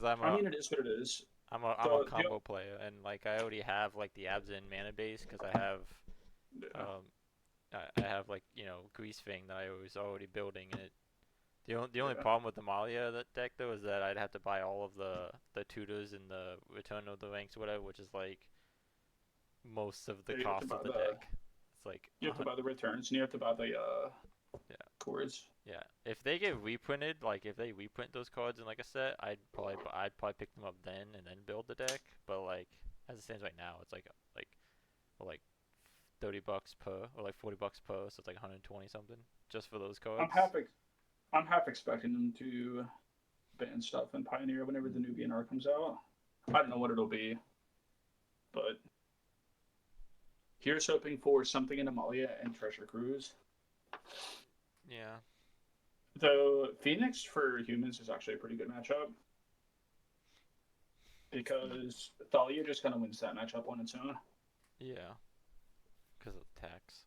Because I'm I a mean, it is what it is. I'm a The combo player, and like I already have like the Abzin mana base because yeah, um I have like Grease Fang that I was already building, and the only yeah. problem with the Malia that deck though is that I'd have to buy all of the tutors and the Return of the Ranks or whatever, which is like most of the You have to cost buy of the the deck. It's like you have to buy the returns and you have to buy the yeah. cores. Yeah, if they get reprinted, like if they reprint those cards in like a set, I'd probably pick them up then and then build the deck. But like as it stands right now, it's like well, like $30 per or like $40 per, so it's like 120 something just for those I'm cards. half ex- I'm half expecting them to ban stuff in Pioneer whenever the new BNR comes out. I don't know what it'll be, but here's hoping for something in Amalia and Treasure Cruise. Yeah. Though Phoenix for humans is actually a pretty good matchup because Thalia just kind of wins that matchup on its own. Yeah, because of tax.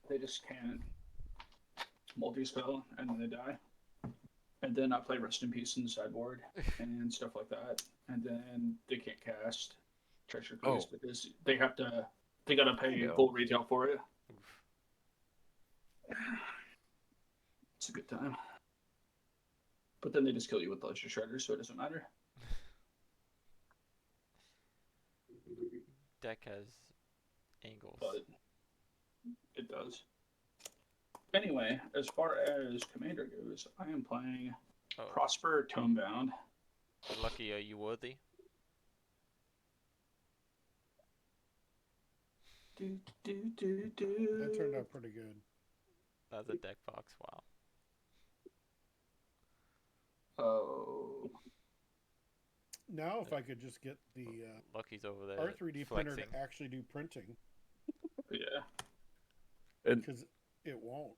They just can't multi spell and then they die. And then I play Rest in Peace in the sideboard and stuff like that. And then they can't cast Treasure Cruise Oh, because they gotta I pay know. full retail for it. Oof. It's a good time. But then they just kill you with Ledger Shredder, so it doesn't matter. Deck has angles. But it does. Anyway, as far as Commander goes, I am playing Oh, Prosper Tomebound. lucky, are you worthy? Do, do, do, That turned do. out pretty good. That's a deck box. Wow. Oh, Now, if I could just get the Lucky's over there R3D printer flexing. to actually do printing, yeah. And because it won't.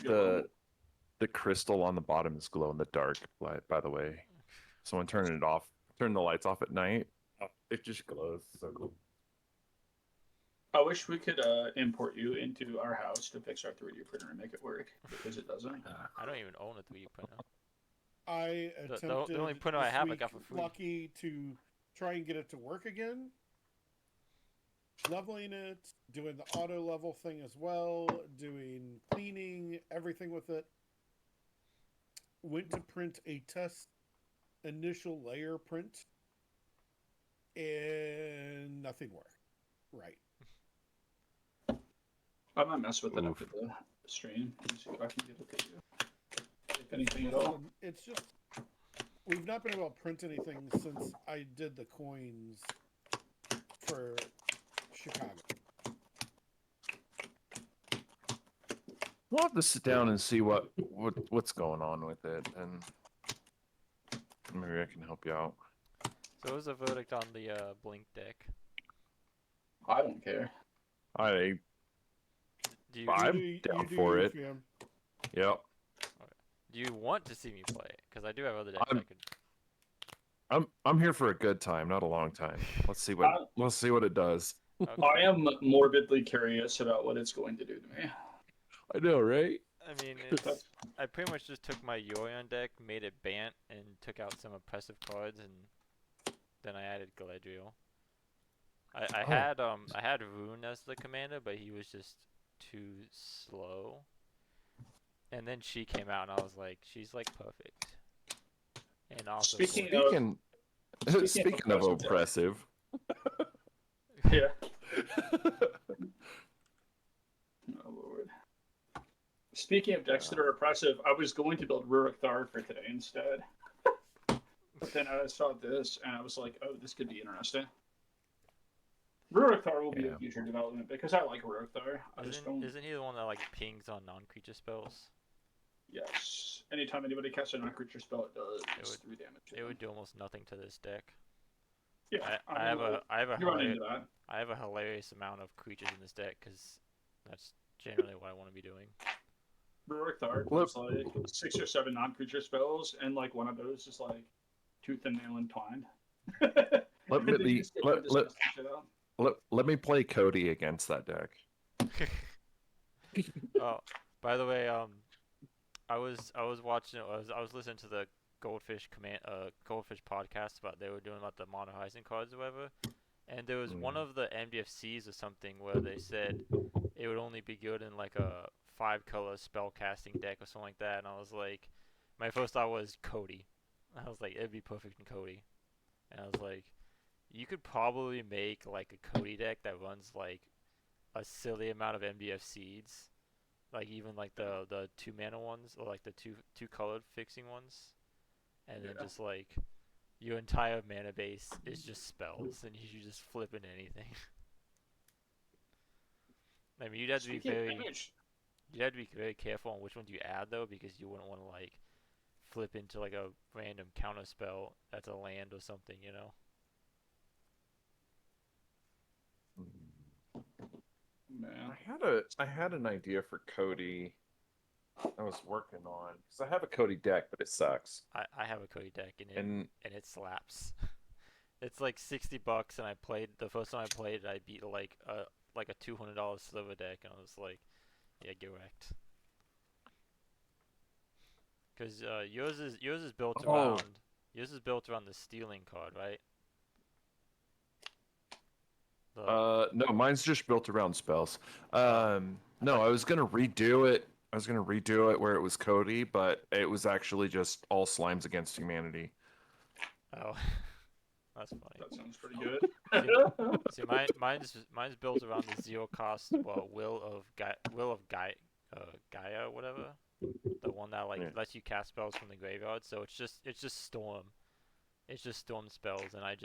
the the crystal on the bottom is glow in the dark. By the way, so when turning it off, turn the lights off at night, it just glows. So cool. I wish we could import you into our house to fix our 3D printer and make it work because it doesn't. I don't even own a 3D printer. I The only attempted printer I this have I week, got for free. lucky, to try and get it to work again. Leveling it, doing the auto level thing as well, doing cleaning, everything with it. Went to print a test initial layer print, and nothing worked. Right. I might mess with it Oof. after the stream and see if I can get it to you. If anything at all. It's just we've not been able to print anything since I did the coins for Chicago. We'll have to sit down and see what's going on with it, and maybe I can help you out. So what was the verdict on the Blink deck? I don't care. I Do you I'm You down do for you, it. fam. Yep. do you want to see me play it? Because I do have other decks I I'm could. I'm here for a good time, not a long time. I, Let's see what it does. Okay. I am morbidly curious about what it's going to do to me. I know, right? I mean, That's, I pretty much just took my Yorion deck, made it Bant, and took out some oppressive cards, and then I added Galadriel. I had Rune as the commander, but he was just too slow. And then she came out, and I was like, she's like perfect. And also, speaking Gorgeous. of Speaking speaking of oppressive oppressive, yeah. Oh Lord. Speaking of decks that are oppressive, I was going to build Rurik Thar for today instead. But then I saw this and I was like, oh, this could be interesting. Rurik Thar will be a yeah. future development because I like Rurik Thar. I just don't. Isn't he the one that like pings on non-creature spells? Yes. Anytime anybody casts a non-creature spell, it does It would 3 damage. To it them. would do almost nothing to this deck. Yeah. I have a I have a You run hilarious into that. I have a hilarious amount of creatures in this deck because that's generally what I want to be doing. Rurik Thar Let, does like 6 or 7 non-creature spells, and like one of those is like Tooth and Nail entwined. let And then you me just get let, to let, discuss that shit out. let me play Cody against that deck. Oh, by the way, I was watching I was listening to the Goldfish podcast about they were doing about the Mono Horizon cards or whatever, and there was one Mm. of the MDFCs or something where they said it would only be good in like a 5-color spell casting deck or something like that, and I was like, my first thought was Cody. I was like, it'd be perfect in Cody, and I was like, you could probably make like a Cody deck that runs like a silly amount of MDF seeds, like even like the 2-mana ones or like the two colored fixing ones, and then Yeah. just like your entire mana base is just spells, and you just flip into anything. I mean, Speaking of image, you'd have to be very careful on which ones you add though, because you wouldn't want to like flip into like a random counter spell that's a land or something, you know. man. I had an idea for Cody. I was working on because I have a Cody deck, but it sucks. I have a Cody deck And and it slaps. It's like $60, and I played the first time I played it, I beat like a $200 silver deck, and I was like, yeah, get wrecked. Cause yours is built Oh. around the stealing card, right? No, mine's just built around spells. No, I was gonna redo it. I was gonna redo it where it was Cody, but it was actually just all slimes against humanity. Oh, that's funny. That sounds pretty good. See, mine's built around the zero cost will of Gaia, whatever, the one that like Yeah. lets you cast spells from the graveyard. So it's just storm, spells, and I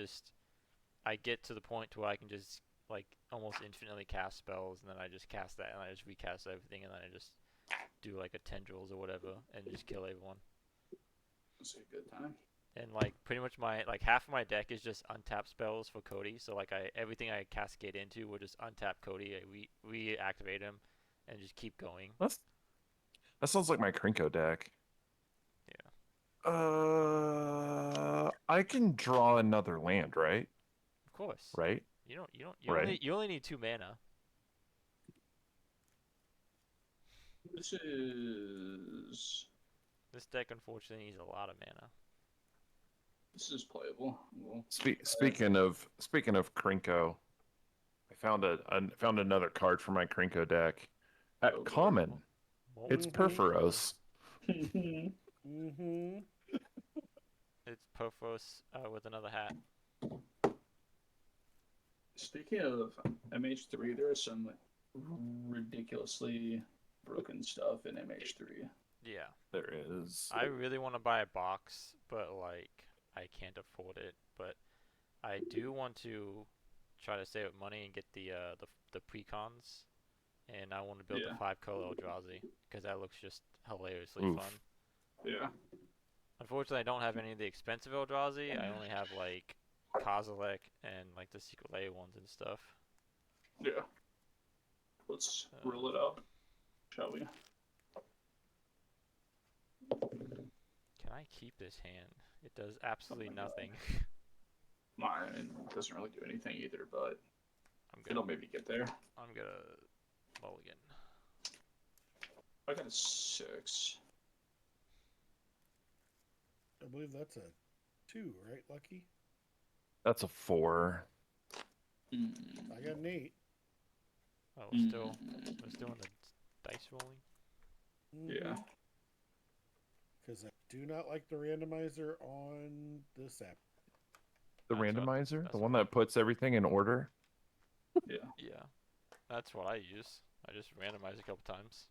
get to the point to where I can just like almost infinitely cast spells, and then I just cast that, and I just recast everything, and then I just do like a tendrils or whatever, and just kill everyone. It's a good time. And like pretty much half of my deck is just untap spells for Cody. So like everything I cascade into will just untap Cody, I reactivate him, and just keep going. That sounds like my Krinko deck. Yeah, I can draw another land, right? of course. Right? Right. You only need 2 mana. This is This deck unfortunately needs a lot of mana. playable. Well, Speaking of Krinko, I found another card for my Krinko deck. At Oh, boy. common, Well, it's Mhm. Perforos. Mm-hmm. it's Perfos with another hat. Speaking of MH3, there is some ridiculously broken stuff in MH3. Yeah, There is. I really want to buy a box, but like I can't afford it. But I do want to try to save up money and get the precons, and I want to build Yeah. the 5-color Eldrazi because that looks just hilariously Oof. fun. Yeah. Unfortunately, I don't have any of the expensive Eldrazi. I only have like Kozilek and like the Secret Lair ones and stuff. Yeah. Let's roll it up, shall we? Can I keep this hand? It does absolutely nothing. Mine doesn't really do anything either, but I'm it'll gonna maybe get there. I'm gonna mulligan. I got a 6. I believe that's a 2, right, Lucky? That's a 4. I got an 8. Oh, we're still in the dice rolling. Yeah. Because I do not like the randomizer on this app. The That's what- randomizer, that's the one what- that puts everything in order. Yeah. Yeah, that's what I use. I just randomize a couple times.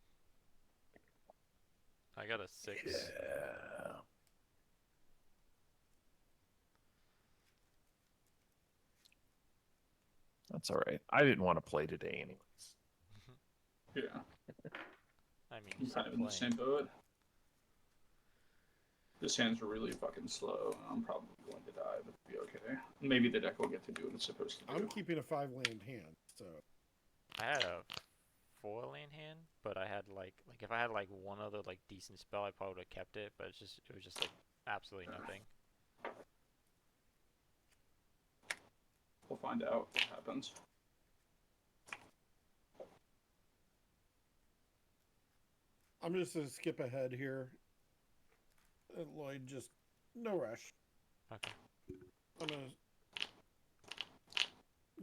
I got a 6. Yeah. That's all right. I didn't want to play today, anyways. Yeah. I mean, I'm you kind of in the same boat. This hand's really fucking slow. I'm probably going to die, but it'll be okay. Maybe the deck will get to do what it's supposed to do. I'm keeping a 5-land hand, so I had a 4-land hand, but I had like if I had like one other like decent spell, I probably would have kept it. But it was just like absolutely nothing. We'll find out what happens. I'm just going to skip ahead here. Lloyd just No rush. Okay. I'm gonna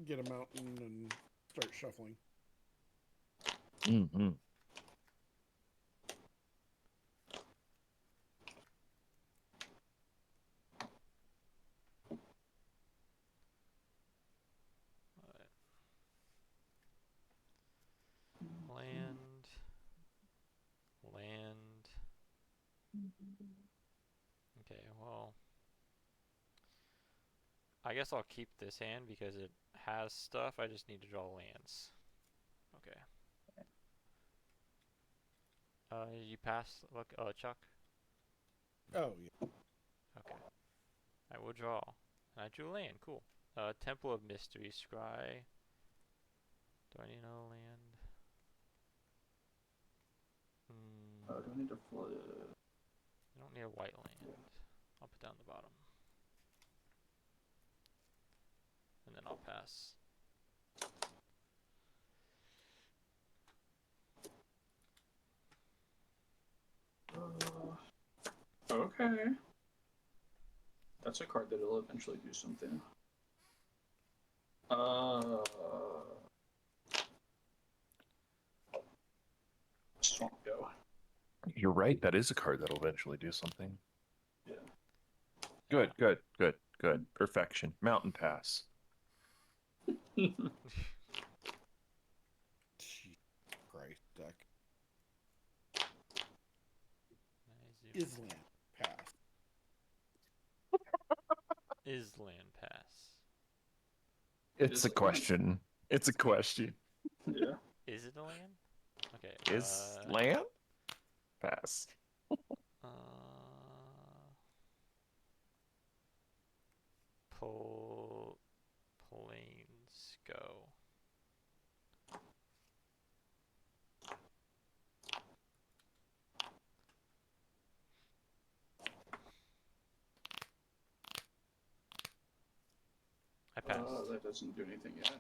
get a mountain and start shuffling. Mm-hmm. Alright. Land. Land. Okay, well. I guess I'll keep this hand because it has stuff. I just need to draw lands. Okay. You pass. Look, Chuck. Oh yeah. Okay. I will draw. And I drew land. Cool. Temple of Mystery. Scry. Do I need another land? Do I need to flip? I don't need a white land. I'll put down the bottom. And then I'll pass. Okay. That's a card that'll eventually do something. Swamp Go. You're right. That is a card that'll eventually do something. Yeah. Good, good, good, good. Perfection. Mountain Pass. Jesus Christ, deck. Island pass. Island pass. It's a question. It's a question. Yeah. Is it a land? Okay. Is land? Pass. Uh, pull planes go. I passed. That doesn't do anything yet.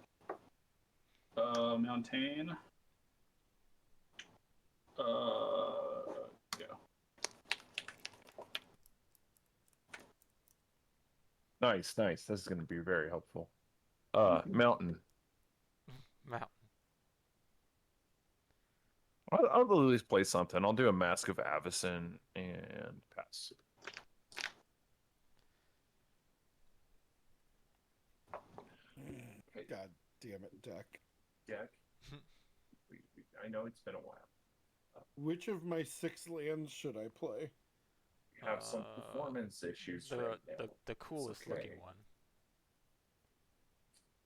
Mountain. Go. Nice, nice. This is going to be very helpful. Mountain. Mountain. I'll at least play something. I'll do a Mask of Avacyn and pass. God damn it, deck. Jack. I know it's been a while. Which of my 6 lands should I play? You have some performance issues right now. The coolest okay. looking one.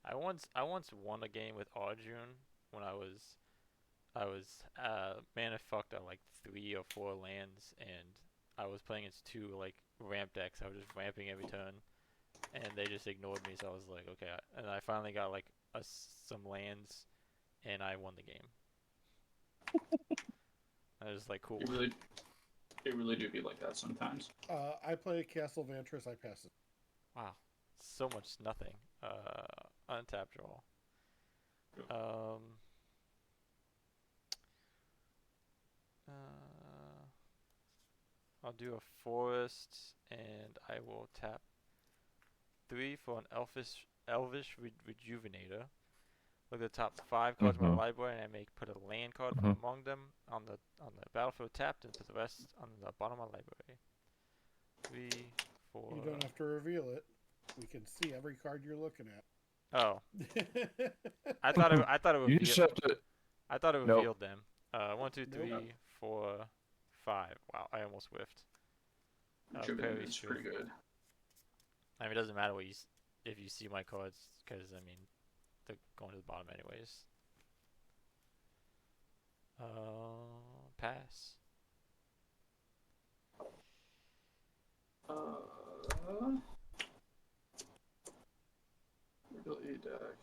I once won a game with Arjun when I was mana fucked on like 3 or 4 lands, and I was playing against 2 like ramp decks. I was just ramping every turn, and they just ignored me. So I was like, okay. And I finally got like some lands, and I won the game. I was like, cool. It really do be like that sometimes. I play Castle Vantress, I pass it. Wow, so much nothing. Untapped draw. I'll do a forest, and I will tap 3 for an elvish rejuvenator. Look at the top 5 cards of my library, and I may put a land card from among them on the battlefield tapped, and put the rest on the bottom of my library. 3, 4. You don't have to reveal it. We can see every card you're looking at. Oh, I thought it You just have to. I thought it Nope. revealed them. 1, 2, 3, 4, 5. Wow, I almost whiffed. It's pretty good. I mean, it doesn't matter if you see my cards, because I mean, they're going to the bottom anyways. Pass. Really deck.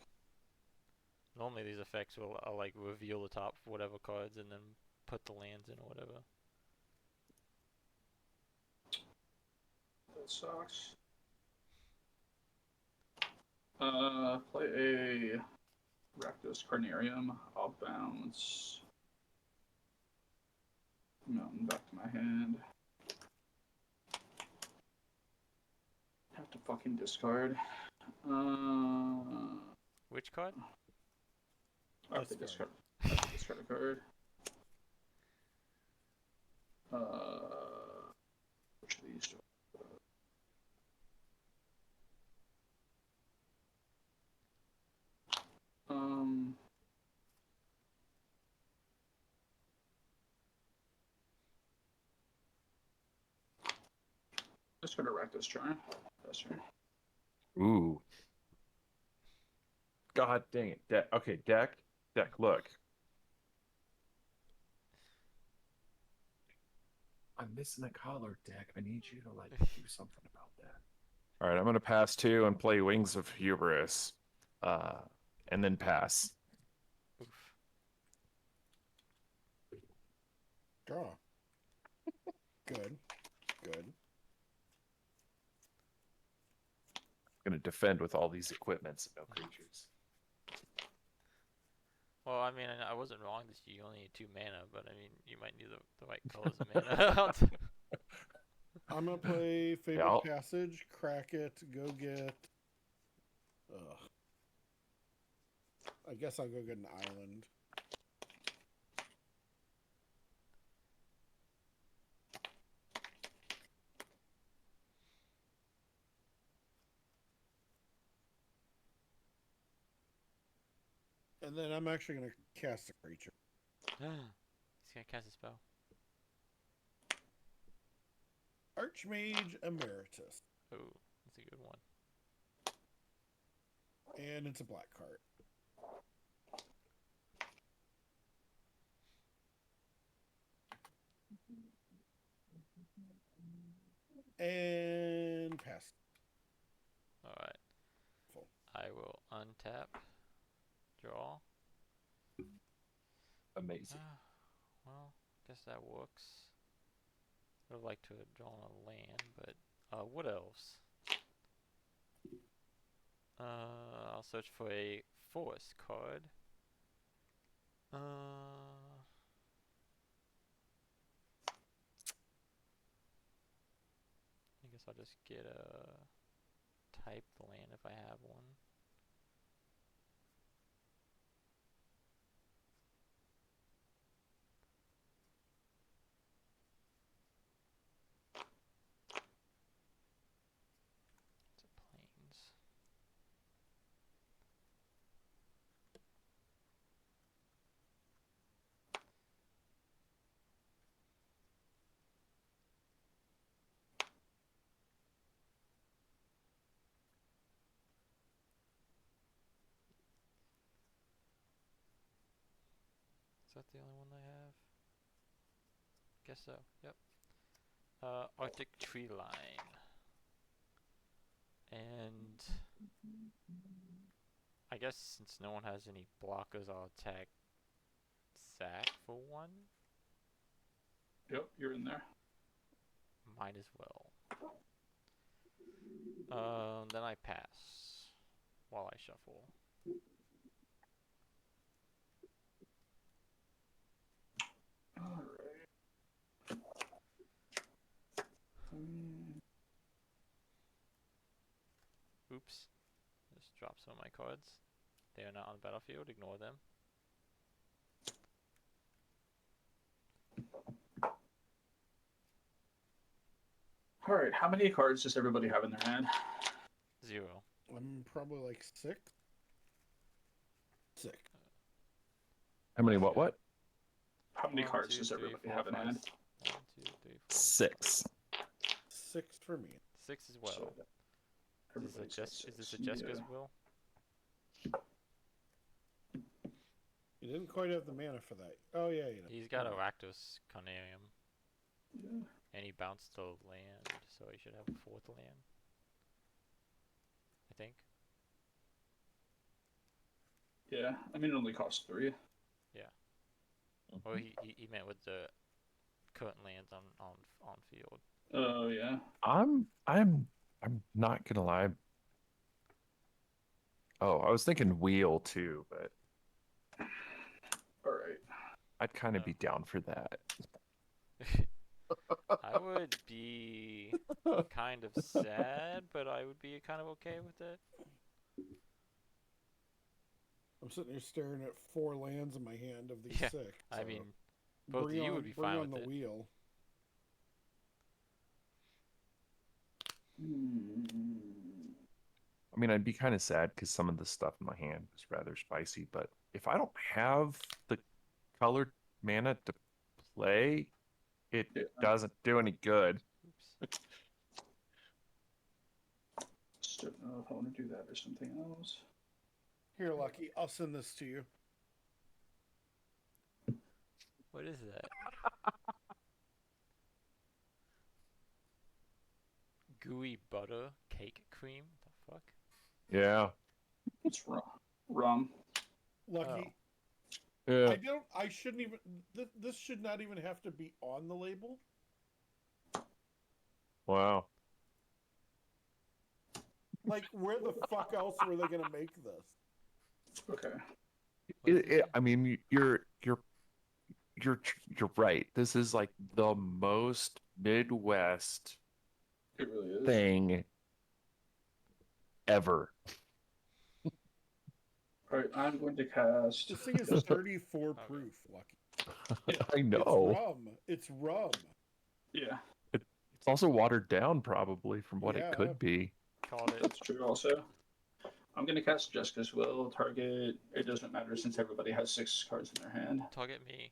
Normally these effects will like reveal the top for whatever cards and then put the lands in or whatever. That sucks. Play a Rakdos Carnarium. I'll bounce Mountain back to my hand. to fucking discard. Which card? I have to Discard. discard. I have to discard a card. Which of these do just gonna wreck this turn. That's turn. Ooh. God dang it. Okay, deck. Look. I'm missing a color, deck. I need you to like do something about that. All right, I'm gonna pass 2 and play Wings of Hubris, and then pass. Oof. Draw. Good. I'm gonna defend with all these equipments and no creatures. Well, I mean, I wasn't wrong that you only need 2 mana, but I mean, you might need the right colors of mana. I'm gonna play Fabled I'll- Passage, crack it, go get. Ugh. I guess I'll go get an island. And then I'm actually gonna cast a creature. He's gonna cast a spell. Archmage Emeritus. Oh, that's a good one. And it's a black card. And pass. Alright. Full. I will untap. Draw. Amazing. Well, guess that works. Would have liked to have drawn a land, but what else? I'll search for a forest card. I guess I'll just get a type land if I have one. It's a plains. Is that the only one I have? Guess so, yep. Arctic Tree Line. And I guess since no one has any blockers, I'll attack Zach for 1. Yep, you're in there. Might as well. Then I pass while I shuffle. Alright. Oops. Just drop some of my cards. They are not on the battlefield. Ignore them. Alright, how many cards does everybody have in their hand? 0. I'm probably like 6. How many what? How many 1, cards 2, does 3, everybody 4, have in 5, hand? 1, 2, 3, 4. 6. 6 for me. 6 as well. So, Is everybody's got this six. a Jessica's Yeah. will? You didn't quite have the mana for that. Oh yeah, you know. He's got a Rakdos Carnarium. Yeah. And he bounced to land, so he should have a 4th land. I think. Yeah, I mean it only costs 3. Well, he meant with the current lands on field. Oh yeah. I'm not gonna lie. Oh, I was thinking wheel too, but Alright. I'd kind of No. be down for that. I would be kind of sad, but I would would be kind of okay with it. I'm sitting here staring at 4 lands in my hand of these Yeah, 6. I so mean, both of bring you on, would be bring fine on with the it. wheel. I mean, I'd be kind of sad because some of the stuff in my hand is rather spicy, but if I don't have the colored mana to play, it Yeah. doesn't do any good. Oops. Just don't know if I want to do that or something else. Here, Lucky, I'll send this to you. What is that? Gooey butter cake cream? The fuck? Yeah. It's rum. Lucky, Yeah. I shouldn't even. This should not even have to be on the label. Wow. Like, where the fuck else were they gonna make this? Okay. What's it? I mean, you're right. This is like the most Midwest It really is. thing ever. All right, I'm going to cast. This thing is 34 proof, Lucky. I know. It's rum. Yeah, It's also watered down, probably, from what Yeah. it could be. Called it. that's true. Also, I'm going to cast Jessica's Will. Target. It doesn't matter since everybody has 6 cards in their hand. Target me.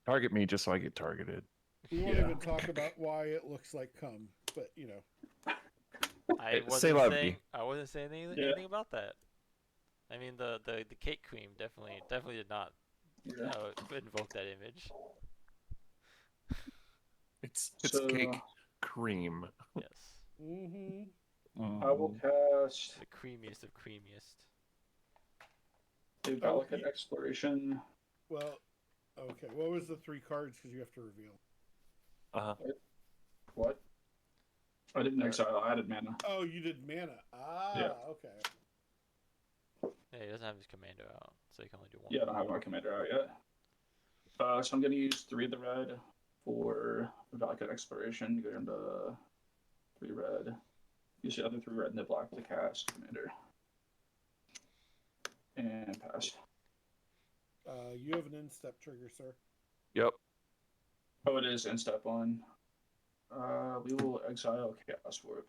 Target me just so I get targeted. We won't Yeah. even talk about why it looks like cum, but you know. I Say wasn't la saying. vie. I wasn't saying anything, Yeah. anything about that. I mean, the cake cream definitely did not Yeah. invoke that image. It's So, cake cream. Yes, Mm-hmm. I will cast the creamiest of creamiest. a Oh, Valakut Exploration. Well, okay. What was the 3 cards? Because you have to reveal. Uh-huh. What? I didn't exile. I added mana. Oh, you did mana. Ah, Yeah. okay. Yeah, he doesn't have his commander out, so he can only do one. Yeah, I don't have my commander out yet. So I'm going to use 3 of the red for Valakut Exploration. Go down to 3 red. Use the other 3 red and the black to cast commander. And pass. You have an in-step trigger, sir. Yep. Oh, it is in step 1. We will exile Chaos Warp.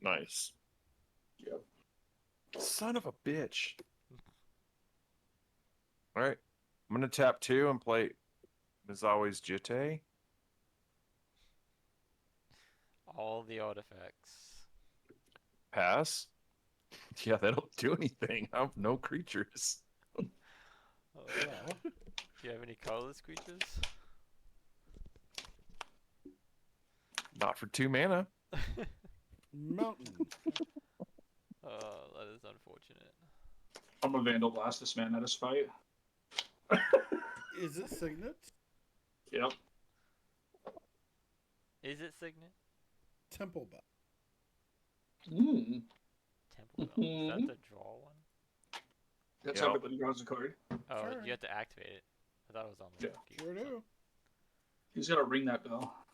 Nice. Yep. Son of a bitch. All right. I'm going to tap 2 and play as always Jitte. All the artifacts. Pass. Yeah, they don't do anything. I have no creatures. Oh, Well, do you have any colorless creatures? Not for 2 mana. mountain. Oh, that is unfortunate. I'm a Vandal Blast this man at a spite. Is it Signet? Yep. Is it Signet? Temple Bell. Mm. Temple Bell. Is that the draw one? That's Yep. everybody draws a card. Oh, Sure. you have to activate it. I thought it was on the Yeah. key. Sure do. He's got to ring that bell.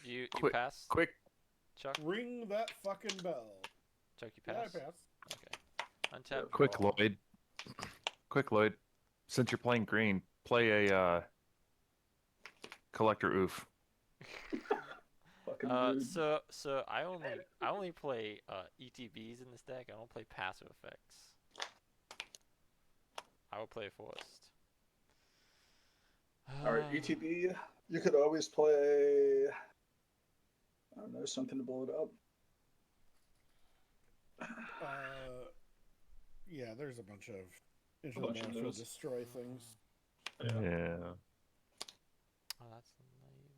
You Quick- pass? Quick. Chuck? Ring that fucking bell. Chuck, you Yeah, I pass? pass. Okay. Untap. Quick, draw. Lloyd. Quick, Lloyd. Since you're playing green, play a collector oof. Fucking rude. So I only play ETBs in this deck. I don't play passive effects. I will play Forest. All right, ETB. You could always play. I don't know, something to blow it up. Yeah, there's a bunch of into the bunch of battlefield those. destroy things. Yeah. Oh, that's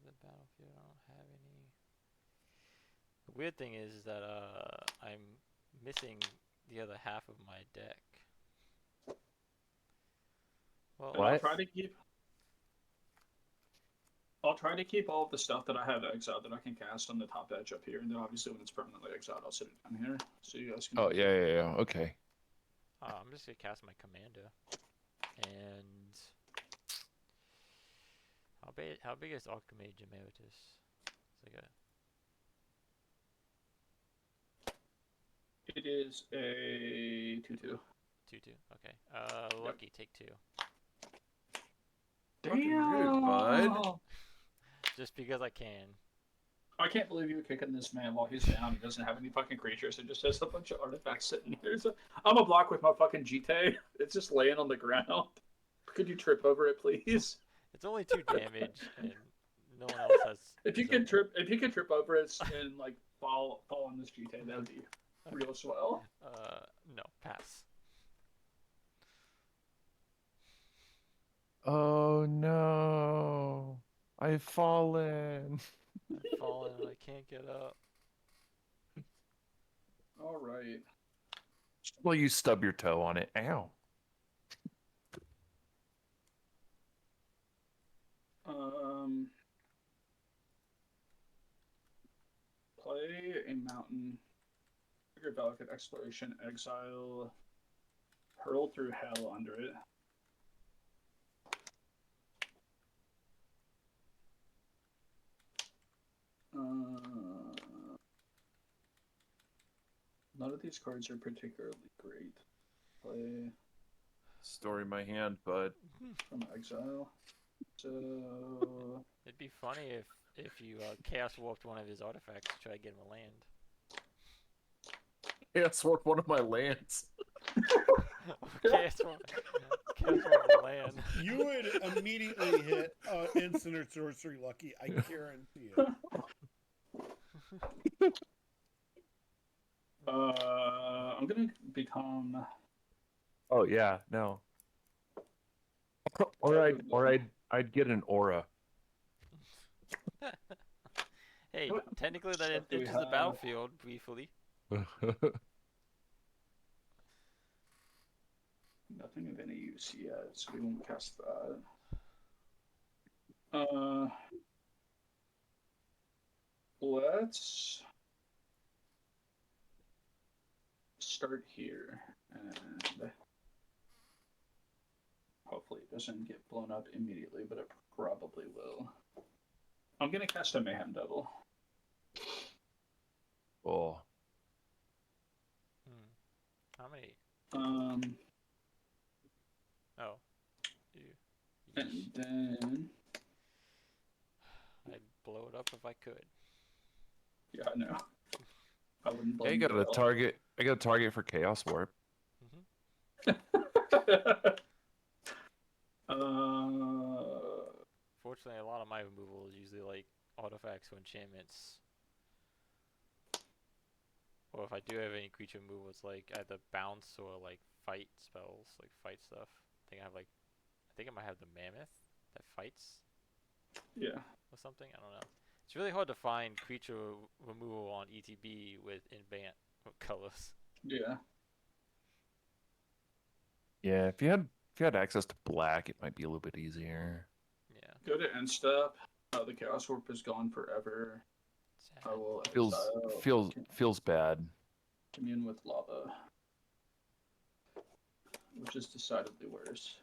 the battlefield. I don't have any. The weird thing is that I'm missing the other half of my deck. Well, What? I'll try to keep all of the stuff that I have exiled that I can cast on the top edge up here, and then obviously when it's permanently exiled, I'll sit it down here so you guys can. Oh, yeah. Okay. I'm just gonna cast my commander, and How big is Archimage Emeritus? It's like a It is a 2/2. 2/2. Okay. Lucky, take 2. Fucking rude, bud. Just because I can. I can't believe you're kicking this man while he's down. He doesn't have any fucking creatures. It just has a bunch of artifacts sitting here. So I'm a block with my fucking GT. It's just laying on the ground. Could you trip over it, please? It's only 2 damage, and no one else has. If you is could up- trip over it and like fall on this GT, that would be real swell. No, pass. Oh no. I've fallen. I've fallen and I can't get up. All right. Well, you stub your toe on it. Ow. Play a mountain. Trigger Delicate Exploration. Exile. Hurl through hell under it. None of these cards are particularly great. Play Story my hand, bud. from exile. So It'd be funny if you chaos warped one of his artifacts to try to get him a land. Yeah, sword one of my lands. chaos warp a land. You would immediately hit instant or sorcery lucky. I guarantee it. I'm gonna become. Oh yeah, no. I'd get an aura. Hey, What technically that stuff do we enters the have? battlefield briefly. Nothing of any use yet, so we won't cast that. Let's start here, and hopefully it doesn't get blown up immediately, but it probably will. I'm gonna cast a Mayhem Devil. Oh, How many? Oh. And then I'd blow it up if I could. yeah, I know. I wouldn't I blame got you a at all. target. I got a target for Chaos Warp. Fortunately, a lot of my removal is usually like artifacts or enchantments. Or if I do have any creature removal, it's like either bounce or like fight spells, like fight stuff. I think I might have the mammoth that fights Yeah. or something. I don't know. It's really hard to find creature removal on ETB with in-band colors. Yeah. Yeah, if you had access to black, it might be a little bit easier. Yeah. Go to end step. The Chaos Warp is gone forever. Sad. I will Feels bad. commune with lava, which is decidedly worse.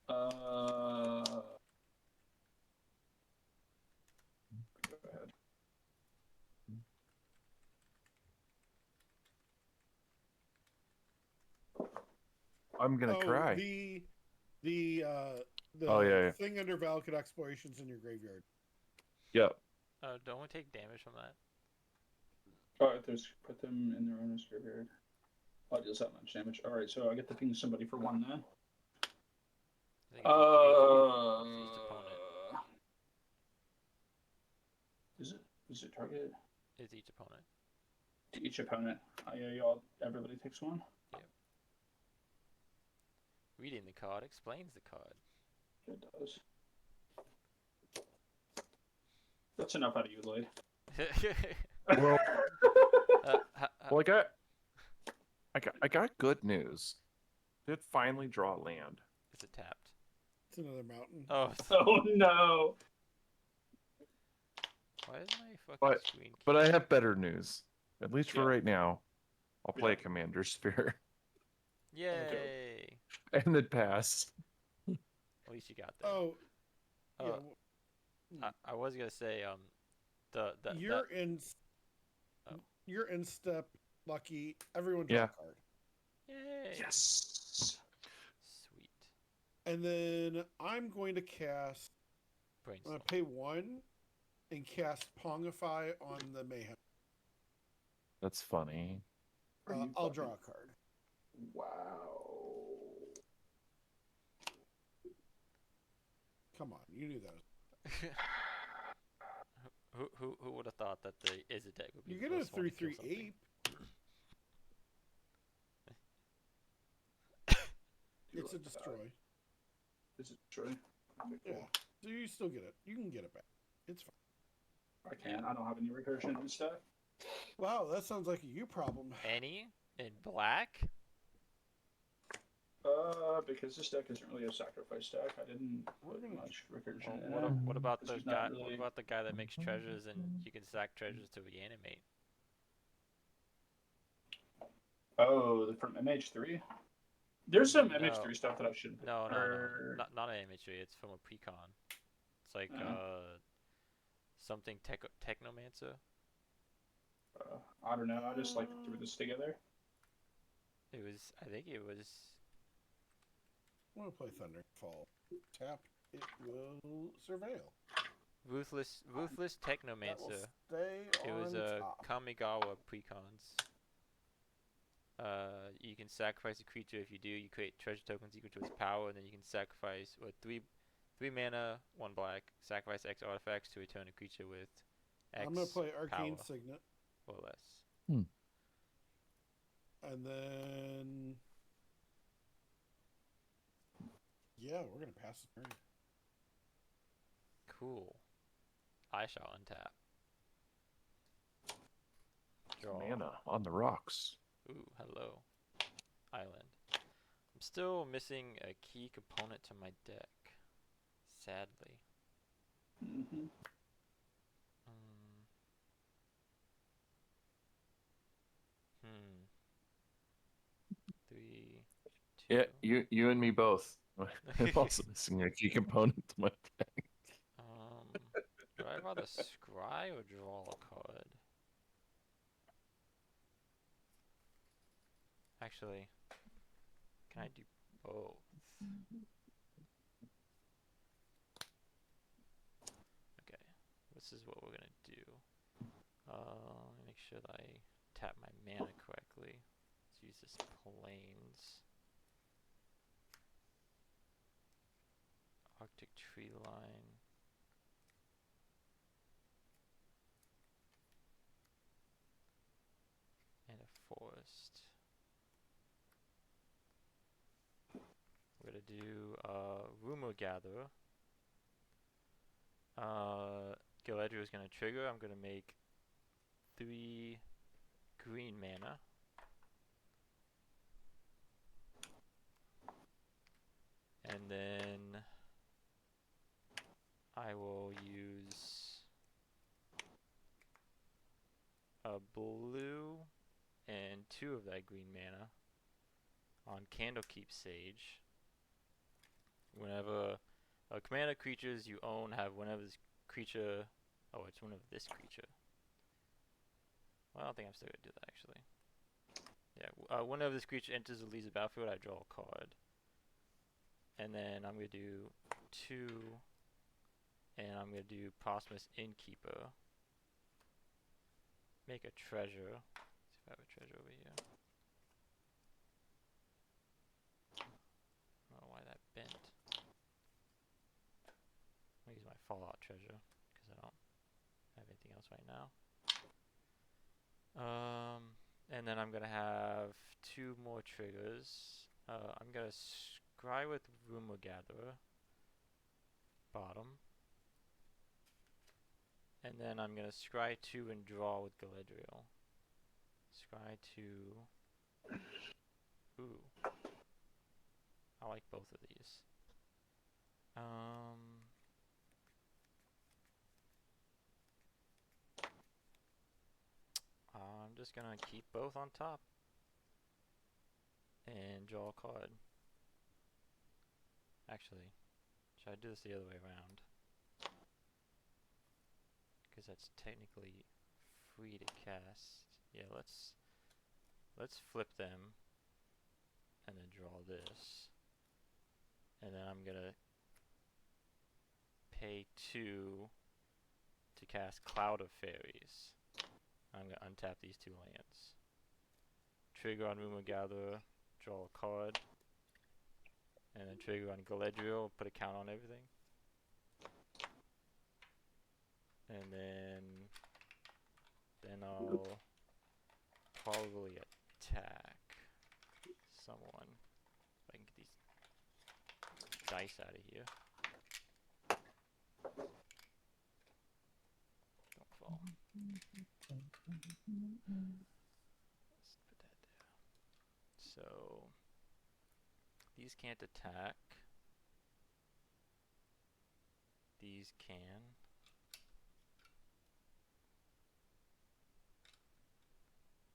Go ahead. I'm gonna cry. The Oh, yeah. thing under Valakut Exploration's in your graveyard. Yep. Don't we take damage from that? There's put them in their owner's graveyard. Oh, it deals that much damage. All right, so I get to ping somebody for 1 then. I think it's each opponent. Is it target It's each opponent. to each opponent? Yeah, everybody takes 1. Reading the card explains the card. It does. That's enough out of you, Lloyd. Well, Ha- well, I got good news. Did finally draw land. Is it tapped? It's another mountain. Oh, Oh no! why is my fucking screen? But I have better news. At least for Yeah. right now. I'll play Yeah. a Commander Sphere Yay! and then pass. At least you got that. Oh, Uh, I was gonna say the you're in. Oh. You're in step. Lucky. Everyone draw Yeah. a card. Yay. Yes. Sweet. And then I'm going to cast. I'm Brainstorm. going to pay 1 and cast Pongify on the Mayhem. That's funny. Are you I'll fucking- draw a card. Wow. Come on, you knew that. Who would have thought that the Izzet deck would be You the get a first one to kill 3/3 something? ape. It's a destroy. Is it true? Okay, Yeah. cool. So you still get it. You can get it back. It's fine. I can't. I don't have any recursion and stuff. Wow, that sounds like a you problem. Any in black? Because this deck isn't really a sacrifice deck. I didn't We're put gonna- much recursion Well, in what, it. what about This the is guy? not What really- about the guy that makes treasures and you can sack treasures to reanimate? Oh, from MH3? There's some No. MH3 stuff that I shouldn't. No, or- not an imagery. It's from a precon. It's like something technomancer. I don't know. I just like threw this together. It was. I think it was. I'm going to play Thunderfall. Tap. It will surveil. Ruthless That will Technomancer. stay It was on a top. Kamigawa precons. You can sacrifice a creature. If you do, you create treasure tokens equal to its power, and then you can sacrifice with three mana, 1 black. Sacrifice X artifacts to return a creature with X I'm going to play Arcane power Signet. or less. And then. Yeah, we're going to pass the turn. Cool. I shall untap. Draw. Mana on the rocks. Ooh, hello. Island. I'm still missing a key component to my deck. Sadly. Mm-hmm. Hmm. 3, 2. Yeah, you and me both. I'm also missing a key component to my deck. Would I rather scry or draw a card? Actually, can I do both? Okay, this is what we're gonna do. Let me make sure that I tap my mana correctly. Let's use this plains. Arctic tree line. And a forest. We're gonna do Rumor Gatherer. Galadriel is gonna trigger. I'm gonna make 3 green mana. And then I will use a blue and 2 of that green mana on Candlekeep Sage. Whenever commander creatures you own have one of this creature. Oh, it's one of this creature. Well, I don't think I'm still gonna do that actually. Yeah, whenever this creature enters or leaves the battlefield, I draw a card. And then I'm gonna do 2, and I'm gonna do Posthumous Innkeeper. Make a treasure. Let's see if I have a treasure over here. I don't know why that bent. I'm gonna use my Fallout treasure because I don't have anything else right now. And then I'm gonna have 2 more triggers. I'm gonna scry with Rumor Gatherer. Bottom. And then I'm gonna scry 2 and draw with Galadriel. Scry 2. Ooh. I like both of these. I'm just gonna keep both on top and draw a card. Actually, should I do this the other way around? because that's technically free to cast. Yeah, let's flip them and then draw this. And then I'm gonna pay 2 to cast Cloud of Fairies. I'm gonna untap these 2 lands. Trigger on Rumor Gatherer, draw a card. And then trigger on Galadriel, put a count on everything. And then I'll probably attack someone. If I can get these dice out of here. Don't fall. Let's put that there. So these can't attack. These can.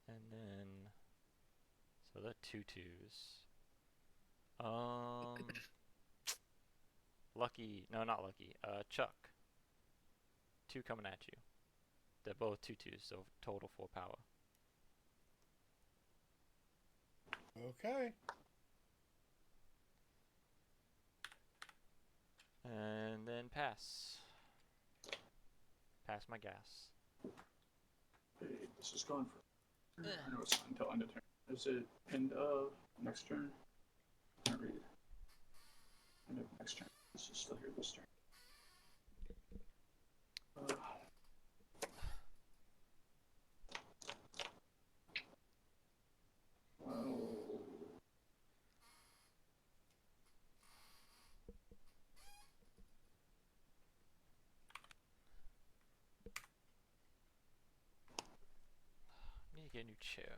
And then, so they're 2/2s. Lucky, no, not Lucky. Chuck. 2 coming at you. They're both 2/2s, so total 4 power. Okay. And then pass. Pass my gas. Hey, this is going for. I know it's not until end of turn. Is it end of next turn? Can't read. End of next turn. This is still here this turn. Well, I need to get a new chair.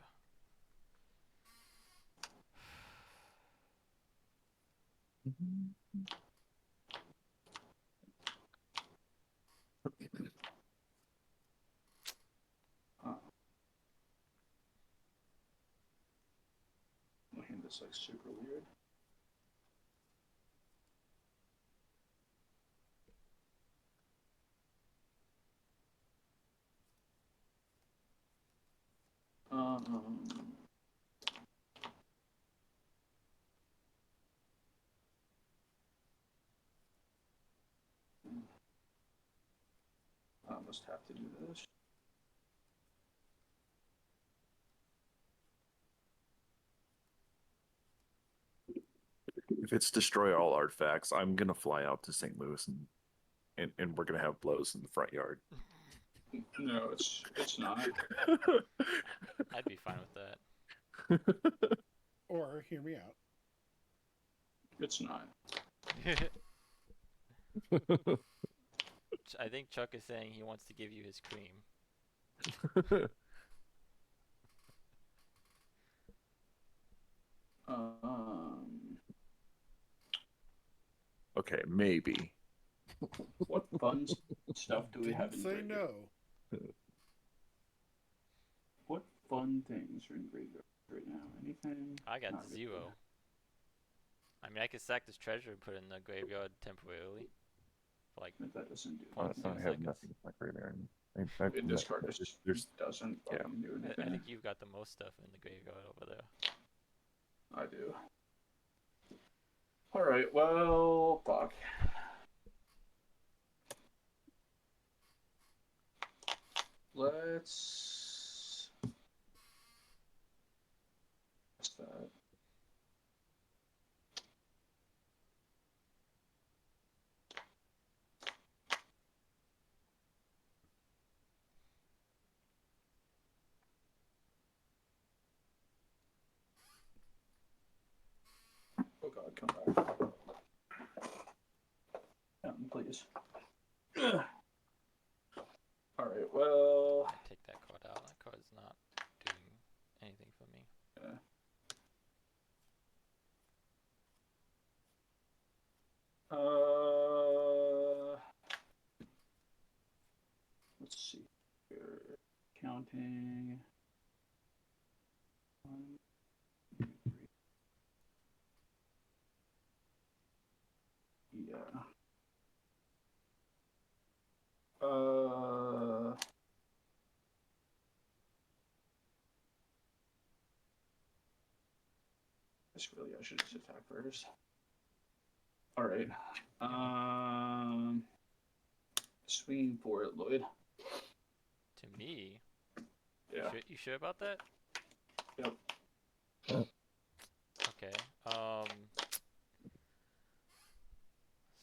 my hand is like super weird. I must have to do this. If it's destroy all artifacts, I'm gonna fly out to St. Louis and we're gonna have blows in the front yard. No, it's not. I'd be fine with that. Or hear me out. It's not. I think Chuck is saying he wants to give you his cream. Okay, maybe. What fun stuff do we have Didn't in say graveyard? no. What fun things are in graveyard right now? Anything? I got Not really. 0. I mean, I could sack this treasure and put it in the graveyard temporarily. For like, But that doesn't do I, anything. I have seconds. nothing in my graveyard. In this card, there's doesn't yeah. fucking do I anything. think you've got the most stuff in the graveyard over there. I do. Alright, well, fuck. Let's. What's that? Oh god, come back. Please. Alright, well. I take that card out. That card's not doing anything for me. Yeah. Let's see here. Counting. 1, 2, 3. Yeah. Just really, I should just attack first. All right. Swing for it, Lloyd. To me? Yeah. You sure about that? Yep. Okay. Let's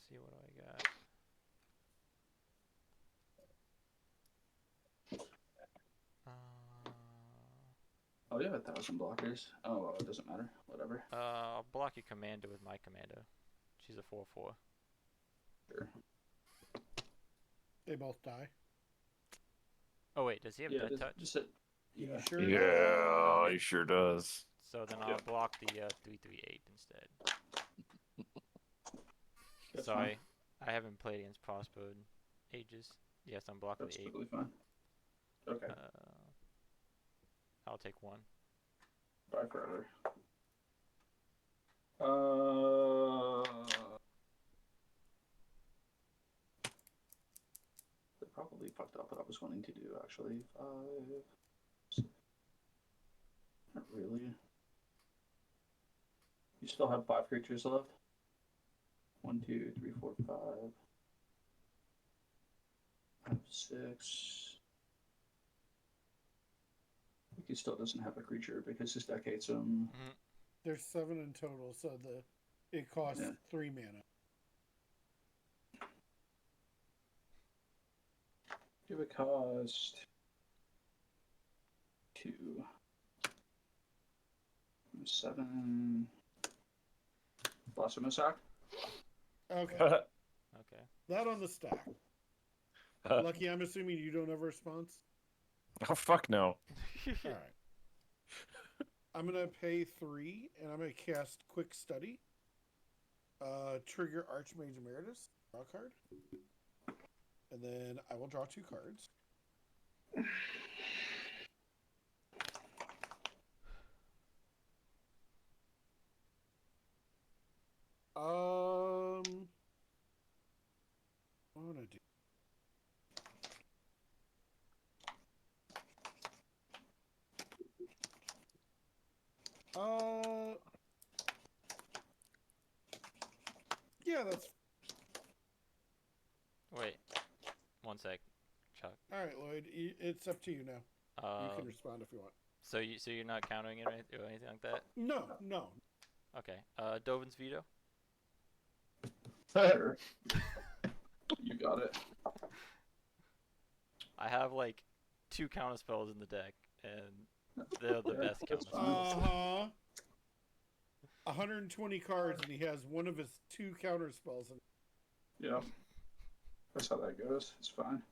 see what do I got. Oh, you have 1,000 blockers. Oh, well, it doesn't matter. Whatever. I'll block your commander with my commander. She's a 4/4. Sure. They both die. Oh wait, does he have dead just, touch? Just a, You yeah. sure? Yeah, he sure does. So then I'll block the 3/3/8 instead. That's Sorry, I haven't played against Prosper in ages. Yes, I'm blocking That's the 8. totally fine. Okay. I'll take 1. Bye forever. They probably fucked up what I was wanting to do, actually. 5. Not really. You still have 5 creatures left. 1, 2, 3, 4, 5. I have 6. He still doesn't have a creature because his deck hates him. There's 7 in total, so it costs 3 mana. It would cost 2. 7. Blossom Attack. Okay. Okay. That on the stack. Lucky, I'm assuming you don't have a response? Oh, fuck no. Alright. I'm going to pay 3, and I'm going to cast Quick Study. Trigger Archmage Emeritus. Draw a card. And then I will draw 2 cards. What want to do? Yeah, that's... Wait. 1 sec, Chuck. Alright, Lloyd. It's up to you now. You can respond if you want. So you're not countering it or anything like that? No, no. Okay. Dovin's veto. Sure. You got it. I have like 2 counter spells in the deck, and they're the best counter spells. 120 cards, and he has one of his 2 counter spells. Yeah. That's how that goes. It's fine.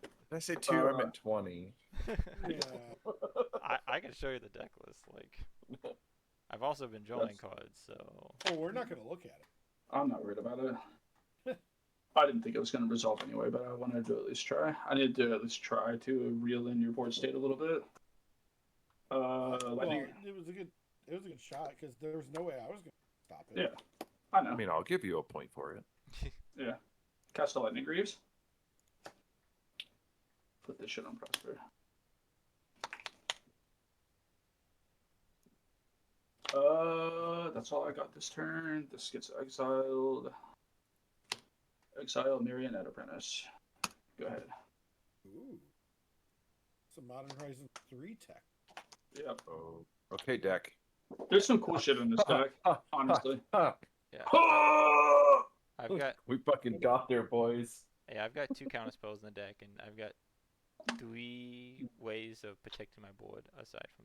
Did I say 2? I meant 20. Yeah. I can show you the deck list. Like, I've also been drawing cards, so. Oh, we're not going to look at it. I'm not worried about it. I didn't think it was going to resolve anyway, but I wanted to at least try. I needed to at least try to reel in your board state a little bit. Well, it was a good shot because there was no way I was going to stop it. Yeah, I know. I mean, I'll give you a point for it. Yeah. Cast a Lightning Greaves. Put this shit on Prosper. That's all I got this turn. This gets exiled. Exile Marionette Apprentice. Go ahead. Ooh. Some Modern Horizon 3 tech. Yep. Oh, okay, deck. There's some cool shit in this deck, honestly. Yeah. I've got We fucking got there, boys. I've got 2 counter spells in the deck, and I've got 3 ways of protecting my board aside from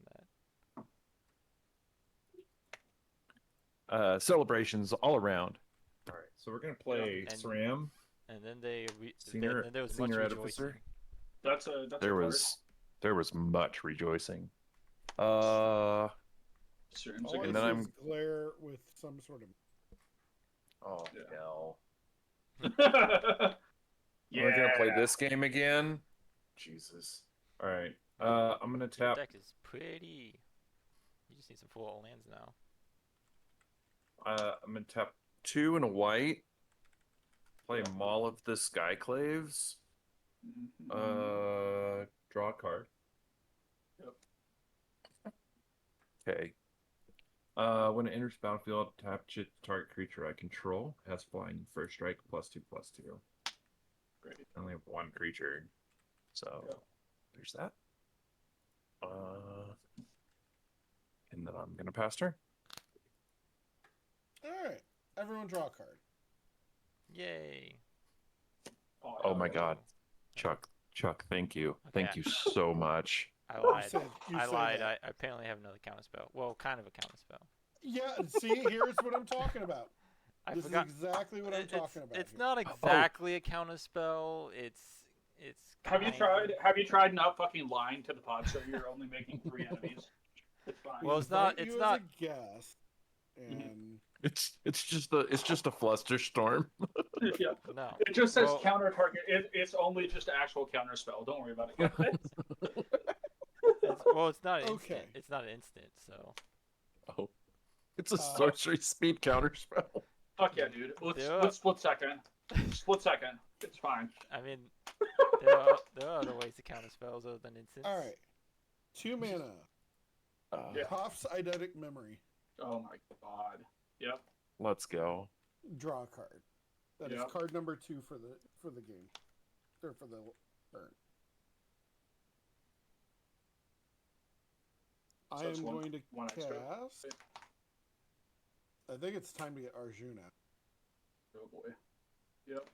that. Celebrations all around. All right, so we're gonna play And- SRAM. And then Senior- then there was Senior much Edificer? rejoicing. That's There was much rejoicing. Streams All I And again. then see I'm- is glare with some sort of... Oh Yeah. hell! Yeah. We're gonna play this game again. Jesus. All right. I'm gonna Your tap. deck is pretty. You just need some full lands now. I'm gonna tap 2 and a white. Play Maul of the Skyclaves. Draw a card. Yep. Okay. When it enters battlefield, tap target creature I control. Has flying first strike +2/+2. Great. I only have one creature, so Yeah. there's that. And then I'm gonna pass turn. All right. Everyone draw a card. Yay. Oh my yeah. God, Chuck, thank you, Okay. thank you so much. I You lied. said you I say lied. that. I apparently have another counterspell. Well, kind of a counterspell. Yeah. See, here's what I'm talking about. I This forgot. is exactly what I'm talking about. It's here. not exactly a counterspell. It's. Have you kind tried? of- Have you tried not fucking lying to the pod so you're only making 3 enemies? It's fine. We Well, it's not- invite it's you not- as a guest, and It's just a fluster storm. Yeah. No. It just says Well- counter target. It's only just actual counter spell. Don't worry about it, guys. It's not an Okay. instant. It's not an instant. So. Oh, it's a sorcery speed counterspell. Fuck yeah, dude. Let's Yeah. let's split second. Split second. It's fine. I mean, there are other ways to counter spells other than instants. all right. 2 mana. Yeah. Hoff's Eidetic Memory. Oh my god. Yep. Let's go. Draw a card. That is Yep. card number 2 for the game, or for the turn. So I that's am one- going to one extra. cast. I think it's time to get Arjuna. Oh boy. Yep.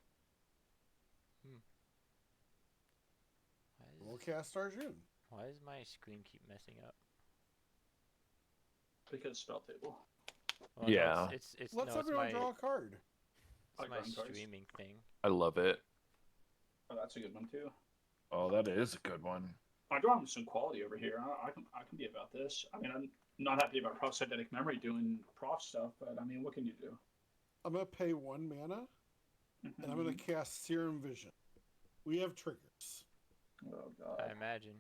We'll cast Arjuna. Why does my screen keep messing up? Because spell table. Well, Yeah. No, it's Let's no, it's everyone my, draw a card. it's Like my drawing cards. streaming thing. I love it. Oh, that's a good one too. Oh, that is a good one. I'm drawing some quality over here. I can be about this. I mean, I'm not happy about prosthetic memory doing prof stuff, but I mean, what can you do? I'm gonna pay 1 mana, and I'm gonna cast Serum Vision. We have triggers. Oh I god. imagine.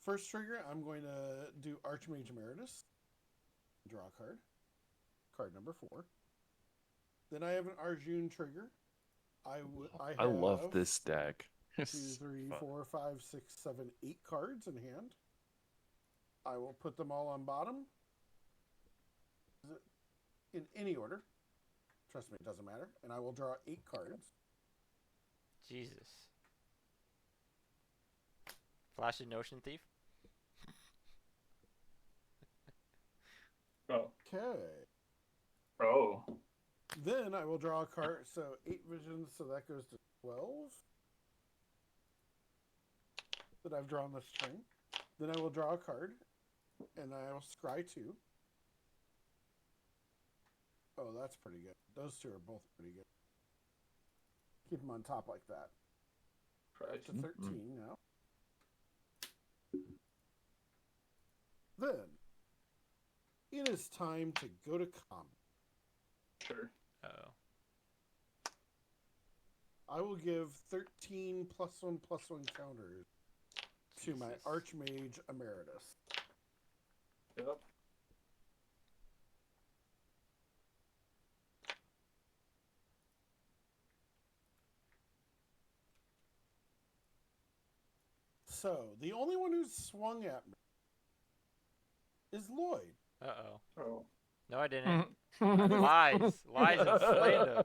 First trigger, I'm going to do Archmage Emeritus. Draw a card. Card number 4. Then I have an Arjuna trigger. I love this deck. 2, 3, 4, 5, 6, 7, 8 cards in hand. I will put them all on bottom. In any order. Trust me, it doesn't matter. And I will draw 8 cards. Jesus. Flash and Notion Thief. Oh. Okay. Oh. Then I will draw a card. So 8 visions, so that goes to 12. That I've drawn this turn. Then I will draw a card. And I will scry 2. Oh, that's pretty good. Those 2 are both pretty good. Keep them on top like that. Up to 13 now. Then, it is time to go to combat. Sure. Oh. I will give 13 +1/+1 counters to my Jesus. Archmage Emeritus. Yep. So, the only one who's swung at me is Lloyd. Uh-oh. Oh. No, I didn't. Lies. Lies and slander.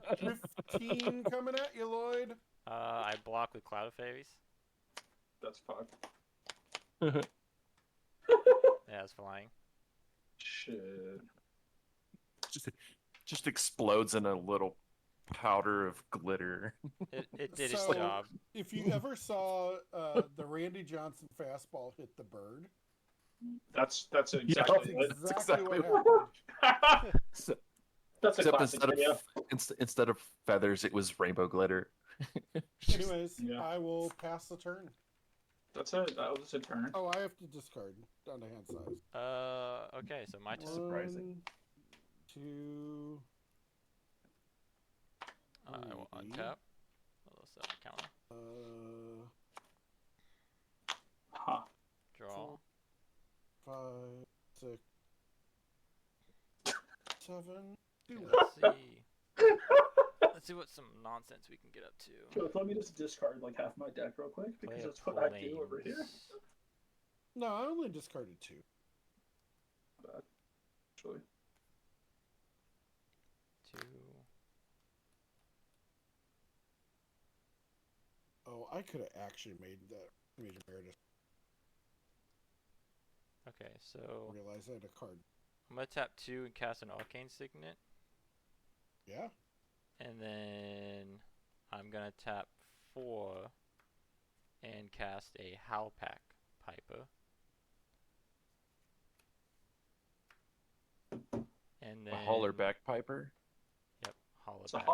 15 coming at you, Lloyd. I block with Cloud of Fairies. That's fucked. Yeah, it's flying. Shit. just explodes in a little powder of glitter. It did its So- job. If you ever saw the Randy Johnson fastball hit the bird, That's that's exactly it. exactly what what- happened. So- That's a Except classic instead video. of instead of feathers, it was rainbow glitter. Anyways, Yeah. I will pass the turn. That's it. That was a turn. Oh, I have to discard down to hand size. Okay, so my turn. Surprising. 1, 2. I will untap. I'll set my counter. Huh. Draw. 5, 6, 7. Let's see. Let's see what some nonsense we can get up to. So let me just discard like half my deck real quick because Play that's a what I do over here. plains. No, I only discarded 2. Bad. Actually. 2. Oh, I could have actually made that Major Meredith Okay, so realize I had a card. I'm gonna tap 2 and cast an Arcane Signet, Yeah. and then I'm gonna tap 4 and cast a Howlpack Piper. And then A holler bagpiper. Yep, holla It's a back.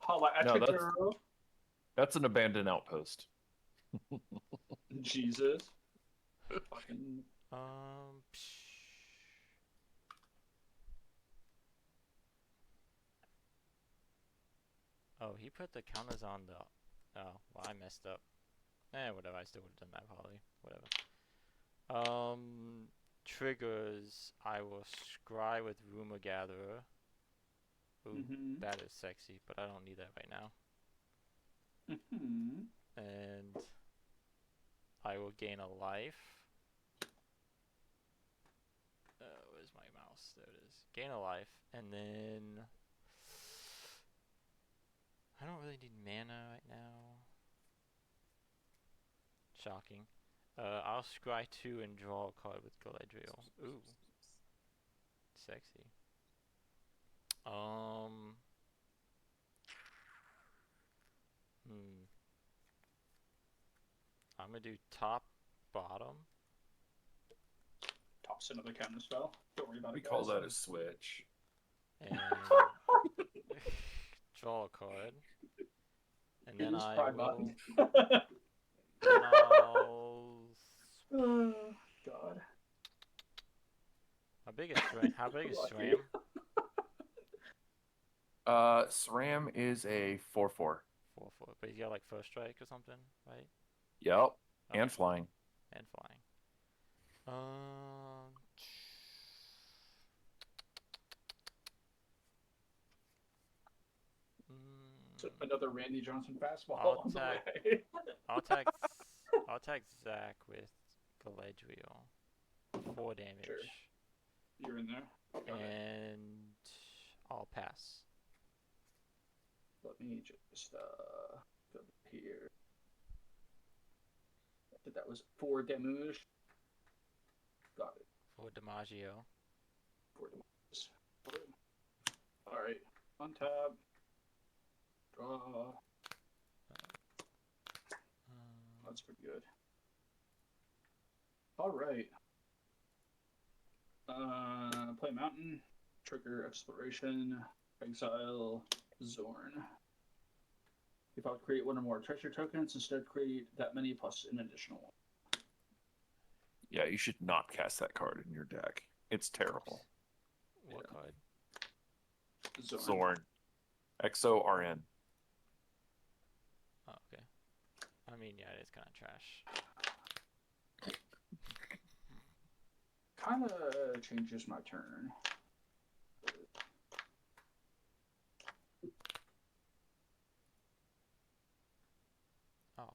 holla at No, you, that's- girl. That's an abandoned outpost. Jesus. Fucking. Psh. Oh, he put the counters on the. Oh, well, I messed up. Whatever. I still would have done that probably. Whatever. Triggers. I will scry with Rumor Gatherer. Ooh, Mm-hmm. that is sexy, but I don't need that right now. Mm-hmm. And I will gain a life. Where's my mouse? There it is. Gain a life, and then I don't really need mana right now. Shocking. I'll scry 2 and draw a card with Galadriel. Ooh, sexy. I'm gonna do top, bottom. Toss another counter spell. Don't worry about We it, call guys. that a switch. And draw a card. And It then is I Pride will. Month. Then I'll. God. How big is SRAM? How big is Lucky. SRAM? SRAM is a 4/4. 4/4. But he's got like first strike or something, right? Yep. Okay. And flying. And flying. So another Randy Johnson fastball I'll on the attack- way. I'll attack Zach with Galadriel. 4 damage. Sure. You're in there. Got it. And I'll pass. Let me just go here. That was 4 damage. Got it. For DiMaggio. 4 damage. Alright. Untap. Draw. That's pretty good. Alright. Play Mountain. Trigger Exploration. Exile. Zorn. If I would create one or more treasure tokens, instead create that many plus an additional one. Yeah, you should not cast that card in your deck. It's terrible. What card? Zorn. XORN. Oh, okay. I mean, yeah, it is kind of trash. Kind of changes my turn. Oh.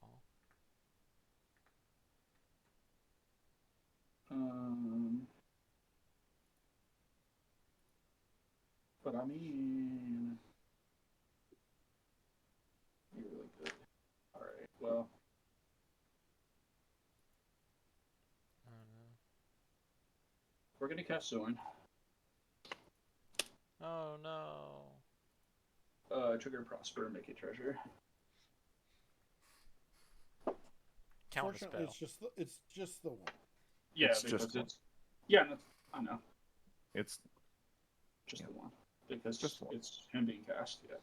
But I mean, you're really good. All right. Well, I don't know. we're gonna cast Zorn. Oh no. Trigger Prosper and make it treasure. Counter Fortunately, spell. it's just the one. Yeah, It's because just one. it's yeah. No, I know. It's Just Yeah. the one because Just one. it's him being cast. Yeah.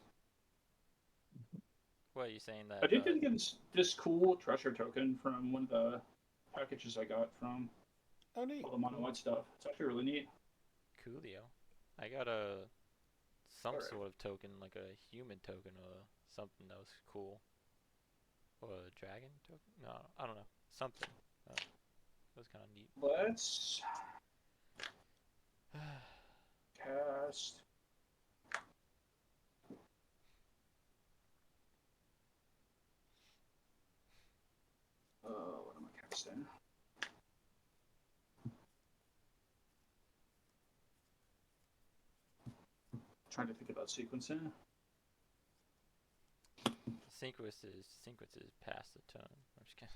What are you saying that? I did get this cool treasure token from one of the packages I got from Oh, neat. all the mono white stuff. It's actually really neat. Coolio. I got some Alright. sort of token, like a human token or something that was cool. Or a dragon token? No, I don't know. Something. It was kind of neat. Let's cast. What am I casting? Trying to think about sequencing. Sequence is past the turn. I'm just kidding.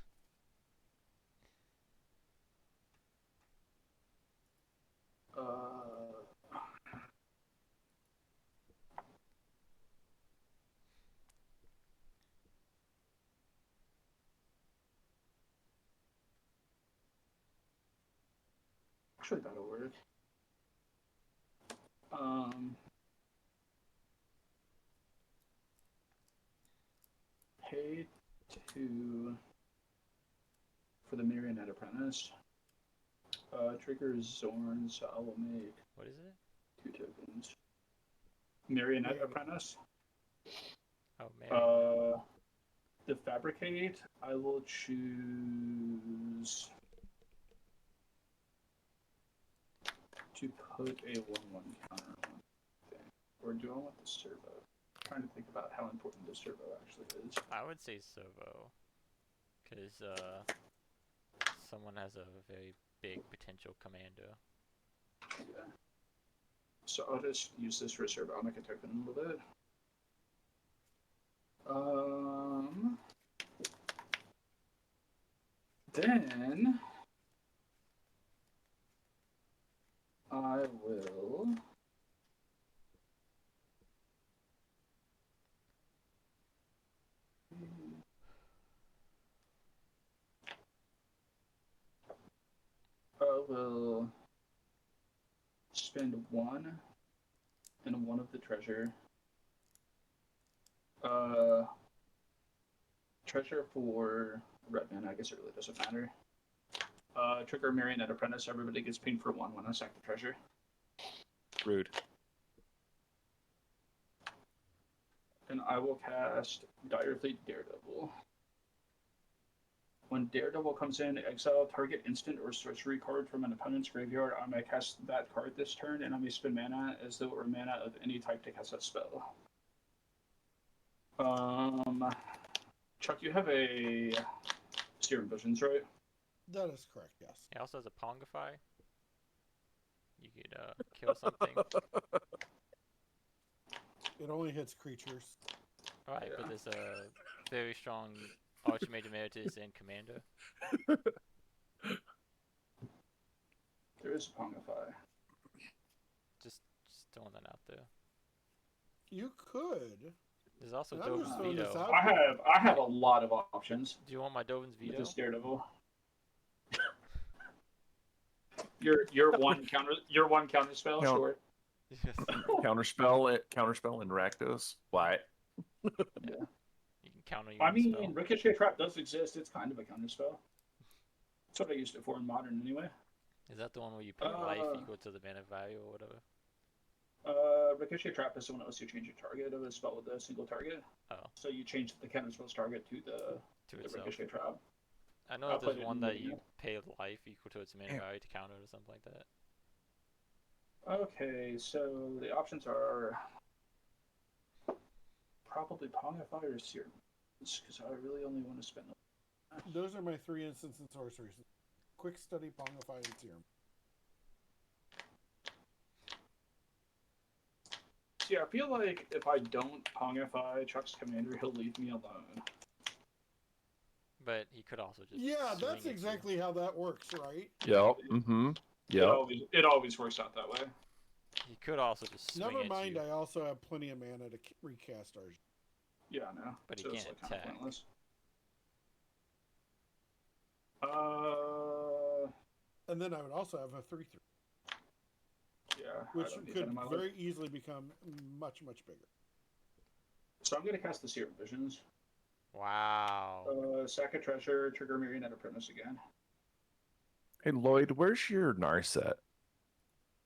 Actually, that'll work. Pay 2 for the Marionette Apprentice. Trigger Zorn, so I will make What is it? 2 tokens. Marionette Marionette. Apprentice. Oh man. The Fabricate, I will choose to put a 1/1 counter on thing. Or do I want the servo? I'm trying to think about how important the servo actually is. I would say servo, because someone has a very big potential commander. Yeah. So I'll just use this for a servo. I'll make a token in a little bit. Then I will spend 1 and 1 of the treasure. Treasure for red man, I guess it really doesn't matter. Trigger Marionette Apprentice, everybody gets pinged for 1 when I sack the treasure. Rude. And I will cast Direfleet Daredevil. When Daredevil comes in, exile target instant or sorcery card from an opponent's graveyard. I may cast that card this turn, and I may spend mana as though it were mana of any type to cast that spell. Chuck, you have a Serum Visions, right? That is correct, yes. He also has a Pongify. You could kill something. It only hits creatures. Alright, Yeah. but there's a very strong Archmage Emeritus and Commander. There is a Pongify. Just throwing that out there. You could. There's also And I'm just Dovin's throwing this Veto. out I there. have a lot of options Do you want my Dovin's with Veto? this Daredevil. Your one counter spell, Count. sure. Yes. Counterspell and Rakdos. Why? You can counter your I own mean, spell. Ricochet Trap does exist. It's kind of a counter spell. That's what I used it for in Modern, anyway. Is that the one where you pay life equal to the mana value or whatever? Ricochet Trap is the one that lets you change your target of a spell with a single target. Oh, So you change the counter spell's target to to the itself. Ricochet Trap. I know I'll that there's put it one in that the- you pay life equal to its mana Yeah. value to counter it or something like that. Okay, so the options are probably Pongify or Serum, because I really only want to spend. Those are my 3 instants and sorceries. Quick Study, Pongify, and Serum. See, I feel like if I don't Pongify Chuck's commander, he'll leave me alone. But he could also just Yeah, swing that's at you. exactly how that works, right? Yep. Mm-hmm. Yep. It always works out that way. He could also just swing Never at mind, you. I also have plenty of mana to recast ours. Yeah, I know. But he so it's can't kind of attack. pointless. And then I would also have a 3/3, Yeah. which I don't need that could in my life. very easily become much, much bigger. So I'm gonna cast the Serum Visions. Wow. Sack a treasure, trigger Marionette Apprentice again. Hey Lloyd, where's your Narset?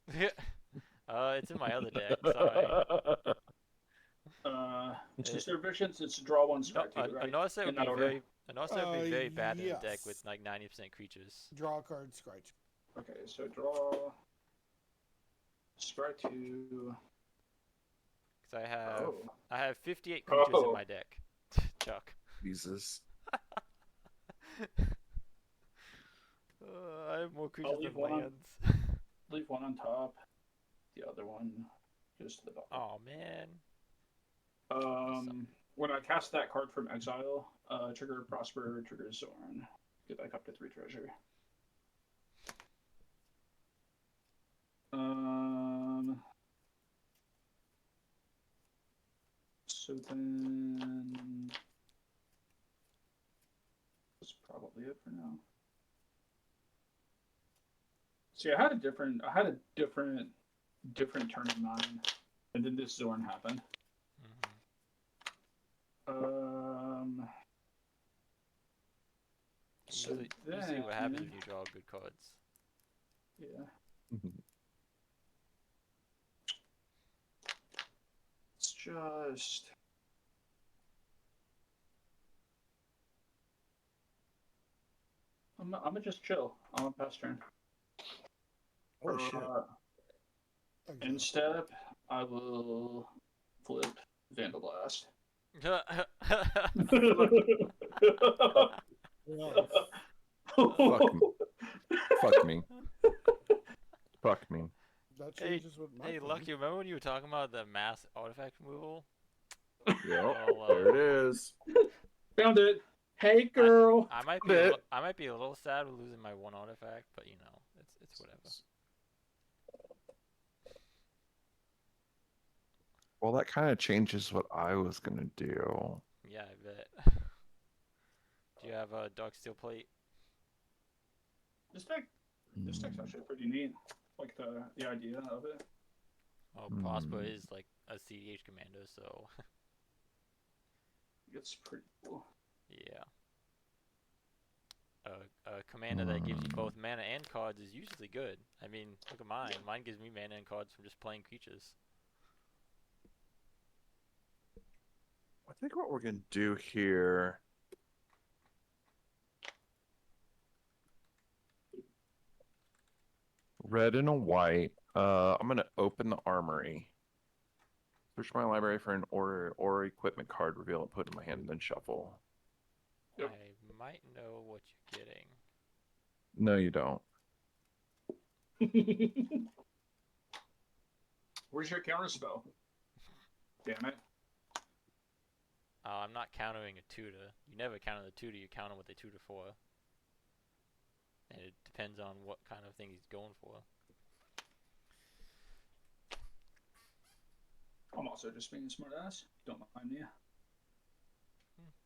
It's in my other deck. Sorry. Since they're visions, it's draw 1, No, scry 2, right? a Narset would In that be order? very. A Narset would be very bad in a deck yes. with like 90% creatures. Draw a card, scratch. Okay, so draw, scry 2. Because Oh. I have 58 creatures in Oh. my deck. Chuck. Jesus. I have more creatures leave than one on- lands. Leave one on top. The other one goes to the bottom. Oh man. When I cast that card from exile, trigger Prosper, trigger Zorn. Get back up to 3 treasure. So then that's probably it for now. See, I had a different turn in mind, and then this Zorn happened. So usually what happens when you draw good cards. Yeah. Mhm. It's just. I'm gonna just chill. I'm gonna pass turn. Oh shit! In step, I will flip Vandal Blast. Yeah. Fuck me. Fuck me. That Hey, changes with my hey, plan. Lucky, remember when you were talking about the mass artifact removal? Yep. Well, There it is. Found it. Hey, girl. I might be a little sad with losing my 1 artifact, but you know, it's whatever. Well, that kind of changes what I was gonna do. Yeah, I bet. Do you have a dark steel plate? This deck's actually pretty neat. Like the idea of it. Oh, Prosper is like a CDH commander, so It's pretty cool. yeah. A commander that gives you both mana and cards is usually good. I mean, look at mine. Mine gives me mana and cards from just playing creatures. I think what we're gonna do here. Red and a white. I'm gonna open the armory. Search my library for an or equipment card, reveal it, put it in my hand, and then shuffle. Yep. I might know what you're getting. No, you don't. Where's your counter spell? Damn it. I'm not countering a tutor. You never counter the tutor, you counter what they tutor for. And it depends on what kind of thing he's going for. I'm also just being a smartass. Don't mind me.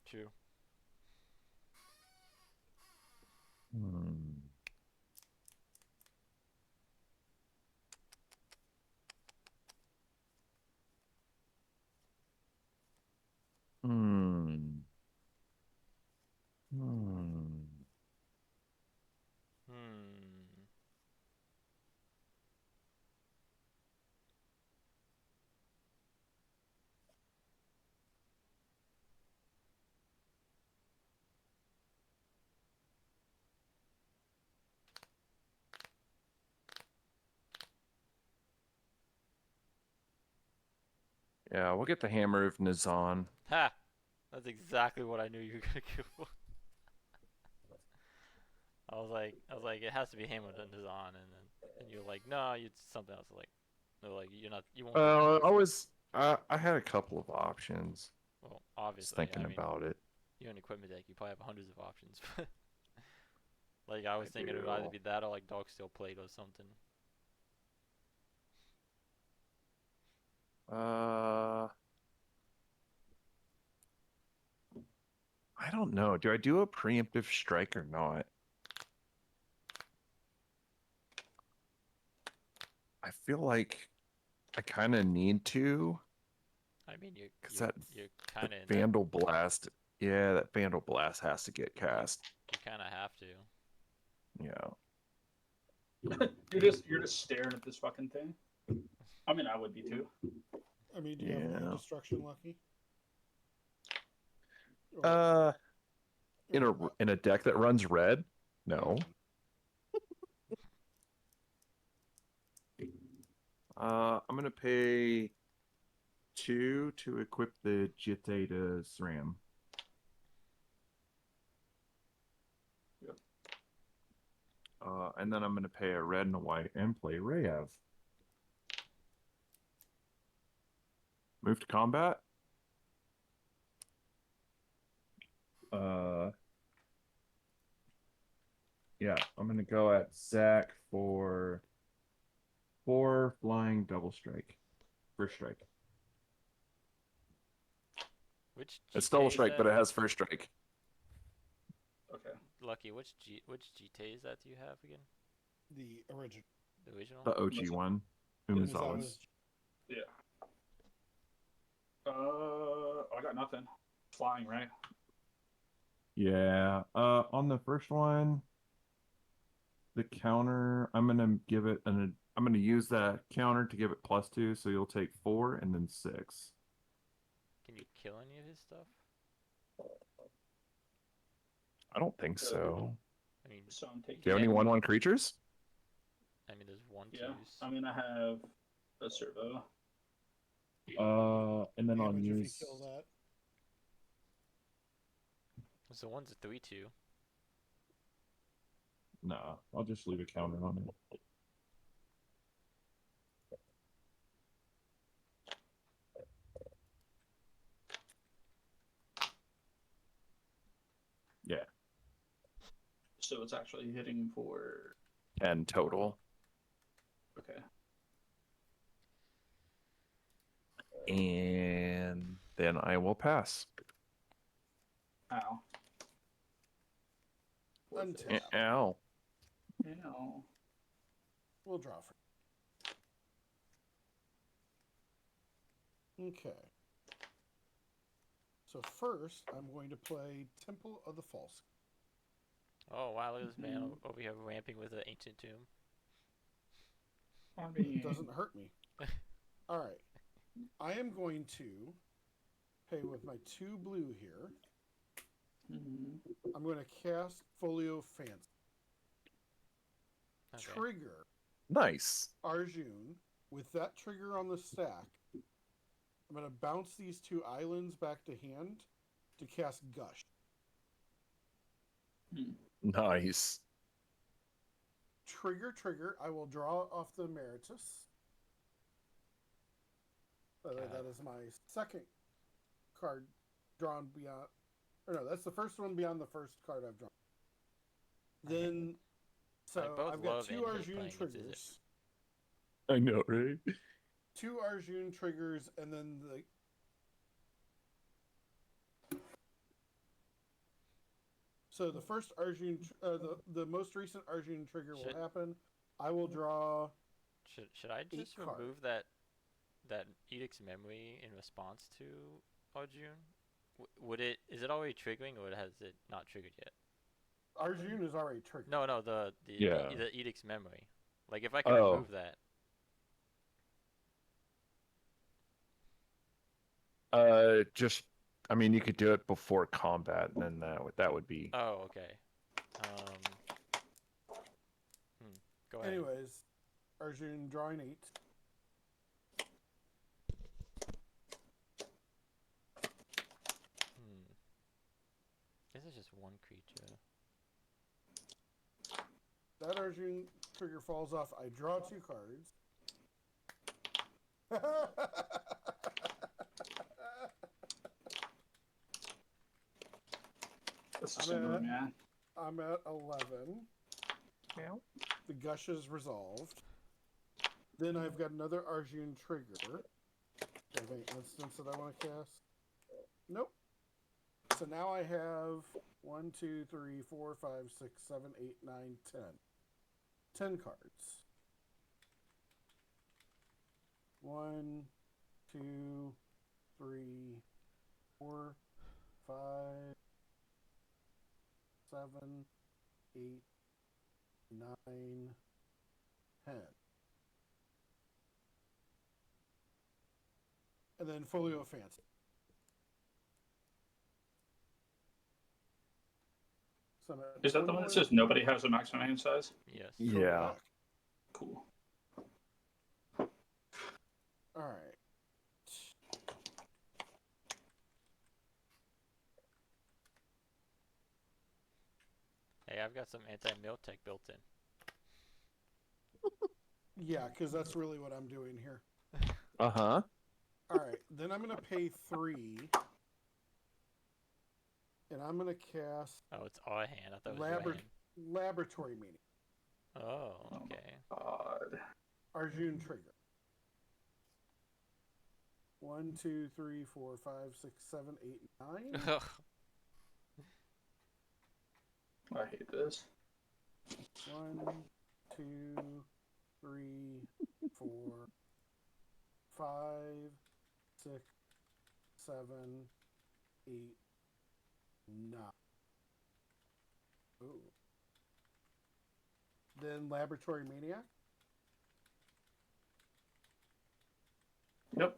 True. Hmm. Hmm. Yeah, we'll get the Hammer of Nizan. Ha! That's exactly what I knew you were gonna go. I was like, it has to be Hamilton is on, and you're like, no, it's something else. Like, no, like you won't. I had a couple of options. Well, Just obviously, thinking I mean, about it. you're an equipment deck. You probably have hundreds of options. Like I was thinking it would do. either be that or like Dark Steel Plate or something. I don't know. Do I do a preemptive strike or not? I feel like I kind of need to, I mean, because you're that kind of in that. Vandal Blast, yeah, that Vandal Blast has to get cast. You kind of have to. Yeah. You're just staring at this fucking thing. I mean, I would be too. I mean, do you have any destruction, Lucky? Uh, in a deck that runs red, no. I'm gonna pay 2 to equip the Jitte to SRAM. Yep. And then I'm gonna pay a red and a white and play Rayev. Move to combat. Uh, yeah, I'm gonna go at Zach for 4 flying double strike. First strike. Which It's GTA double is strike, that? but it has first strike. Okay. Lucky, which GTA is that do you have again? The original. The original? The OG one. Umezawa's. Yeah. I got nothing. Flying, right? Yeah. On the first one, the counter, I'm gonna give it I'm gonna use that counter to give it +2, so you'll take 4 and then 6. Can you kill any of his stuff? I don't think so. I mean, So I'm taking. Do you have any Yeah. 1/1 creatures? I mean, there's one Yeah, twos. I'm gonna have a servo. And then on Damage if you use. kill that. So one's a 3/2. Nah, I'll just leave a counter on it. Yeah, So it's actually hitting for. 10 total. Okay. And then I will pass. Ow. Untap. Ow. Ow. We'll draw for. Okay. So first, I'm going to play Temple of the False. Oh wow, look at this man over here ramping with an ancient tomb. I mean, Doesn't hurt me. All right. I am going to pay with my 2 blue here. I'm going to cast Folio Fancy. Okay. Trigger Nice. Arjun. With that trigger on the stack, I'm going to bounce these 2 islands back to hand to cast Gush. Nice. Trigger. I will draw off the Emeritus. That is my second card drawn beyond. Or no, that's the first one beyond the first card I've drawn. Then, so both I've got love 2 and hate Arjun playing against triggers. I know, right? 2 Arjun triggers, and then So the first Arjun, the most recent Arjun trigger will happen. I will draw. Should I just remove that Edict's memory in response to Arjun? Would it? Is it already triggering, or has it not triggered yet? Arjun is already triggered. No, the Edict's memory. Like if I could remove that. Just, I mean, you could do it before combat, and then that would be. Oh, okay. Go ahead. Anyways, Arjun drawing 8. This is just one creature. That Arjun trigger falls off. I draw 2 cards. I'm at 11. Yeah. The Gush is resolved. Then I've got another Arjun trigger. Do I have any instance that I want to cast? Nope. So now I have 1, 2, 3, 4, 5, 6, 7, 8, 9, 10. 10 cards. 1, 2, 3, 4, 5, 7, 8, 9, 10. And then Folio Fancy. So is that the one that says nobody has a maximum hand size? Yes. Yeah. Cool. Alright. Hey, I've got some anti-mill tech built in. Yeah, because that's really what I'm doing here. Uh-huh. All right, then I'm gonna pay 3, and I'm gonna cast Oh, it's our hand. I thought it was your hand. Laboratory Meeting. Oh, Oh okay. God. Arjun trigger. 1, 2, 3, 4, 5, 6, 7, 8, 9. I hate this. 1, 2, 3, 4, 5, 6, 7, 8, 9. Ooh. Then Laboratory Maniac. Yep.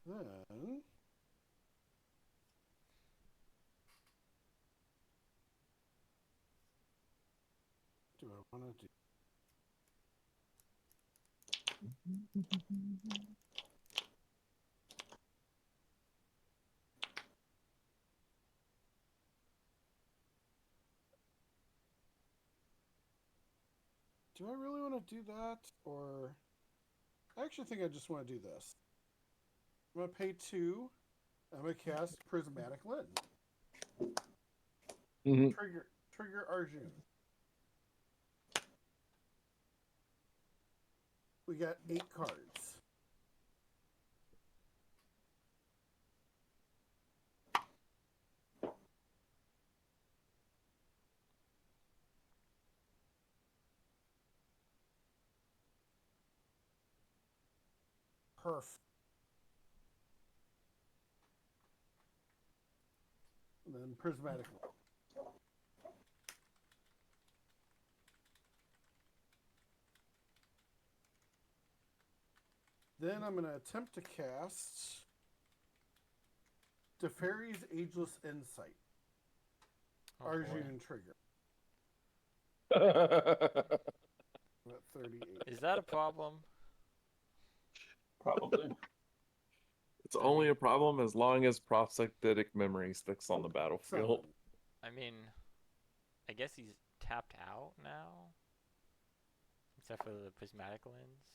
Then do I want to do? Do I really want to do that, or I actually think I just want to do this. I'm gonna pay 2. I'm gonna cast Prismatic Lens. Mhm. Trigger Arjun. We got 8 cards. Perf. And then Prismatic Lens. Then I'm gonna attempt to cast Teferi's Ageless Insight. Oh, boy. Arjun trigger. I'm at 38. Is that a problem? Probably. It's only a problem as long as prosthetic memory sticks on the battlefield. 7. I mean, I guess he's tapped out now. Except for the prismatic lens.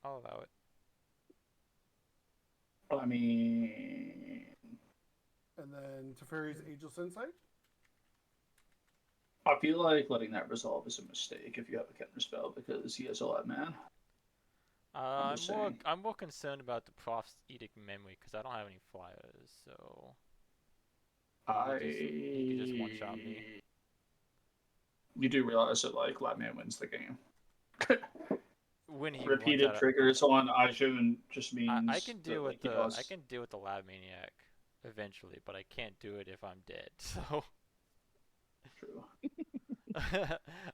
I'll allow it. I mean, And then Teferi's Ageless Insight. I feel like letting that resolve is a mistake if you have a counter spell because he has a lot, man. I'm just saying. I'm more concerned about the prosthetic memory because I don't have any flyers, so he could just one shot me. You do realize that like Latman wins the game. When he Repeated runs out triggers on Ajun just means I can deal that, with like, I can deal with the lab maniac eventually, but I can't do it if I'm dead. So True.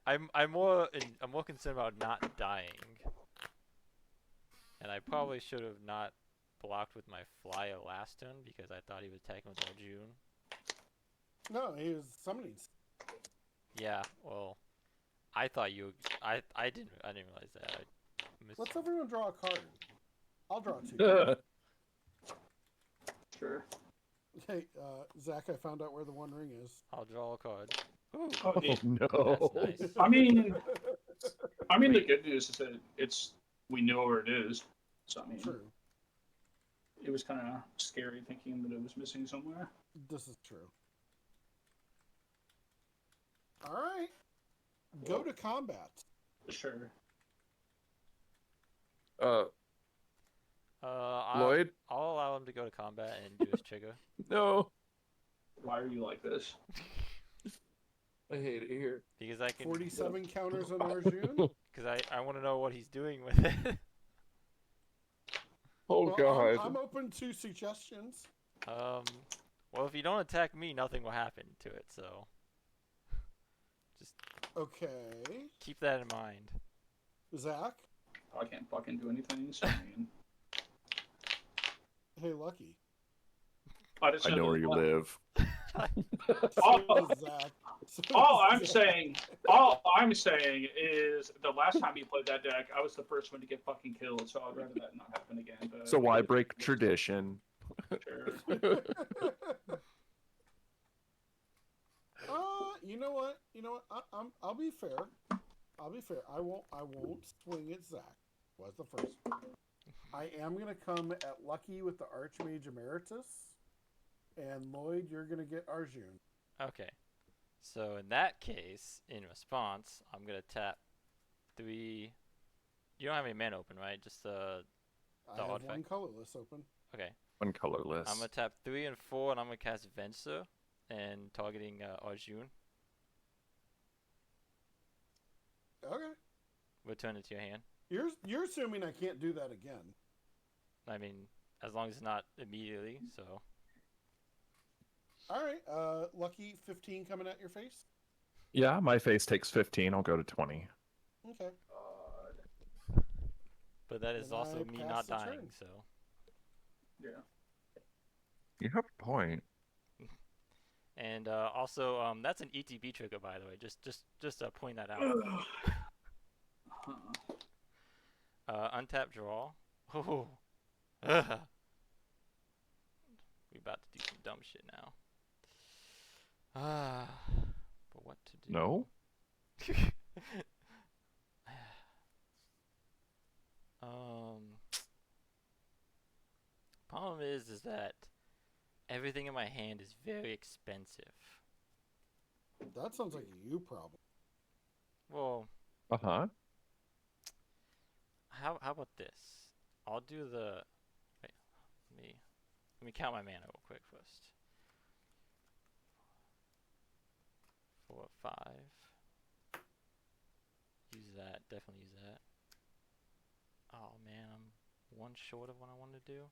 I'm more concerned about not dying. And I probably should have not blocked with my flyer last turn because I thought he was attacking with Arjun. No, he was summoning. Yeah, well, I thought you. I didn't realize that. Let's everyone draw a card. I'll draw 2. Sure. Hey, Zach, I found out where the One Ring is. I'll draw a card. Ooh, Oh, Oh no! that's nice. I mean, the Wait. good news is that we know where it is. So I mean, True. it was kind of scary thinking that it was missing somewhere. This is true. All right. Go to combat. Sure. Lloyd? I'll allow him to go to combat and do his trigger. No. Why are you like this? I hate it here. Because I can. 47 counters on Arjun. Because I want to know what he's doing with it. Oh Well, god. I'm open to suggestions. Well, if you don't attack me, nothing will happen to it. So just Okay. keep that in mind. Zach? I can't fucking do anything. So I mean, Hey, Lucky. just I know where you live. Oh. So does Zach. So all does I'm Zach. saying, all I'm saying is the last time you played that deck, I was the first one to get fucking killed. So I'd rather that not happen again. But So why break tradition? Sure. You know what? You know what? I'll be fair. I'll be fair. I won't swing at Zach. Was the first one. I am gonna come at Lucky with the Archmage Emeritus, and Lloyd, you're gonna get Arjun. Okay. So in that case, in response, I'm gonna tap 3. You don't have any mana open, right? Just I The have artifact? one colorless open. okay. One colorless. I'm gonna tap 3 and 4, and I'm gonna cast Venser, and targeting Arjun. Okay. Return it to your hand. You're assuming I can't do that again. I mean, as long as it's not immediately. So All right. Lucky 15 coming at your face. Yeah, my face takes 15. I'll go to 20. Okay. but that is Then also I me pass not the dying. turn. So Yeah. You have a point. and also that's an ETB trigger, by the way. Just to point that out. Untap draw. Oh. Ugh. We about to do some dumb shit now. But what to do? No? Problem is that everything in my hand is very expensive. That sounds like a you problem. Well, Uh-huh. how about this? I'll do the wait. Let me count my mana real quick first. 4, 5. Use that. Definitely use that. Oh man, I'm one short of what I want to do.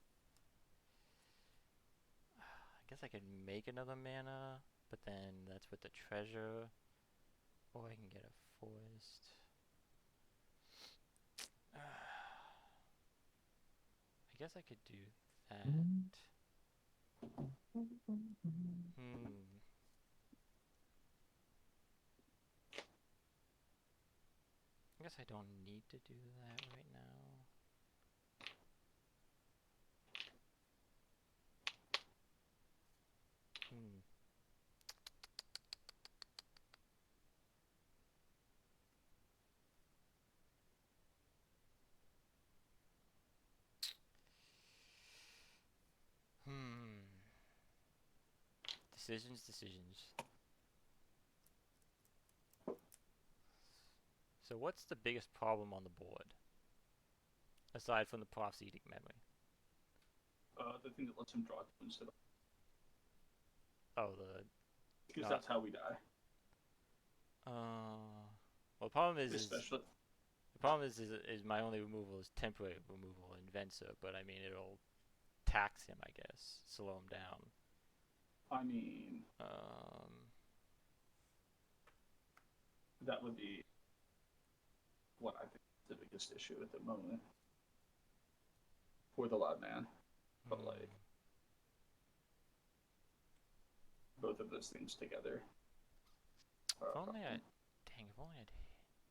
I guess I could make another mana, but then that's with the treasure. Or I can get a forest. I guess I could do that. I guess I don't need to do that right now. Decisions. So what's the biggest problem on the board? Aside from the Proph's Edict memory. The thing that lets him draw two instead of... Oh, the... Because that's how we die. Well, the problem is Especially... The problem is my only removal is temporary removal in Venser, but I mean it'll tax him, I guess, slow him down. I mean, that would be what I think is the biggest issue at the moment for the Loud Man. But like, both of those things together. If only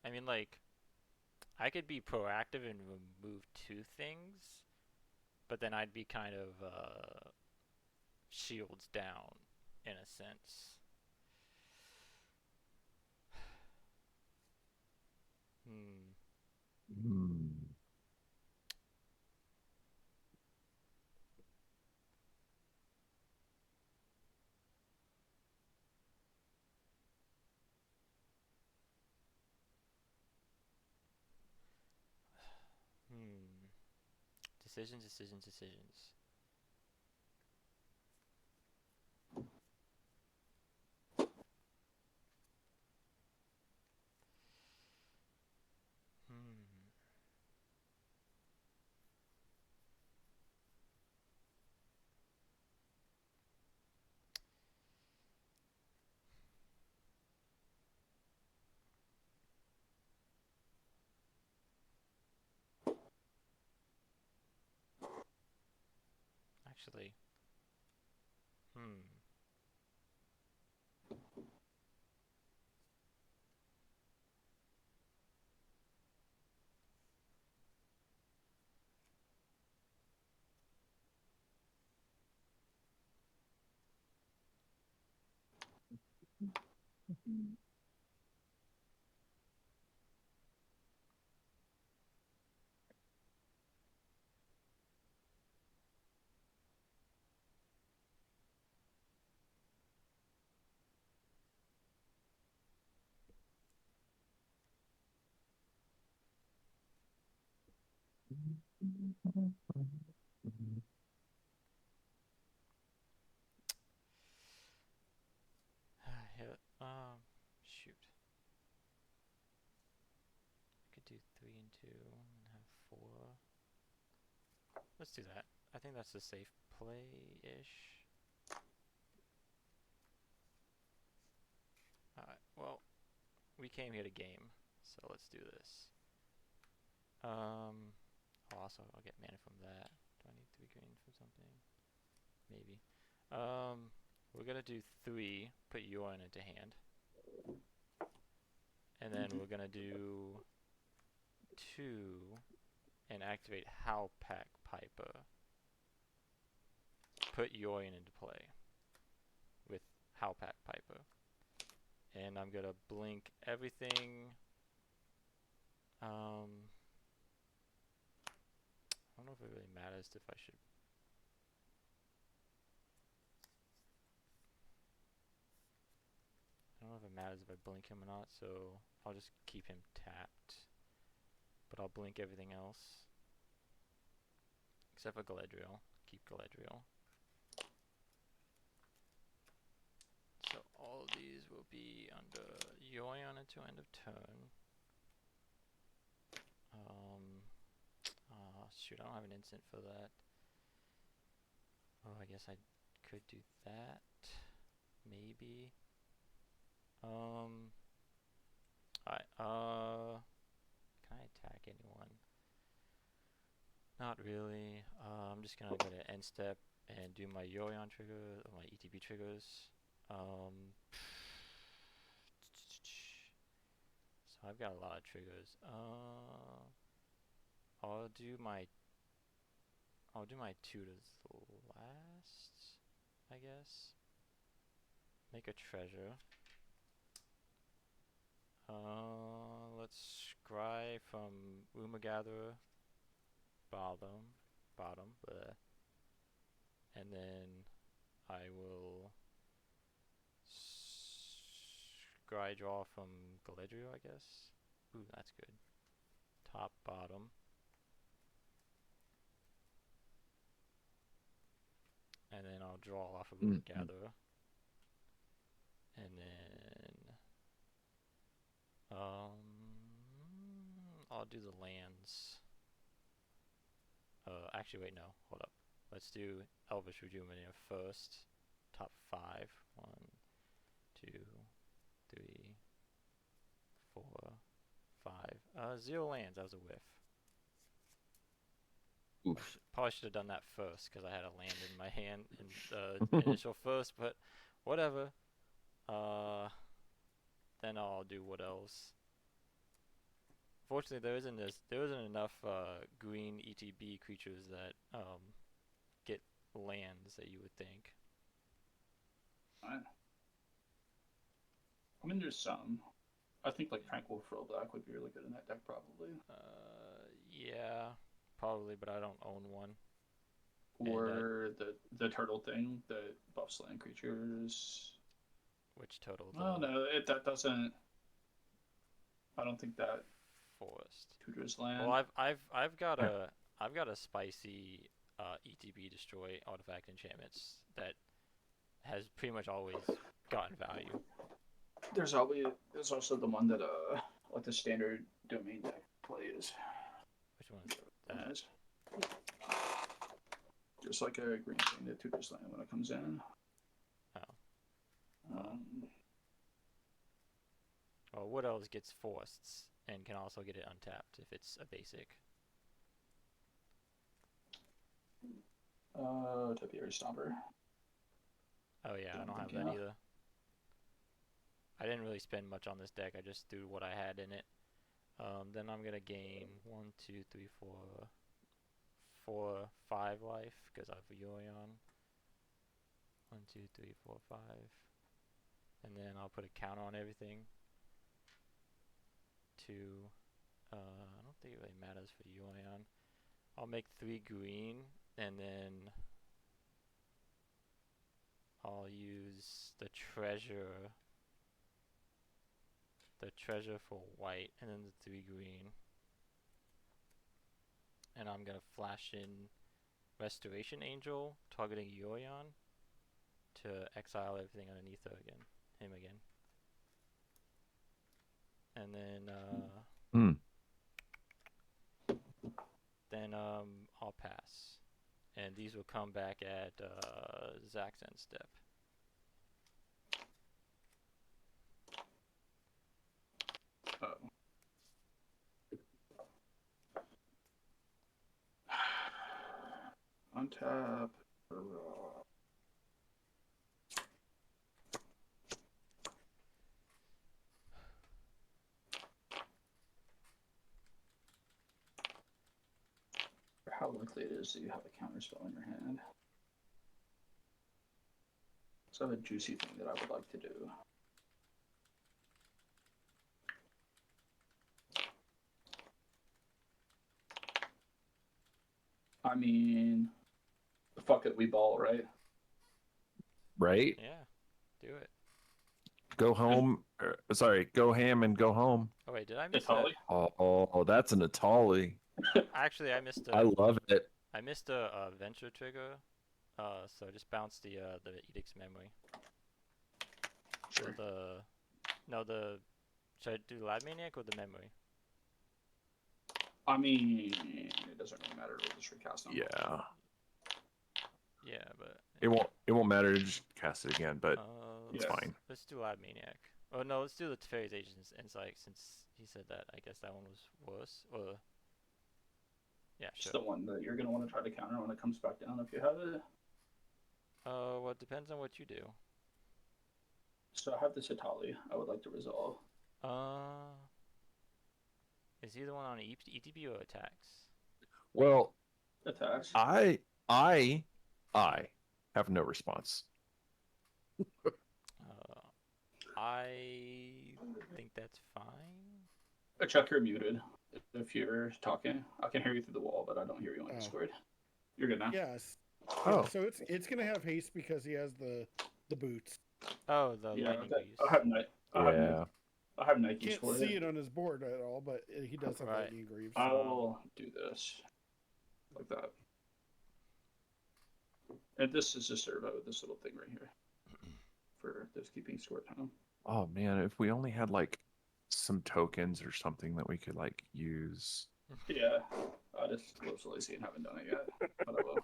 I mean, like, I could be proactive and remove 2 things, but then I'd be kind of shields down in a sense. Decisions. Actually, Yeah, shoot. Could do 3 and 2 and have 4. Let's do that. I think that's a safe play-ish. Alright, well, we came here to game, so let's do this. Also, I'll get mana from that. Do I need 3 green from something? Maybe. We're gonna do 3, put Yorn into hand. And then we're gonna do 2 and activate Howpack Piper. Put Yorn into play with Howpack Piper. And I'm gonna blink everything. I don't know if it really matters if I should. I don't know if it matters if I blink him or not, so I'll just keep him tapped. But I'll blink everything else. Except for Galadriel. Keep Galadriel. So all of these will be under Yoyon until end of turn. Shoot, I don't have an instant for that. Oh, I guess I could do that. Maybe. Alright, can I attack anyone? Not really. I'm just gonna go to end step and do my Yoyon trigger, or my ETB triggers. So I've got a lot of triggers. I'll do my 2 to last, I guess. Make a treasure. Let's scry from Rumor Gatherer, bottom, bleh. And then I will scry draw from Galadriel, I guess. Ooh, that's good. Top, bottom. And then I'll draw off of Rumor Gatherer. And then I'll do the lands. Actually, wait, no. Hold up. Let's do Elvish Rejuvenator first. Top 5. 1, 2, 3, 4, 5. 0 lands. That was a whiff. Oof. Probably should have done that first because I had a land in my hand in the initial first, but whatever. Then I'll do what else. Fortunately, there isn't enough green ETB creatures that get lands that you would think. Fine. I mean, there's some. I think like Tranquil Frill Black would be really good in that deck, probably. Yeah, probably, but I don't own one. Or the turtle thing that buffs land creatures. Which turtle? Oh no, that doesn't. I don't think that Forest. tutors land. Well, I've got a spicy ETB destroy artifact enchantments that has pretty much always gotten value. There's also the one that like the standard domain deck plays. Which one is that? Just like a green thing that tutors land when it comes in. Oh. Well, Wood Elves gets forests and can also get it untapped if it's a basic. Topiary Stomper. Oh yeah, I don't have that either. I didn't really spend much on this deck. I just threw what I had in it. Then I'm gonna gain 1, 2, 3, 4, 5 life because I have a Yoyon. 1, 2, 3, 4, 5. and then I'll put a counter on everything. I don't think it really matters for Yulian. I'll make 3 green, and then I'll use the treasure for white, and then the 3 green. And I'm gonna flash in Restoration Angel, targeting Yulian, to exile everything underneath him again. And then I'll pass. And these will come back at Zach's end step. Oh. Untap. How likely it is that you have a counterspell in your hand? So I have a juicy thing that I would like to do. I mean, fuck it, we ball, right? Right? Yeah, do it. Go home. Sorry, go ham and go home. Oh wait, did I miss Italy? Oh, that's an Atali. Actually, I missed I love it. I missed a venture trigger. So just bounce the edict's memory. Sure. Should I do Lab Maniac or the memory? I mean, it doesn't really matter. We'll just recast them. Yeah. Yeah, but It won't matter to just cast it again, but it's Yeah. fine. let's do Lab Maniac. Oh no, let's do the Fairy's Agent's Insight since he said that. I guess that one was worse. Or yeah, It's sure. the one that you're gonna want to try to counter when it comes back down if you have it. Well, it depends on what you do. So I have this Italy I would like to resolve. Is he the one on ETB or attacks? Well, Attacks. I have no response. I think that's fine. Chuck, you're muted. If you're talking, I can hear you through the wall, but I don't hear you on Oh. Discord. You're good now. Yes. Oh. Yeah, so it's gonna have haste because he has the boots. Oh, the Yeah, lightning that, greaves. I have Nike. Yeah. I have Nikes Can't for see it. it on his board at all, but he does have Right. lightning greaves. I'll do this like that. And this is just sort of this little thing right here for this keeping score time. Oh man, if we only had like some tokens or something that we could like use. Yeah, I just close lazy and haven't done it yet, but I will.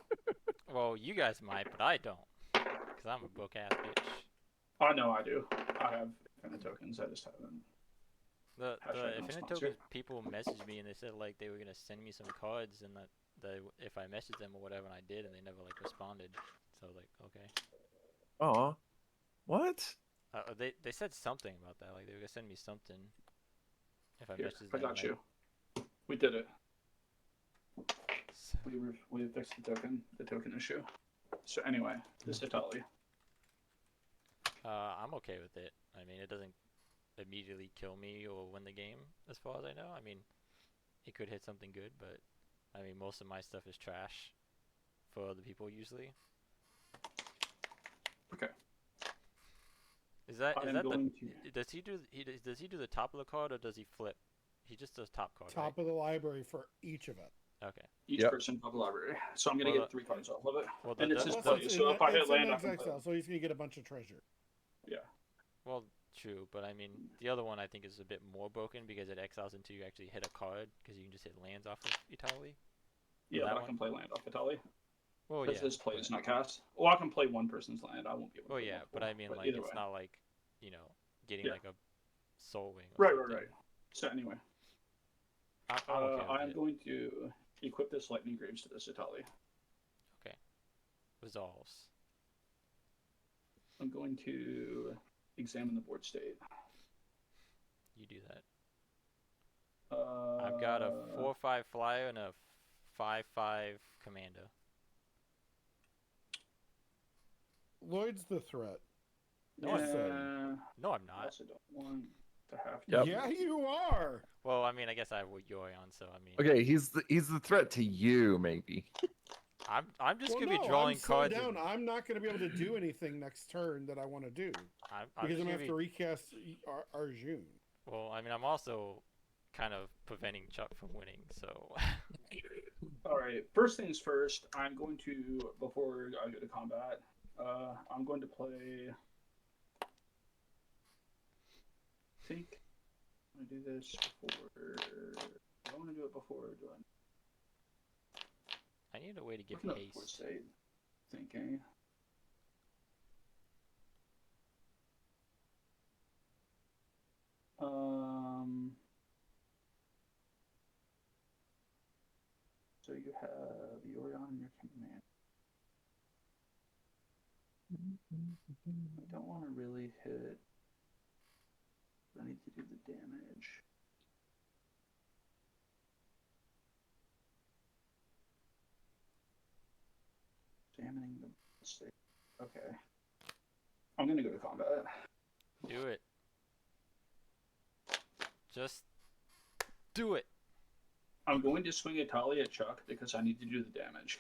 Well, you guys might, but I don't, because I'm a broke ass bitch. I know I do. I have infinite tokens. I just haven't. The Hashtag not Infinite sponsored. Tokens people messaged me and they said like they were gonna send me some cards and that if I messaged them or whatever, and I did, and they never like responded. So like, okay. Oh, what? They said something about that, like they were gonna send me something if I Here, messaged I them. got you. We did it. So, We fixed the token issue. So anyway, this Italy. I'm okay with it. I mean, it doesn't immediately kill me or win the game, as far as I know. I mean, it could hit something good, but I mean, most of my stuff is trash for other people usually. Okay. Is that I am the going to. does he do the top of the card or does he flip? He just does top card, right? Top of the library for each of us. Okay. Each Yep. person of the library. So I'm gonna Well, get 3 cards off of it. Well, And it's his the- play. So if I hit it's land, I an can exile, play. so he's gonna get a bunch of treasure. Yeah. well, true, but I mean, the other one I think is a bit more broken because it exiles until you actually hit a card because you can just hit lands off of Italy. Yeah, that but I one? can play land off Italy. Well, Because yeah. his play but- is not cast. Well, I can play one person's land. I won't be able to Well, play yeah, but multiple, I mean, like, either it's way. not like, getting Yeah. like a soul wing. Or Right. something. So anyway, I'm okay with I am it. going to equip this lightning greaves to this Italy. Resolves. I'm going to examine the board state. You do that. I've got a Uh, 4/5 flyer and a 5/5 commander. Lloyd's the threat. No, I'm- Yeah, No, I'm I not. also don't want to have to. Yep. Yeah, you are. Well, I mean, I guess I have Yorion, so I mean, Okay, he's the threat to you, maybe. I'm just Well, gonna no, be drawing I'm so cards. down. And I'm not going to be able to do anything next turn that I want to do I'm because just I'm gonna going to have be. to recast Arjun. Well, I mean, I'm also kind of preventing Chuck from winning, so. All right. First things first. I'm going to before I go to combat. I'm going to play. I think I'm gonna do this before. Do I want to do it before? Or do I? I need a way to give Looking up before haste. state. Thinking. So you have Yorion in your command. I don't want to really hit. I need to do the damage. Examining the state. Okay. I'm gonna go to combat. Do it. Just do it. I'm going to swing a Tali at Chuck because I need to do the damage.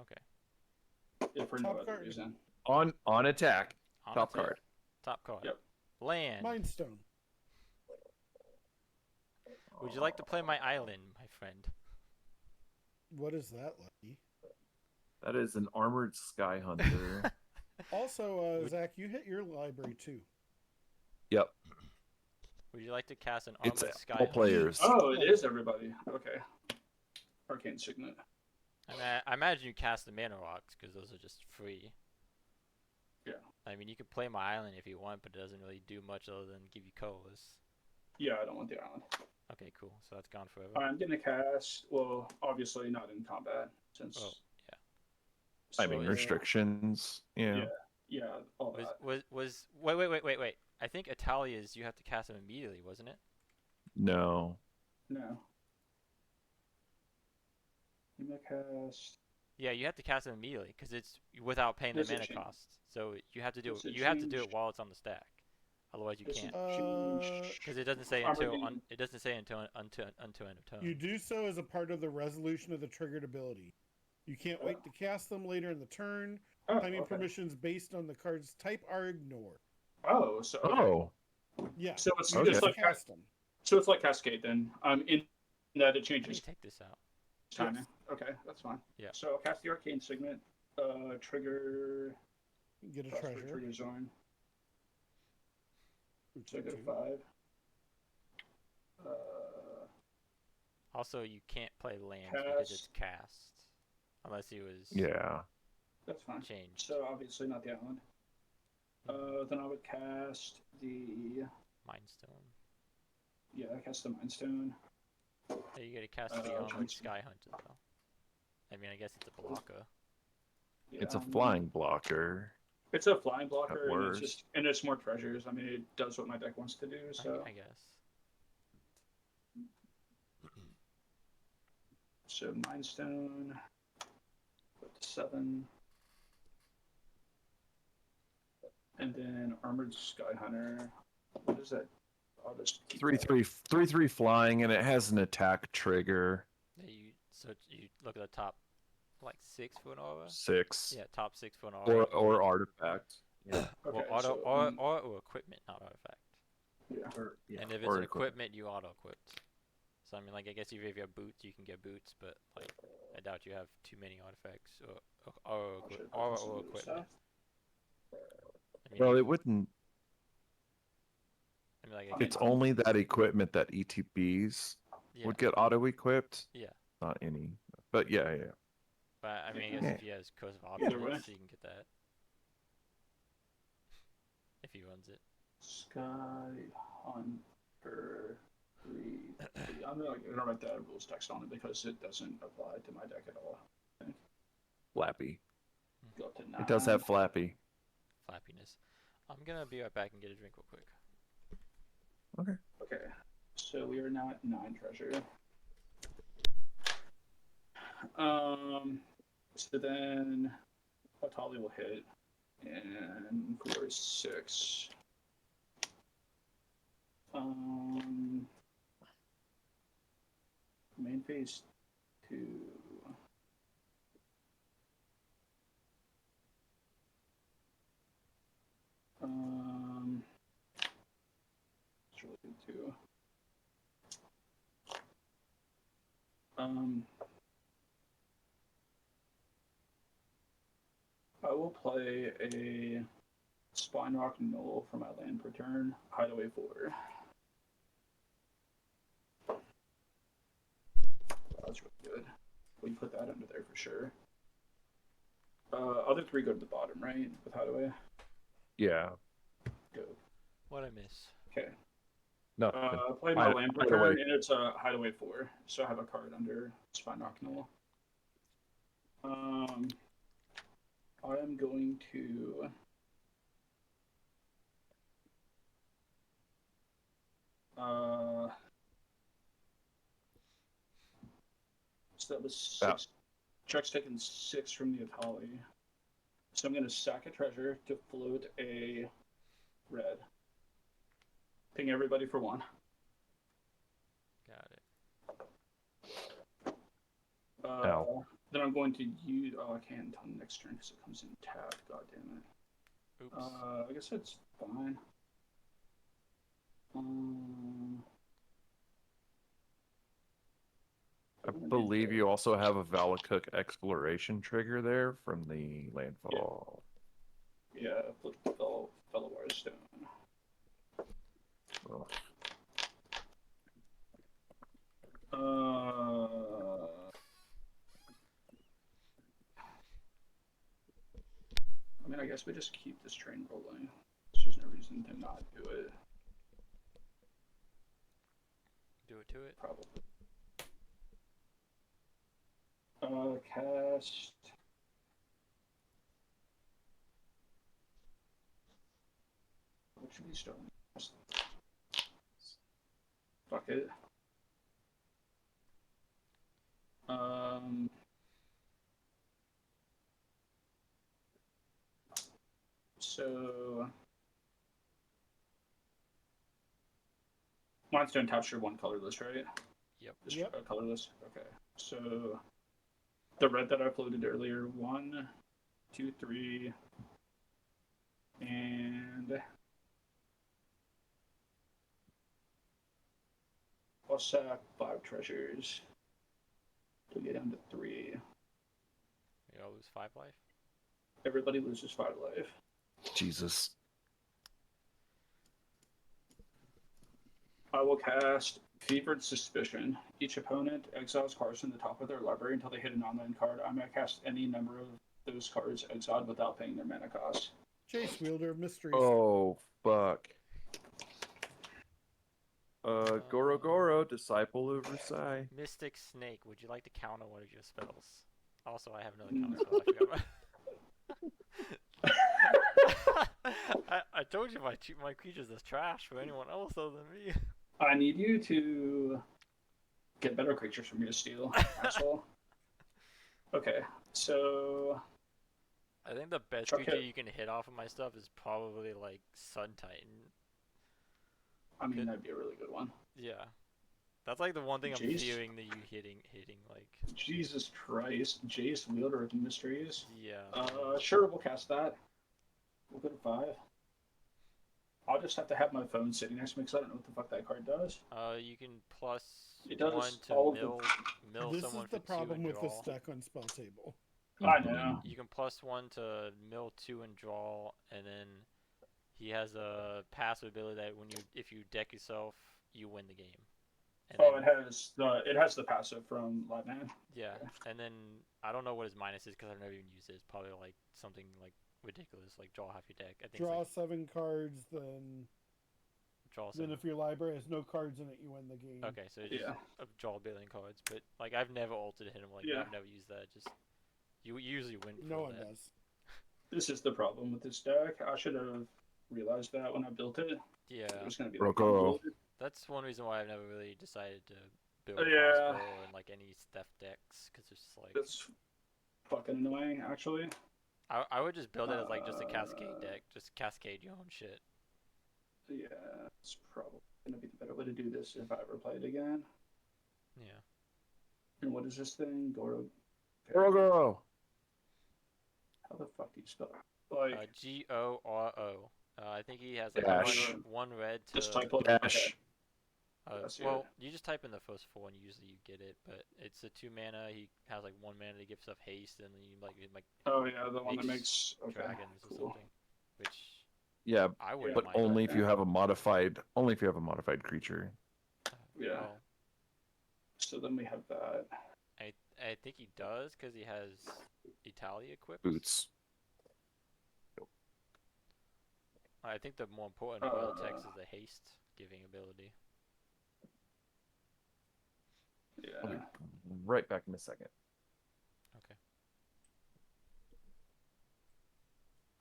Okay. If for no Top other card. reason. On attack. On Top attack. card. Top card. Yep. Land. Mind Stone. Would you like to play my island, my friend? What is that, Lucky? That is an armored sky hunter. Also, Would- Zach, you hit your library too. Yep. Would you like to cast an It's armored sky? all Hunter? players. Oh, it is everybody. Okay. Arcane Signet. I imagine you cast the mana rocks because those are just free. Yeah. I mean, you could play my island if you want, but it doesn't really do much other than give you colors. Yeah, I don't want the island. Okay, cool. So that's gone forever. I'm gonna cast. Well, obviously not in combat since. Oh, I mean, so, restrictions. Yeah. Yeah, all that. Wait. I think Italia's you have to cast them immediately, wasn't it? No. No. I'm gonna cast. Yeah, you have to cast them immediately because it's without paying the Does it mana change? cost. So you have to do Does it you have to do it change? while it's on the stack. Otherwise, you Does can't. it change? Because it doesn't say I'm until reading- it doesn't say until end of turn. You do so as a part of the resolution of the triggered ability. You can't wait to cast them later in the turn. Oh, Timing okay. permissions based on the card's type are ignored. Oh, so okay. Oh. Yeah. So it's you Okay. just just like cast them. so it's like Cascade then. In that it Let me changes take this out. timing. Okay, that's fine. Yeah. So I'll cast the Arcane Signet. Trigger. Get a Prosper treasure. Trigger Zone. So I go to Two. 5. Also, you can't play lands because it's cast unless it was Yeah. That's fine. changed. So obviously not the island. Then I would cast the Mind Stone. I cast the Mind Stone. Yeah, you gotta cast the trying armored to- sky hunter though. I mean, I guess it's a blocker. Yeah, It's a flying blocker. It's a flying blocker, and works. it's more treasures. I mean, it does what my deck wants to do. So I guess. so Mind Stone. Put to 7. And then Armored Sky Hunter. What is that? I'll just keep 3/3 flying, and it has an attack trigger. Yeah, you look at the top, like 6 for an aura. 6. Yeah, top 6 for an aura. Or artifact. Yeah. Well, Okay, auto so, or equipment, not artifact. yeah. And if it's an equipment, you auto equipped. So I mean, like I guess if you have boots, you can get boots, but like I doubt you have too many artifacts or equipment. I mean, Well, it wouldn't. I mean, like, I mean, It's only that equipment that ETBs yeah, would get auto equipped. yeah. Not any. But yeah. But I mean, I guess Yeah. if he has Curse of Either way. Opulence, he can get that. If he runs it. Sky Hunter 3. I'm not gonna write that rules text on it because it doesn't apply to my deck at all. Flappy. Go up to 9. It does have flappy. Flappiness. I'm gonna be right back and get a drink real quick. Okay, so we are now at 9 treasure. So then Atali will hit. And 4 is 6. Main phase 2. It's really good too. I will play a Spine Rock Knoll for my land per turn. Hideaway 4. That's really good. We put that under there for sure. Other 3 go to the bottom, right? With Hideaway? Yeah. Go. What I miss? Okay. No. Play my land per Hideaway. turn, and it's a Hideaway 4. So I have a card under Spine Rock Knoll. I am going to so that was 6. Chuck's taking 6 from the Atali. So I'm going to sack a treasure to float a red. Ping everybody for 1. Got it. Then I'm going to use. Oh, I can't until next turn because it comes in tapped. God damn it. Oops. I guess that's fine. I believe you also have a Valacook exploration trigger there from the landfall. Yeah, flip fellow Stone. Oh. I mean, I guess we just keep this train rolling. There's just no reason to not do it. Do it to it. Probably. Cast. What should we start? Fuck it. So mine's don't capture 1 colorless, right? Yep. Just Yep. colorless. Okay. So the red that I floated earlier, 1, 2, 3, and I'll sack 5 treasures to get down to 3. You all lose 5 life. Everybody loses 5 life. Jesus. I will cast Fevered Suspicion. Each opponent exiles cards from the top of their library until they hit an online card. I may cast any number of those cards exiled without paying their mana cost. Jace, Wielder of Mysteries. Oh, fuck. Goro Goro, Disciple of Versailles. Mystic Snake, would you like to counter one of your spells? Also, I have another counter spell. I forgot about. I told you my creatures are trash for anyone else other than me. I need you to get better creatures for me to steal, asshole. Okay, so I think the best Chuck creature hit. you can hit off of my stuff is probably like Sun Titan. I mean that'd be a really good one. Yeah, that's like the one thing I'm Jace? fearing that you hitting like. Jesus Christ, Jace, Wielder of Mysteries. Yeah. Sure, we'll cast that. We'll go to 5. I'll just have to have my phone sitting next to me because I don't know what the fuck that card does. You can plus It does 1 to all of mill This someone is the for 2 and problem with draw. this deck on spell table. I know. You can plus 1 to mill 2 and draw, and then he has a passive ability that if you deck yourself, you win the game. And Oh, then, it has the passive from Live Man. yeah, and then I don't know what his minus is because I've never even used it. It's probably like something like ridiculous, like draw half your deck. I think Draw it's 7 cards, then draw then 7. if your library has no cards in it, you win the game. Okay, so it's just draw a billion cards, but like I've never altered him. Like Yeah. I've never used that. Just you usually win. No one that. does. This is the problem with this deck. I should have realized that when I built it. Yeah, It was going to be Rocco. that's one reason why I've never really decided to build Yeah. crossbow and like any Steph decks because it's just like That's fucking annoying, actually. I would just build it as like just a cascade deck, just cascade your own shit. Yeah, it's probably gonna be the better way to do this if I ever play it again. Yeah. And what is this thing? Goro. Goro. How the fuck do you spell it? Like Goro. I think he has like Dash. one red to. just type it. Dash. That's Well, it. you just type in the first four and usually you get it. But it's a 2 mana. He has like 1 mana to give stuff haste, and then you like Oh yeah, the one that makes makes dragons or cool. something. Which Yeah, I wouldn't but mind. only that. if you have a modified creature. Yeah. Well, So then we have that. I think he does because he has Italia equipped. Boots. I think the more important oil text is the haste giving ability. I'll be Yeah. right back in a second. Okay.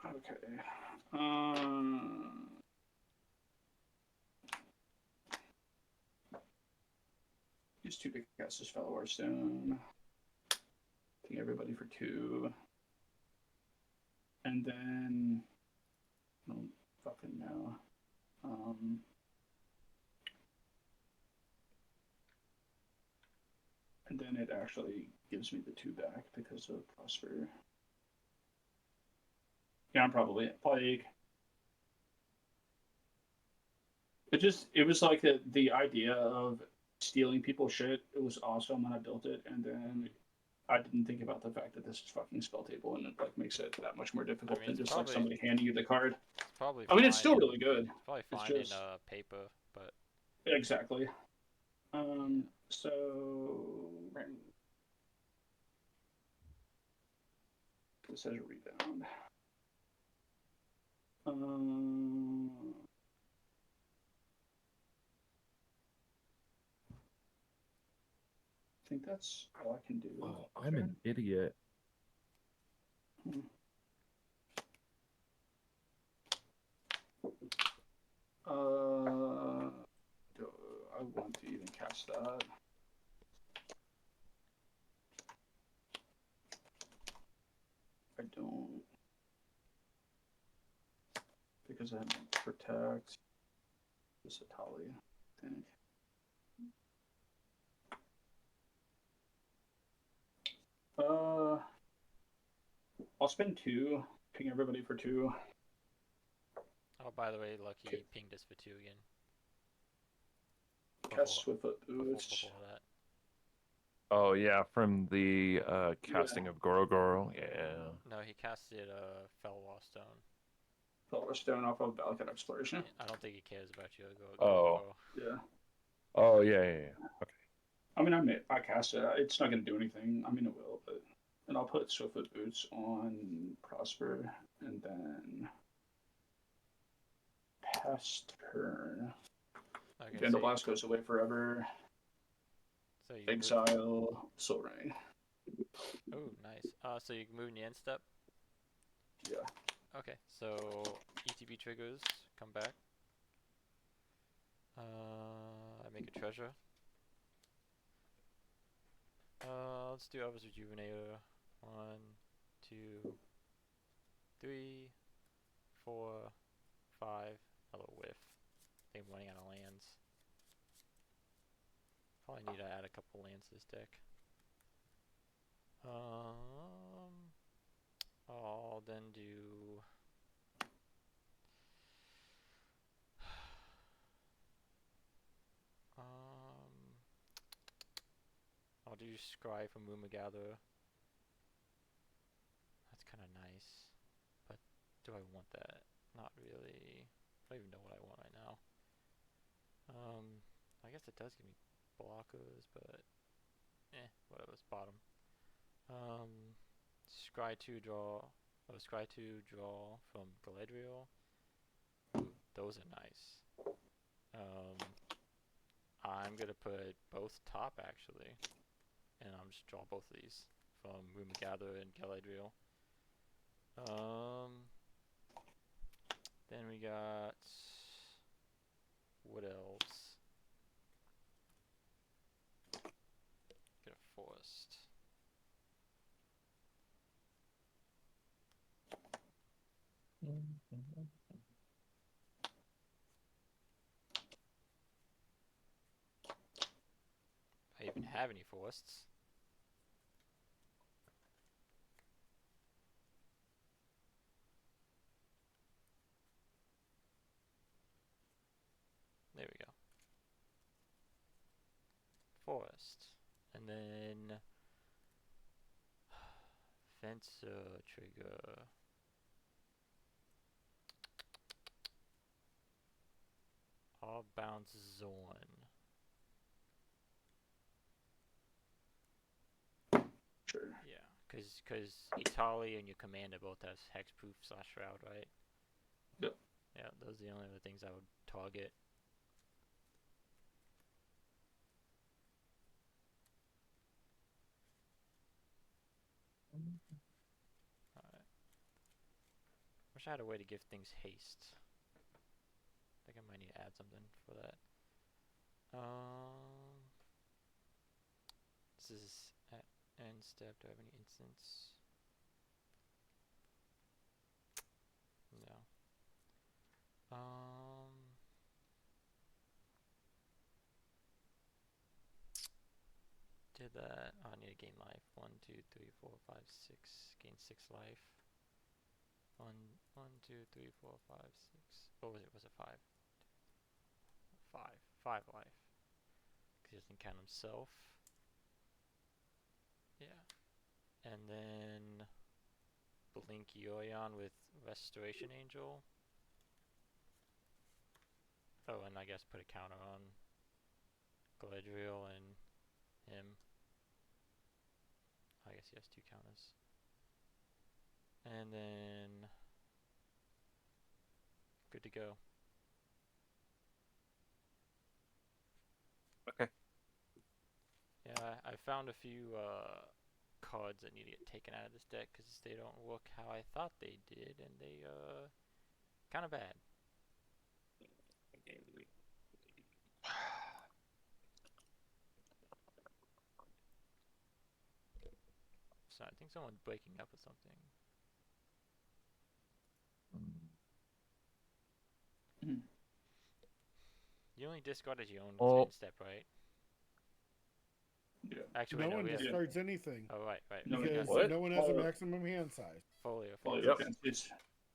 Okay. Use 2 to cast this Fellow Stone. Ping everybody for 2. And then I don't fucking know. And then it actually gives me the 2 back because of Prosper. Yeah, I'm probably like it was like the idea of stealing people's shit. It was awesome when I built it, and then I didn't think about the fact that this is fucking spell table, and it like makes it that much more difficult I mean, than it's just probably- like somebody handing you the card. It's probably. I mean, it's fine still in- really good. It's probably It's fine just- in paper, but Exactly. So this has a rebound. I think that's all I can do. Oh, I'm an idiot. Do I want to even cast that? I don't. Because I have no protect. This Italia, I think. I'll spend 2, ping everybody for 2. oh, by the way, Lucky Okay. pinged us for 2 again. Cast Swiftfoot Before Boots. that. Oh yeah, from the casting of Goro. Yeah. No, he casted Felwall Stone. Fellow Stone off of Valakut Exploration. I don't think he cares about you. Oh. Yeah. Oh yeah. Okay. I mean, I cast it. It's not going to do anything. I mean, it will, but. And I'll put Swiftfoot Boots on Prosper, and then. Past turn. Okay, Vandal Blast goes away forever. so you Exile Soul Ring. Oh, nice. So you can move in the end step. Yeah. Okay, so ETB triggers, come back. I make a treasure. Let's do Elvis Rejuvenator. 1, 2, 3, 4, 5. A little whiff. I think I'm running out of lands. Probably need to add a couple lands to this deck. I'll then do. I'll do Scry from Gather. That's kind of nice, but do I want that? Not really. I don't even know what I want right now. I guess it does give me blockers, but whatever. It's bottom. Scry 2 draw. Oh, Scry 2 draw from Galadriel. Ooh, those are nice. I'm gonna put both top actually, and I'm just draw both of these from Gather and Galadriel. Then we got what else? Get a forest. I even have any forests. There we go. Forest. And then fencer trigger. All bounce zone. Sure. Yeah, because Italy and your commander both has hexproof / shroud, right? Yep. Yeah, those are the only other things I would target. Alright. Wish I had a way to give things haste. I think I might need to add something for that. This is at end step. Do I have any instance? No. Did that. Oh, I need to gain life. 1, 2, 3, 4, 5, 6. Gain 6 life. 1, 2, 3, 4, 5, 6. What was it? Was it 5? 5. 5 life. Because he doesn't count himself. Yeah. And then Blink Yoyon with Restoration Angel. Oh, and I guess put a counter on Galadriel and him. I guess he has 2 counters. And then good to go. Okay. Yeah, I found a few cards that need to get taken out of this deck because they don't look how I thought they did, and they kind of bad. So I think someone's breaking up with something. Mm. You only discarded your own Oh. end step, right? Yeah. Actually, No no, one we have. discards anything Oh, right, right. No, because What? no one has a Follow- maximum hand size. Folio. Follow Yep. defenses.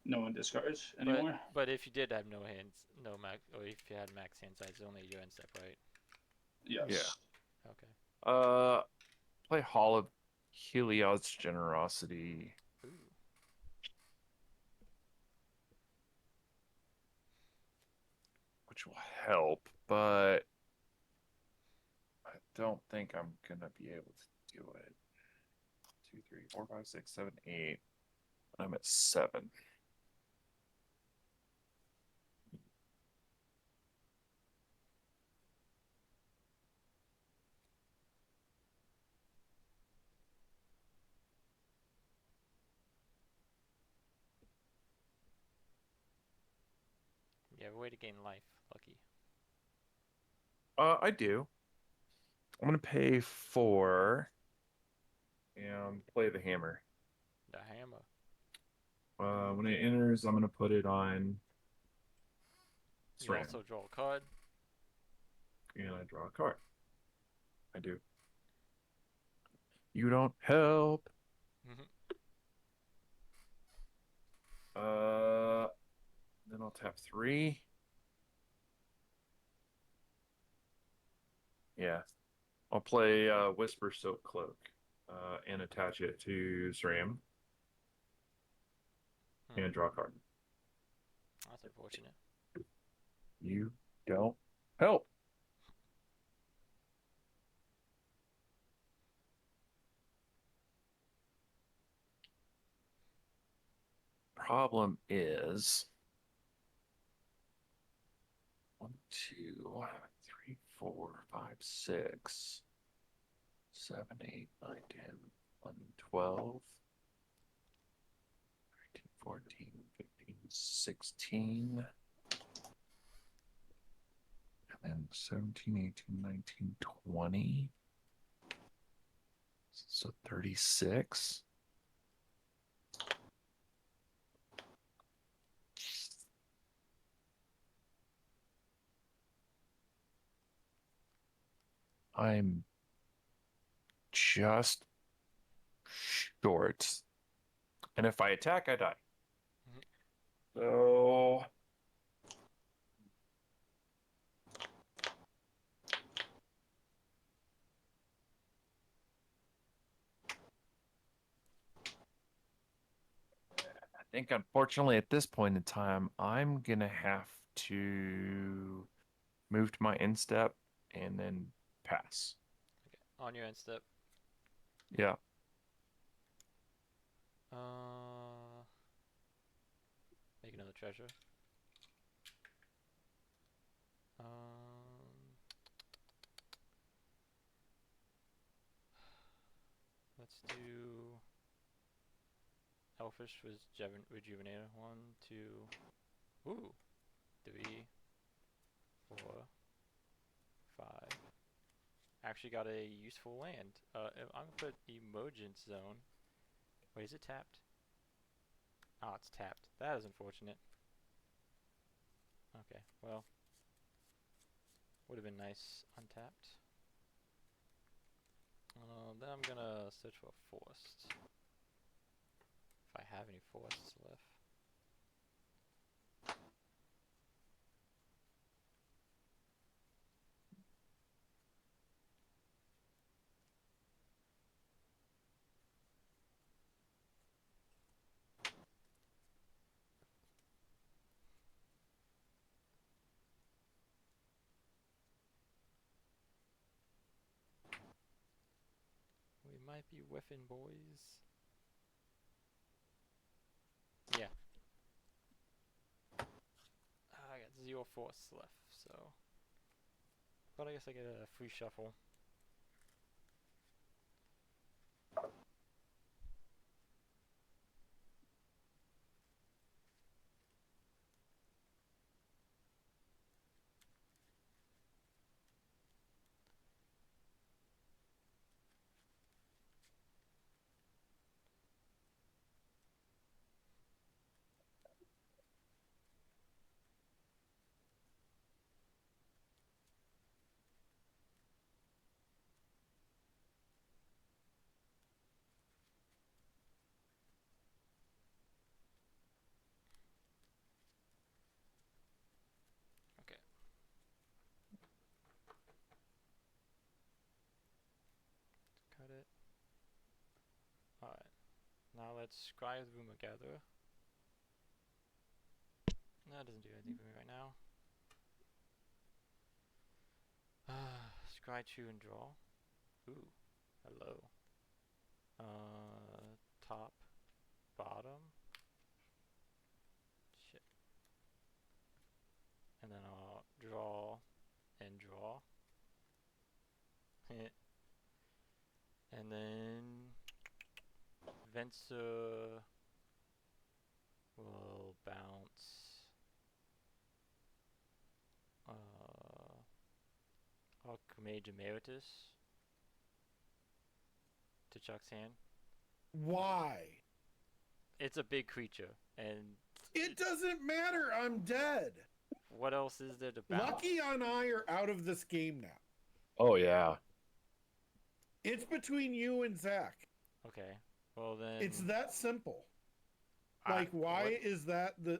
No one discards anymore. But if you did have no hands, no max, or if you had max hand size, only your end step, right? Yes. Okay. Play Hall of Helios Generosity. Ooh. Which will help, but I don't think I'm gonna be able to do it. 2, 3, 4, 5, 6, 7, 8. I'm at 7. You have a way to gain life, Lucky. I do. I'm gonna pay 4 and play the hammer. The hammer. When it enters, I'm gonna put it on You SRAM, also draw a card. and I draw a card. I do. You don't help. Then I'll tap 3. Yeah, I'll play Whisper Soak Cloak and attach it to SRAM and draw a card. That's unfortunate. You don't help. Problem is 1, 2, 3, 4, 5, 6, 7, 8, 9, 10, 11, 12, 13, 14, 15, 16, and then 17, 18, 19, 20. So 36. I'm just short. And if I attack, I die. Mhm. So I think unfortunately at this point in time, I'm gonna have to move to my instep and then pass. On your end step. Yeah. Make another treasure. Um, let's do Elfish was Rejuvenator. 1, 2, ooh, 3, 4, 5. Actually got a useful land. I'm gonna put Emergence Zone. Wait, is it tapped? Ah, it's tapped. That is unfortunate. Okay, well, would have been nice untapped. Then I'm gonna search for a forest. If I have any forests left. We might be whiffing, boys. Yeah. I got 0 forests left, so. But I guess I get a free shuffle. Okay. Cut it. Alright. Now let's scry the rumor gatherer. That doesn't do anything for me right now. Scry, chew, and draw. Ooh. Hello. Top, bottom. Shit. And then I'll draw and draw. And then Venser will bounce Archmage Emeritus to Chuck's hand. Why? It's a big creature, and It doesn't matter. I'm dead. what else is there to bounce? Lucky and I are out of this game now. Oh yeah. It's between you and Zach. Okay, well then. It's that simple. Like, why is that the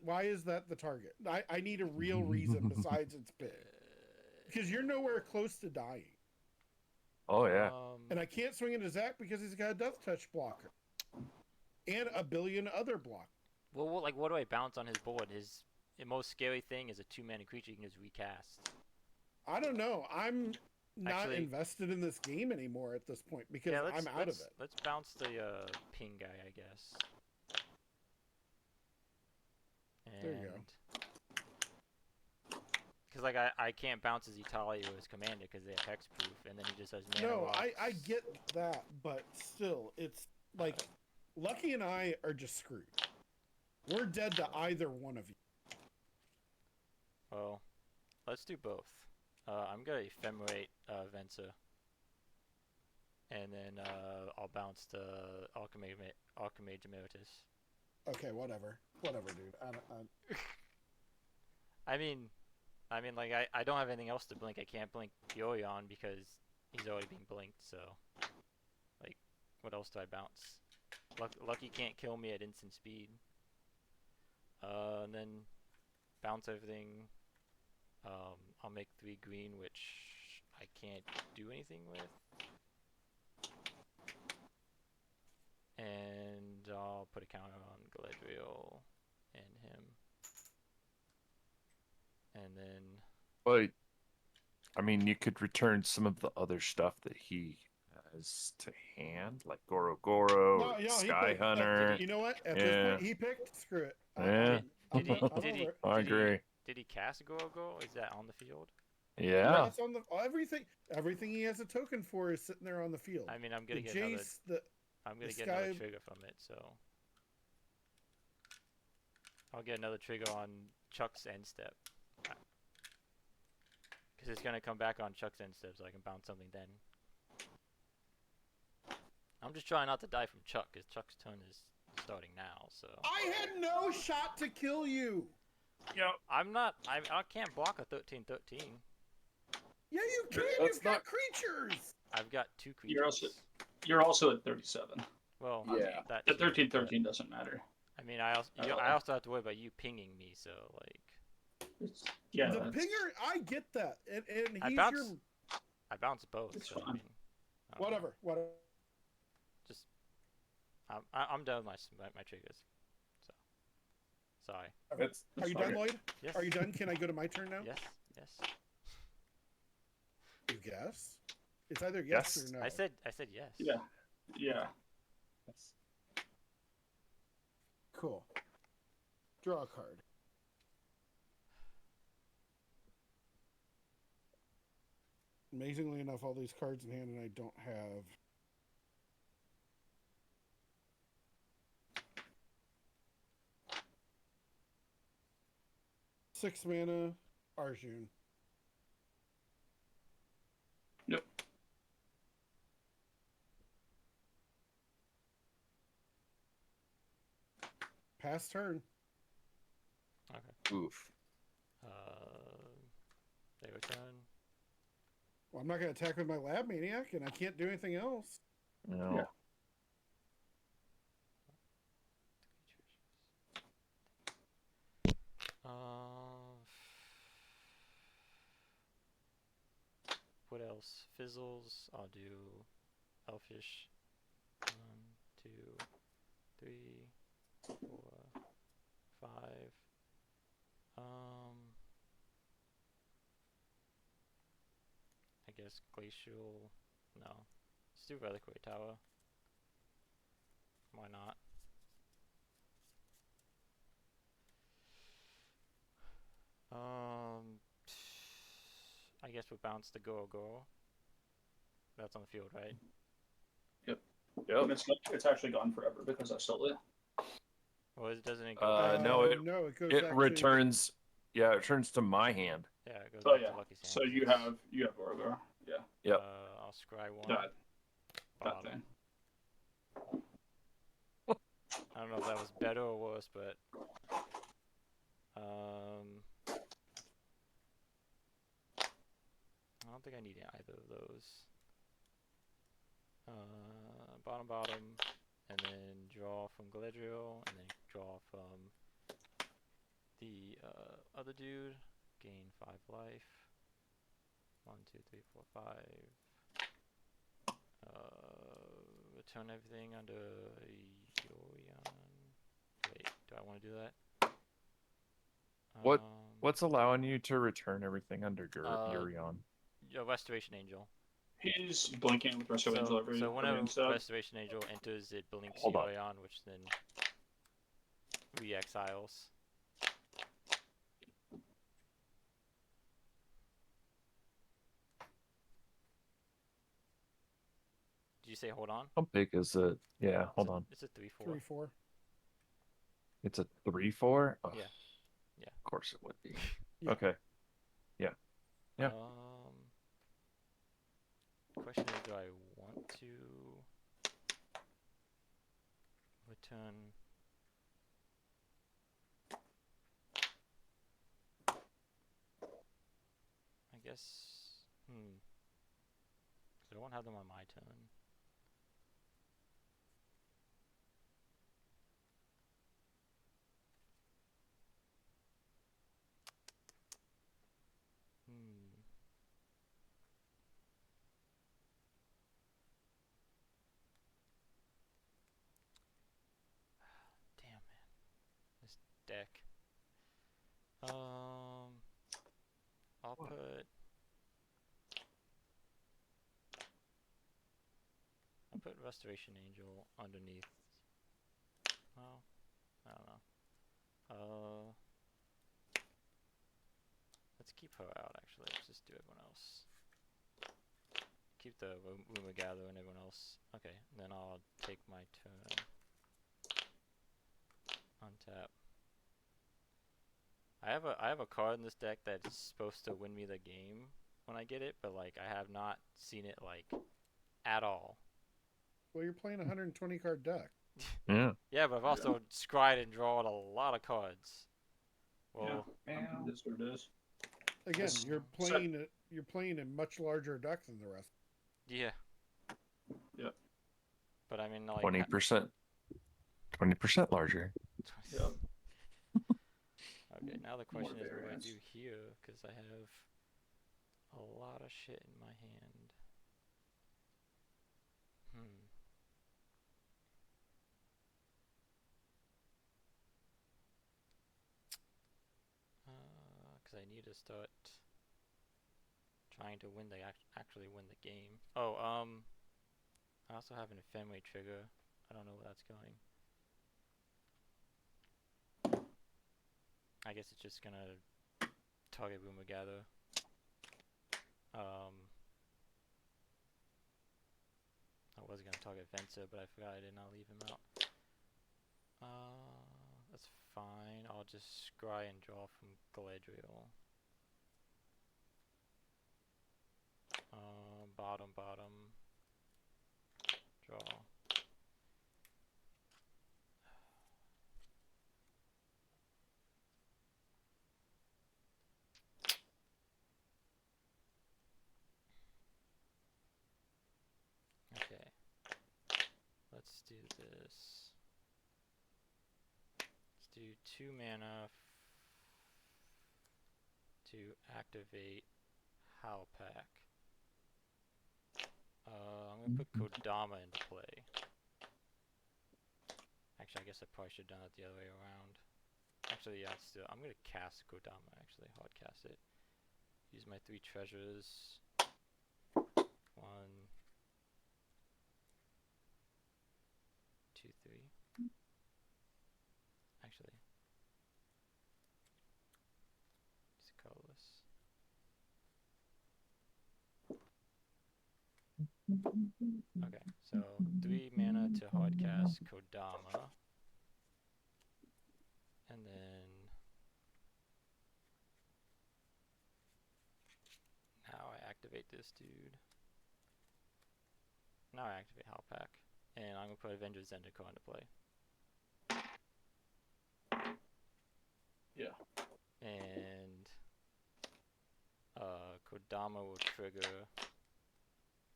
target? I need a real reason besides it's big. Because you're nowhere close to dying. Oh yeah. And I can't swing into Zach because he's got a death touch blocker. And a billion other blocks. Well, what do I bounce on his board? His most scary thing is a 2-mana creature you can just recast. I don't know. I'm not Actually, invested in this game anymore at this point because yeah, I'm out of it. Let's bounce the ping guy, I guess. And There you go. because like I can't bounce his Italia or his commander because they have hexproof, and then he just has mana No, rocks. I get that, but still, it's like Lucky and I are just screwed. We're dead to either one of you. Well, let's do both. I'm gonna ephemerate Venser, and then I'll bounce the Archmage Emeritus. Okay, whatever, dude. I mean, like I don't have anything else to blink. I can't blink Yorion because he's already being blinked, so like, what else do I bounce? Lucky can't kill me at instant speed. And then bounce everything. I'll make 3 green, which I can't do anything with. And I'll put a counter on Galadriel and him. And then But I mean, you could return some of the other stuff that he has to hand, like Goro Goro, No, or he Sky picked. Hunter. You know what? At this Yeah. point, he picked. Screw it. Yeah. did he I'm did he over it. I did he agree. did he cast Gorgo? Is that on the field? Yeah, Yeah. that's on the everything. Everything he has a token for is sitting there on the field. I mean, I'm The gonna get another. Jace, the I'm gonna the get another Sky- trigger from it, so I'll get another trigger on Chuck's end step. Because it's gonna come back on Chuck's end step, so I can bounce something then. I'm just trying not to die from Chuck, because Chuck's turn is starting now, so. I had no shot to kill you. Yeah. I'm not. I can't block a 13/13. Yeah, you can. That's You've got not- creatures. I've got 2 creatures. You're also at 37. Well, Yeah. that The too, 13-13 doesn't matter. but, I mean, I also have to worry about you pinging me, so like. Yeah. The that's- pinger, I get that, and I he's bounce- your I bounce both. It's So, I fine. mean, I don't know. whatever. Just, I'm done with my triggers. So, sorry. That's Are you okay. done, Lloyd? Yes. Are you done? Can I go to my turn now? Yes. Yes. You guess. It's either yes, Yes. or no. I said yes. Yeah. Yeah. Cool. Draw a card. Amazingly enough, all these cards in hand, and I don't have. Six mana, Arjun. Yep. Pass turn. Okay. Oof. They return. Well, I'm not going to attack with my Lab Maniac, and I can't do anything else. No. Yeah. What else? Fizzles. I'll do Elfish. 1, 2, 3, 4, 5. I guess Glacial. No. Let's do Reliquary Tower. Why not? I guess we'll bounce the Go. That's on the field, right? And it's actually gone forever because I sold it. Or doesn't it go? No, it goes it back returns. Yeah, it returns to my hand. Yeah, it goes Oh back yeah. to Lucky's hand. So you have Orgar. Yeah. Yep. I'll scry one. That bottom. thing. I don't know if that was better or worse, but I don't think I need either of those. Bottom, and then draw from Galadriel, and then draw from the other dude. Gain 5 life. 1, 2, 3, 4, 5. Return everything under Yorion. Wait, do I want to do that? What- What's allowing you to return everything under Urion? Restoration Angel. He's blinking with Restoration Angel every So whenever instead. Restoration Angel enters, it blinks Hold on. Yorion, which then re-exiles. Did you say hold on? How big is it? Yeah, hold on. It's a 3/4. 3/4. It's a 3/4. Oh, Yeah. Yeah. Of course it would be. Yeah. Okay. Yeah. Yeah. Question is, do I want to return? I guess. 'Cause I won't have them on my turn. Hmm. Damn, man. This deck. I'll What? put Restoration Angel underneath. Well, I don't know. Let's keep her out, actually. Let's just do everyone else. Keep the Rumor Gatherer and everyone else. Okay, then I'll take my turn. Untap. I have a card in this deck that's supposed to win me the game when I get it, but like I have not seen it like at all. Well, you're playing a 120 card deck. Yeah. Yeah, but I've also scryed and drawn a lot of cards. Well, It is what it is. Again, Yes. you're playing a much larger deck than the rest. yeah. Yep. But I mean, like 20%. 20% larger. Yep. Okay, now the question is, what do I variance. do here? Because I have a lot of shit in my hand. Because I need to start trying to win actually win the game. Oh, I also have an ephemerate trigger. I don't know where that's going. I guess it's just gonna target Rumor Gather. I was gonna target Venser, but I forgot I did not leave him out. That's fine. I'll just scry and draw from Galadriel. Bottom. Draw. Okay. Let's do this. Let's do 2 mana to activate Howlpack. I'm gonna put Kodama into play. Actually, I guess I probably should have done it the other way around. Actually, yeah, I'm gonna cast Kodama, actually. Hard cast it. Use my 3 treasures. 1, 2, 3. Actually. It's colorless. Okay, so 3 mana to hardcast Kodama. And then now I activate this dude. Now I activate Howlpack. And I'm gonna put Avengers Zendikar into play. Yeah. And Kodama will trigger.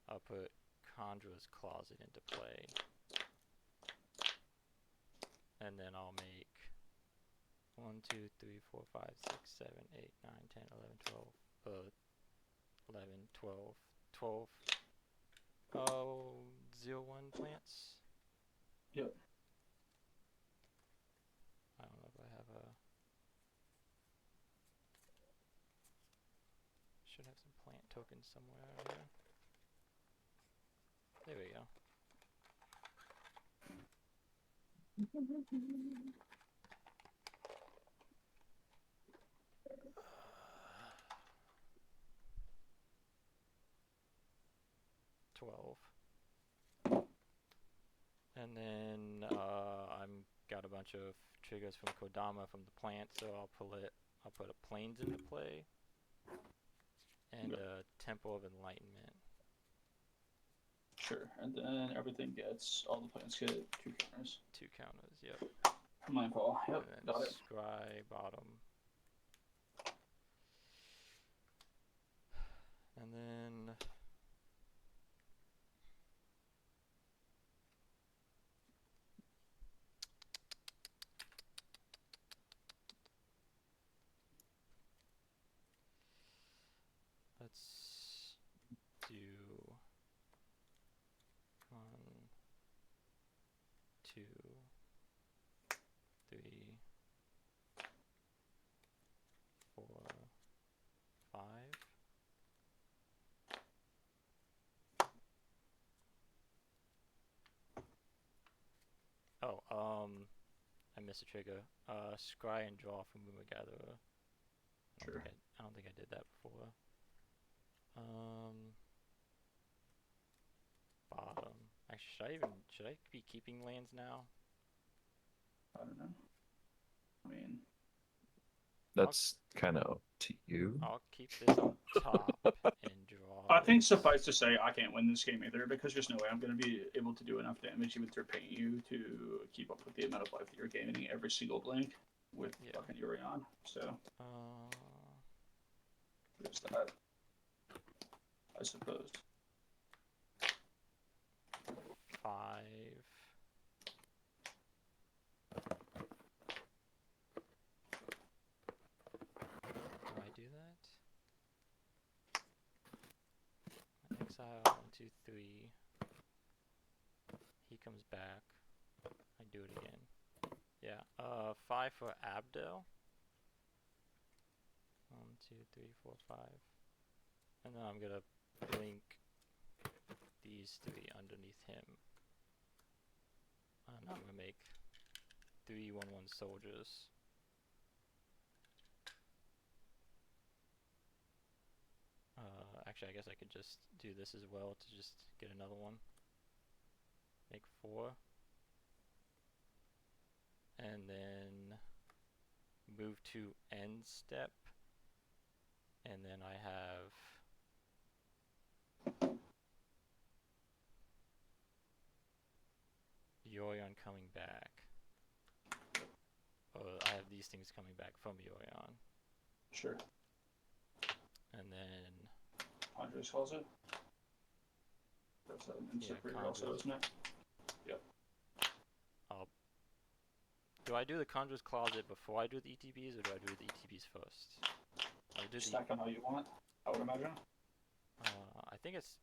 I'll put Conjurer's Closet into play. And then I'll make 1, 2, 3, 4, 5, 6, 7, 8, 9, 10, 11, 12, 11, 12, 12, 0-1 plants. Yep. I don't know if I have a... Should have some plant tokens somewhere out here. There we go. And then I'm got a bunch of triggers from Kodama from the plant, so I'll put a plains into play and a Temple of Enlightenment. Sure. And then everything gets, all the plants get 2 counters. 2 counters, yep. Mindfall. Yep. And then Got it. scry bottom. And then 2, 3, 4, 5. Oh, I missed a trigger. Scry and draw from Rumor Gatherer. Sure. I don't think I did that before. Bottom. Actually, should I be keeping lands now? I don't know. I mean, That's kind of up to you. I'll keep this on top and draw. I think this. suffice to say, I can't win this game either because there's no way I'm going to be able to do enough damage even through paying you to keep up with the amount of life that you're gaining every single blink with Yeah. fucking Urion. So there's that. I suppose. 5. Do I do that? Exile 1, 2, 3. He comes back. I do it again. Yeah. 5 for Abdel. 1, 2, 3, 4, 5. And then I'm gonna blink these 3 underneath him. And I'm gonna make 3 1/1 soldiers. Actually, I guess I could just do this as well to just get another one. Make 4. And then move to end step. And then I have Yorion coming back. Oh, I have these things coming back from Yorion. Sure. And then Andres calls it. That's an instant reader also, Conjures. isn't it? Yep. Do I do the Conjurer's Closet before I do the ETBs, or do I do the ETBs first? I'll do Stack them how you want, I would imagine. I think it's.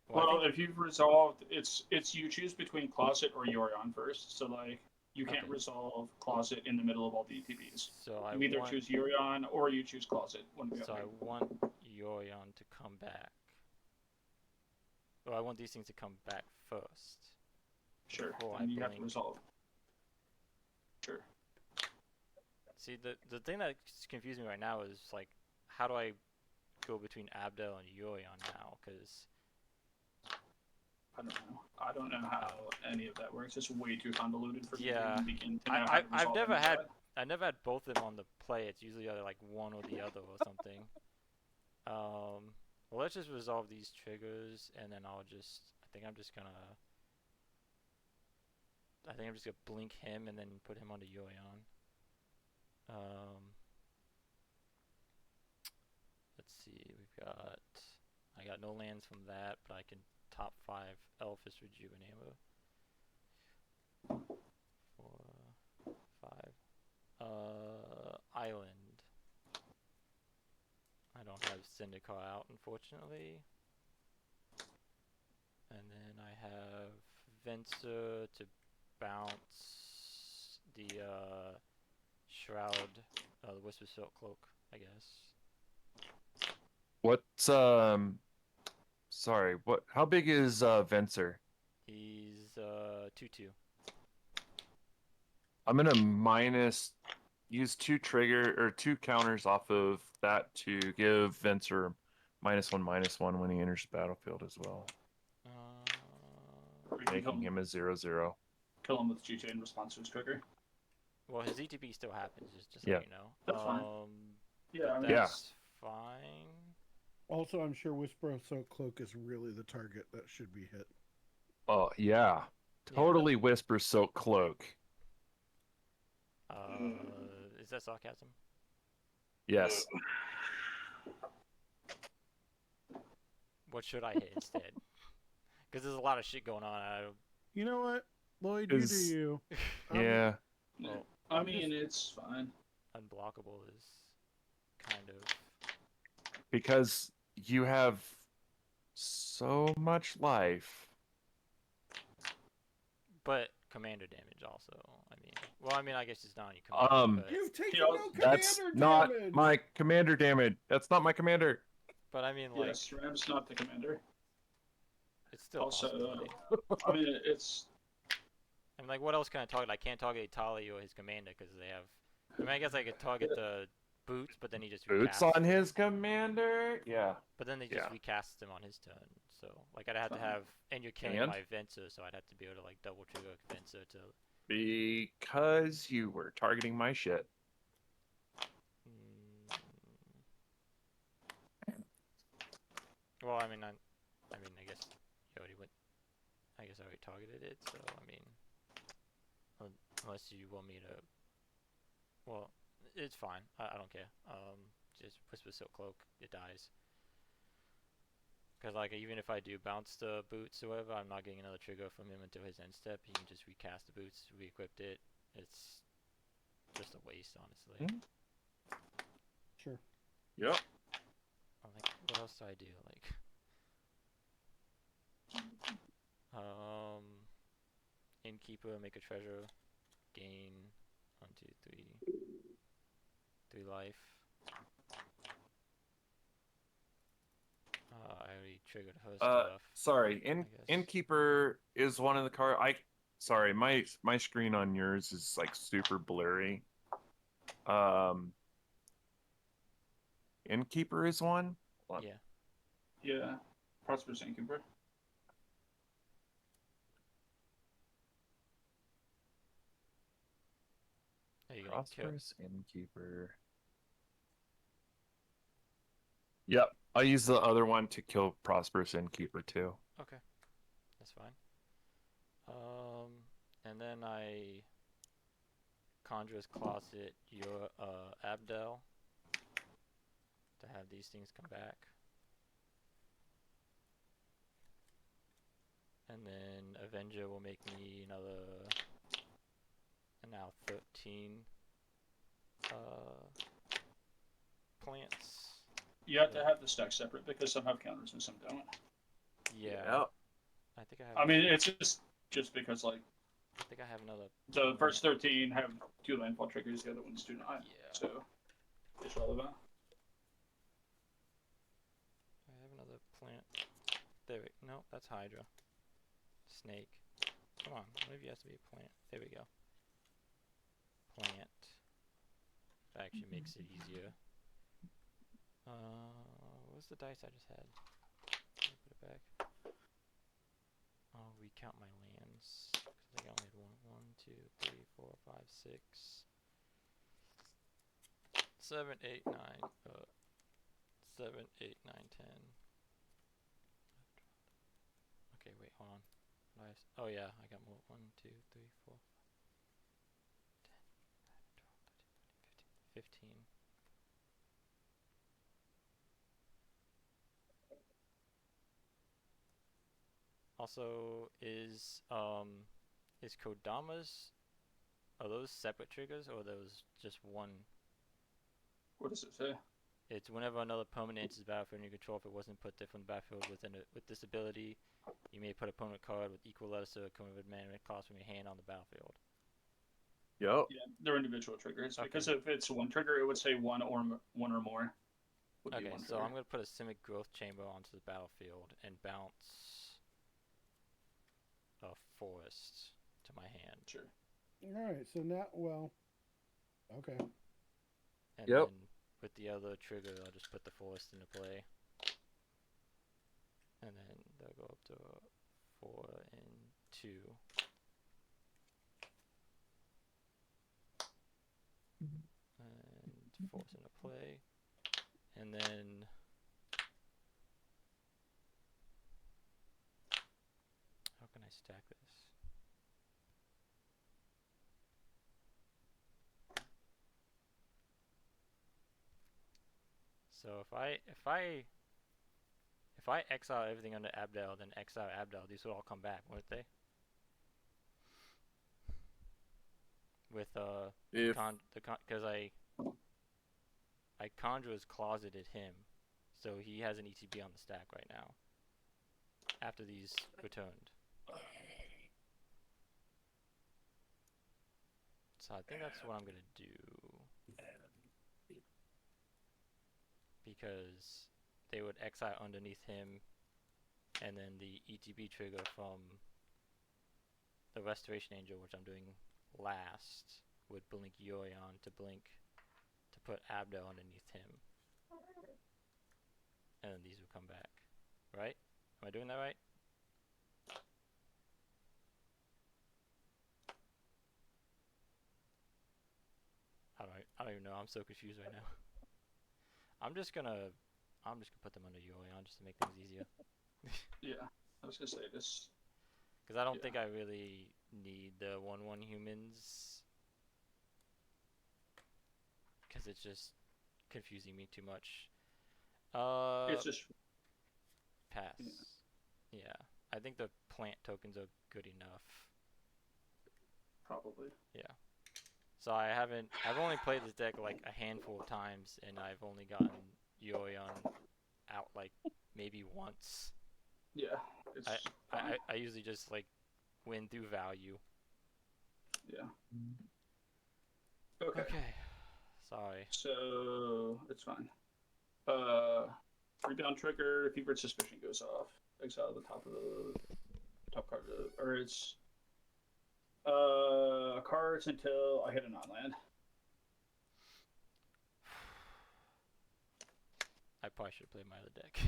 Well, if you've resolved, it's you choose between Closet or Yorion first. So like you can't Okay. resolve Closet in the middle of all the ETBs. So I You either want. choose Yorion or you choose Closet. So I want Yorion to come back. Well, I want these things to come back first. Sure. before I And you have to blink. resolve. Sure. See, the thing that's confusing me right now is like, how do I go between Abdel and Yorion now? Because I don't know. I don't know how any of that works. It's way too convoluted for me to Yeah. even begin to know how to I've resolve never any of had that. I never had both of them on the play. It's usually either like one or the other or something. Well, let's just resolve these triggers, and then I think I'm just gonna blink him and then put him onto Yorion. Let's see, I got no lands from that, but I can top 5 Elfish Rejuvenator. 4, 5. Island. I don't have Zendikar out, unfortunately. And then I have Venser to bounce the Shroud, the Whisper Silk Cloak, I guess. What's sorry, how big is Venser? He's 2/2. I'm gonna use 2 counters off of that to give Venser -1/-1 when he enters the battlefield as well, Or you can making him a 0/0. kill him with GJ in response to his trigger. Well, his ETB still happens, just Yeah. so you know. That's fine. Yeah, I mean, That's fine. Also, I'm sure Whisper of Silk Cloak is really the target that should be hit. Oh yeah, totally Whisper Silk Cloak. Is that sarcasm? Yes. What should I hit instead? Because there's a lot of shit going on. You know what, Lloyd, you do Is- you. Yeah. Well, I mean, it's fine. unblockable is kind of. Because you have so much life. But commander damage also. I mean, I guess it's not on your commander, You've taken Yeah, no That's commander not damage. my commander damage. That's not my commander. but I mean, like, yes, Ram's not the commander. it's still a Also, possibility. I mean, it's I mean, like, what else can I target? I can't target Itali or his commander because they have. I mean, I guess I could target the boots, but then he just Boots recasts. on his commander. Yeah. But then they just Yeah. recast him on his turn. So, like, I'd have to have. And you're killing And? my Venser, so I'd have to be able to, like, double trigger Venser to. Because you were targeting my shit. Mm, well, I mean, I guess you already went. I guess I already targeted it, so, I mean. Unless you want me to. Well, it's fine. I don't care. Just Whisper Silk Cloak, it dies. Because, like, even if I do bounce the boots or whatever, I'm not getting another trigger from him until his end step. He can just recast the boots, re-equipped it. It's just a waste, honestly. Sure. Yep. I'm like, what else do I do? Like, Innkeeper, make a treasure, gain 1, 2, 3 life. I already triggered her stuff. Sorry. guess. Innkeeper is one of the card. Sorry, my screen on yours is like super blurry. Innkeeper is one. Hold on. Yeah. yeah, Prosperous Innkeeper. Are you gonna kill? Prosperous Innkeeper. Yep. I use the other one to kill Prosperous Innkeeper too. Okay, that's fine. And then I Conjurer's Closet your Abdel to have these things come back. And then Avenger will make me another, and now 13 plants. You have to have the stack separate because some have counters and some don't. Yeah. I think I have. I mean, it's just because like I think I have another. the first 13 have 2 landfall triggers, the other ones do not. Yeah. So it's relevant. I have another plant. There we. No, that's Hydra. Snake. Come on, maybe it has to be a plant. There we go. Plant. That actually makes it easier. What's the dice I just had? Let me put it back. I'll recount my lands. Cause I think I only had one, 2, 3, 4, 5, 6, 7, 8, 9. 7, 8, 9, 10. Okay, wait, hold on. Nice. Oh yeah, I got more. 1, 2, 3, 4, 5, 10, 11, 12, 13, 14, 15. Also, is Kodama's, are those separate triggers or are those just one? What does it say? It's whenever another permanent enters the battlefield under your control, if it wasn't put there from the battlefield with this ability, you may put a permanent card with equal letters to a common mana cost from your hand on the battlefield. Yep. Yeah, they're individual triggers. Okay. Because if it's one trigger, it would say one or more. Would be Okay, one so trigger. I'm going to put a Simic Growth Chamber onto the battlefield and bounce a forest to my hand. Sure. All right. So now, well, okay. And Yep. then with the other trigger, I'll just put the forest into play. And then they'll go up to 4 and 2. And force into play. And then how can I stack this? So if I exile everything under Abdel, then exile Abdel, these would all come back, wouldn't they? With If because I Conjurer's Closeted him, so he has an ETB on the stack right now. After these returned. So I think that's what I'm gonna do because they would exile underneath him, and then the ETB trigger from the Restoration Angel, which I'm doing last, would blink Yorion to put Abdo underneath him, and then these would come back. Right? Am I doing that right? I don't even know. I'm so confused right now. I'm just gonna put them under Yorion just to make things easier. Yeah, I was gonna say this. Because I don't Yeah. think I really need the 1/1 humans. Because it's just confusing me too much. It's just Pass. Yeah. Yeah. I think the plant tokens are good enough. probably. Yeah. So I've only played this deck like a handful of times, and I've only gotten Yorion out like maybe once. Yeah, it's fine. I usually just like win through value. Yeah. Okay. Sorry. So it's fine. Rebound trigger, Fevered Suspicion goes off. Exile the top card, or it's cards until I hit a non-land. I probably should play my other deck.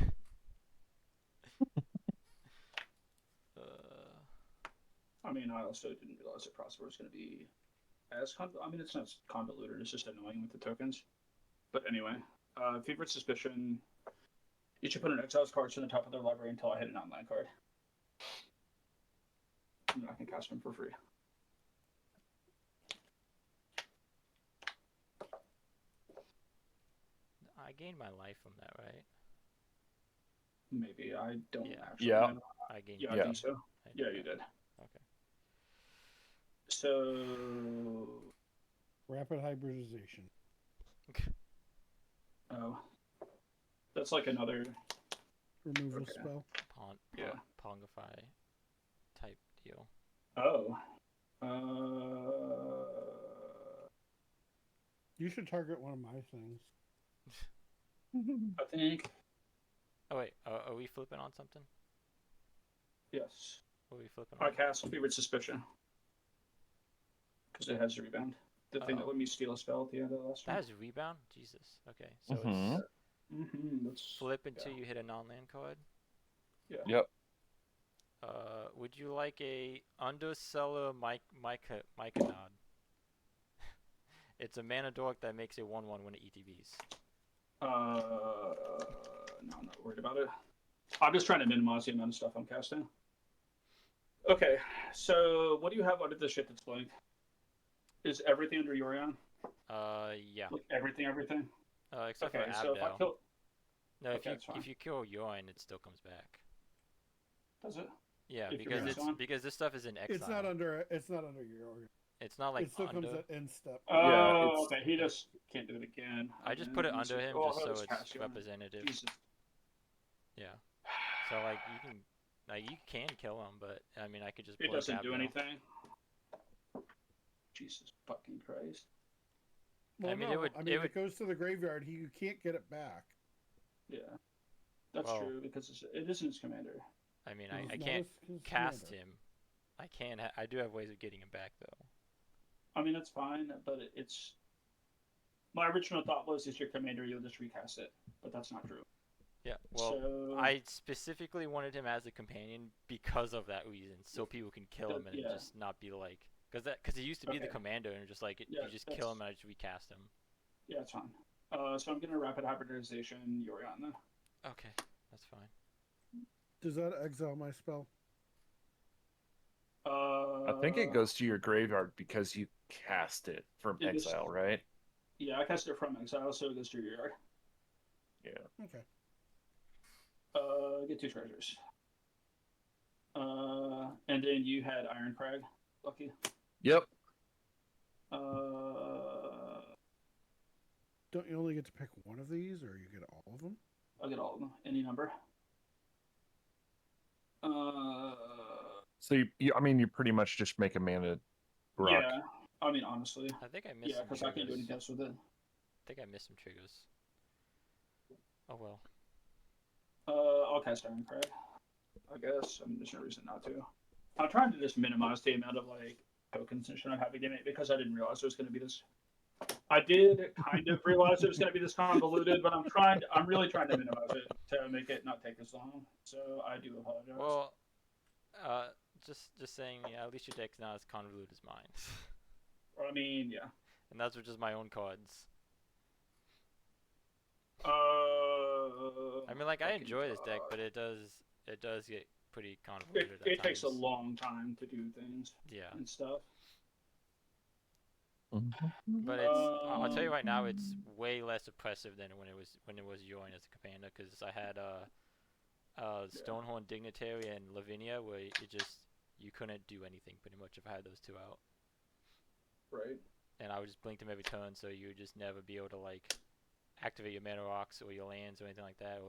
I mean, I also didn't realize that Prosper was going to be as I mean, it's not convoluted. It's just annoying with the tokens. But anyway, Fevered Suspicion. Each opponent exiles cards from the top of their library until I hit a non-land card. And then I can cast them for free. I gained my life from that, right? Maybe I don't Yeah. actually. Yeah. know. I gained. Yeah, Yeah. I think so. I Yeah, you did. Okay. So, Rapid hybridization. oh, that's like another. Removal Okay. spell. Yeah. Pongify type deal. Oh. You should target one of my things. I think Oh wait, are we flipping on something? yes. What are we flipping I on? cast Fevered Suspicion because it has a rebound. The thing that Oh. let me steal a spell at the end of the last That one. has a rebound? Jesus. Okay, so Mhm. it's That's flip until yeah. you hit a non-land card. Yeah. Yep. Would you like a Underseller Myconod? It's a mana dork that makes a 1/1 when it ETBs. No, I'm not worried about it. I'm just trying to minimize the amount of stuff I'm casting. Okay, so what do you have under the shit that's blank? Is everything under Yorion? Yeah. Like everything? Except Okay, for so if I Abdo. kill, No, Okay, that's fine. if you kill Yoin, it still comes back. does it? Yeah, If your because man's it's gone? because this stuff is in exile. It's not under your order. It's not like It still under. comes at end step. Oh, Yeah, it's- okay. He just can't do it again. I just put it under him Oh, just so let's it's cast Yorion. representative. Jesus. Yeah. So like you can kill him, but I mean I could just. It blow doesn't do Abdo. anything. Jesus fucking Christ. Well, I mean, no, it would- I it mean, would- it goes to the graveyard. You can't get it back. Yeah, that's Well- true because it isn't his commander. I mean It's I not can't his cast commander. him. I can. I do have ways of getting him back though. I mean, that's fine, but it's. My original thought was it's your commander, you'll just recast it, but that's not true. Yeah. Well, so, I specifically wanted him as a companion because of that reason, so people can kill him and Yeah. just not be like, because he used to be the Okay. commander and just like Yeah, you just kill that's- him and I just recast him. Yeah, it's fine. So I'm gonna rapid hybridization Yorion then. Okay, that's fine. Does that exile my spell? I think it goes to your graveyard because you cast it from It is- exile, right? Yeah, I cast it from exile, so it goes to your yard. Yeah. Okay. Get 2 treasures. And then you had Iron Crag, Lucky. Yep. Don't you only get to pick one of these, or you get all of them? I'll get all of them, any number. So you I mean, you pretty much just make a mana rock. Yeah, I mean, honestly, I think I missed yeah, some because I can't do any triggers. deaths with it. I think I missed some triggers. Oh well. I'll cast Iron Crag. I guess. I mean, there's no reason not to. I'm trying to just minimize the amount of like tokens and shit I'm having in it because I didn't realize it was going to be this. I did kind of realize it was going to be this convoluted, but I'm really trying to minimize it to make it not take as long. So I do apologize. Well, uh, just saying, yeah, at least your deck's not as convoluted as mine. I mean, yeah. And that's with just my own cards. I mean, like, I Fucking enjoy this deck, fuck. but it does get pretty convoluted at It takes a times. long time to do things Yeah, and stuff. but I'll tell you right now, it's way less oppressive than when it was Yorin as a commander, because I had Stonehorn Dignitary and Lavinia, where you couldn't do anything pretty much if I had those two out, Right. and I would just blink them every turn, so you would just never be able to like activate your mana rocks or your lands or anything like that,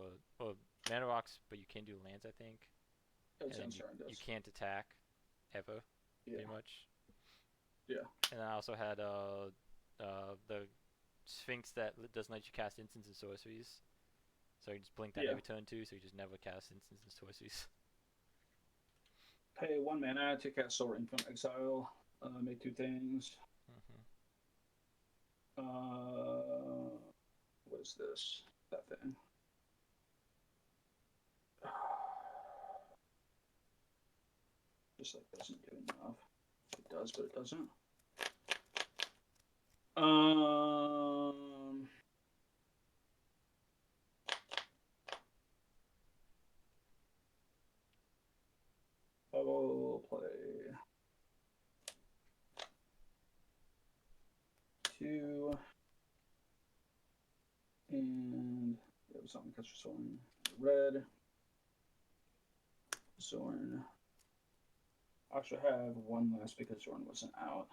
or mana rocks, but you can do lands, I think, That and then sounds horrendous. you can't attack ever, Yeah. pretty much. Yeah. And I also had the Sphinx that doesn't let you cast instants and sorceries. So you just blink that Yeah. every turn too, so you just never cast instants and sorceries. Pay 1 mana to cast Soul Ring from Exile. Make 2 things. What is this? That thing. Just like doesn't give enough. It does, but it doesn't. I will play 2 and yeah, something catch Zorn. Red. Zorn. I actually have 1 less because Zorn wasn't out.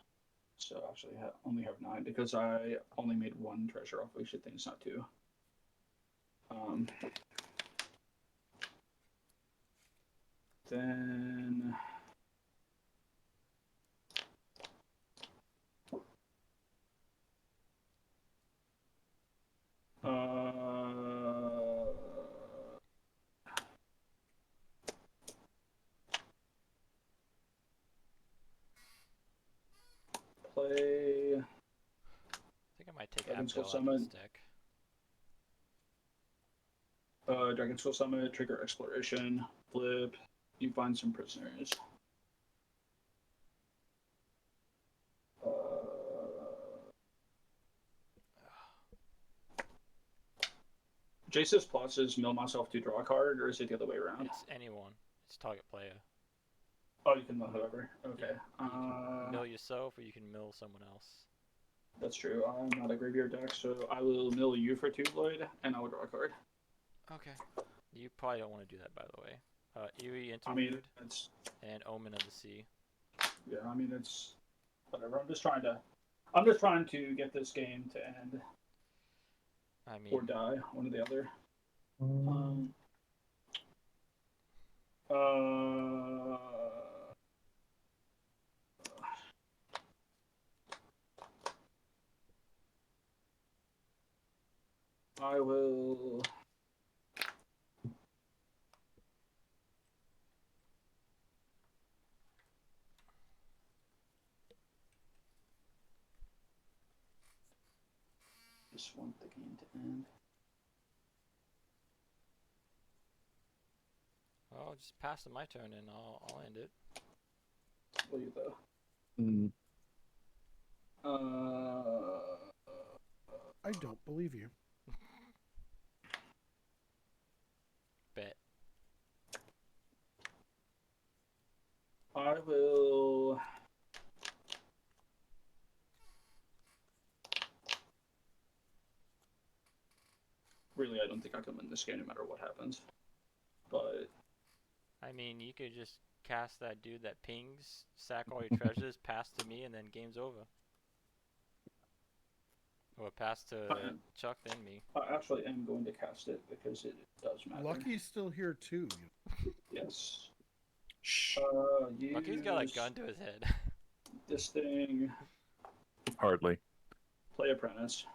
So I actually only have 9 because I only made 1 treasure off wasted things, not 2. Then play I think I might take Dragon Skull Abdel out of this Summon. deck. Dragon Skull Summit, trigger exploration, flip. You find some prisoners. Jace's plus is mill myself to draw a card, or is it the other way around? It's anyone. It's target player. Oh, you can mill whoever. Okay. Yeah, you can mill yourself, or you can mill someone else. That's true. I'm not a graveyard deck, so I will mill you for 2, Lloyd, and I will draw a card. Okay. You probably don't want to do that, by the way. Eerie I mean, Interlude it's and Omen of the Sea. yeah. I mean, it's whatever. I'm just trying to get this game to end I mean, or die, one or the other. Uh, I will. Just want the game to end. well, just pass it my turn, and I'll end it. Will you though? Mm. I don't believe you. Bet. I will. Really, I don't think I can win this game no matter what happens. But I mean, you could just cast that dude that pings, sack all your treasures, pass to me, and then game's over. Or pass to Chuck, then me. I actually am going to cast it because it does matter. Lucky's still here too. Yes. Shh. Lucky's got a gun to his head. This thing. Hardly. Play Apprentice.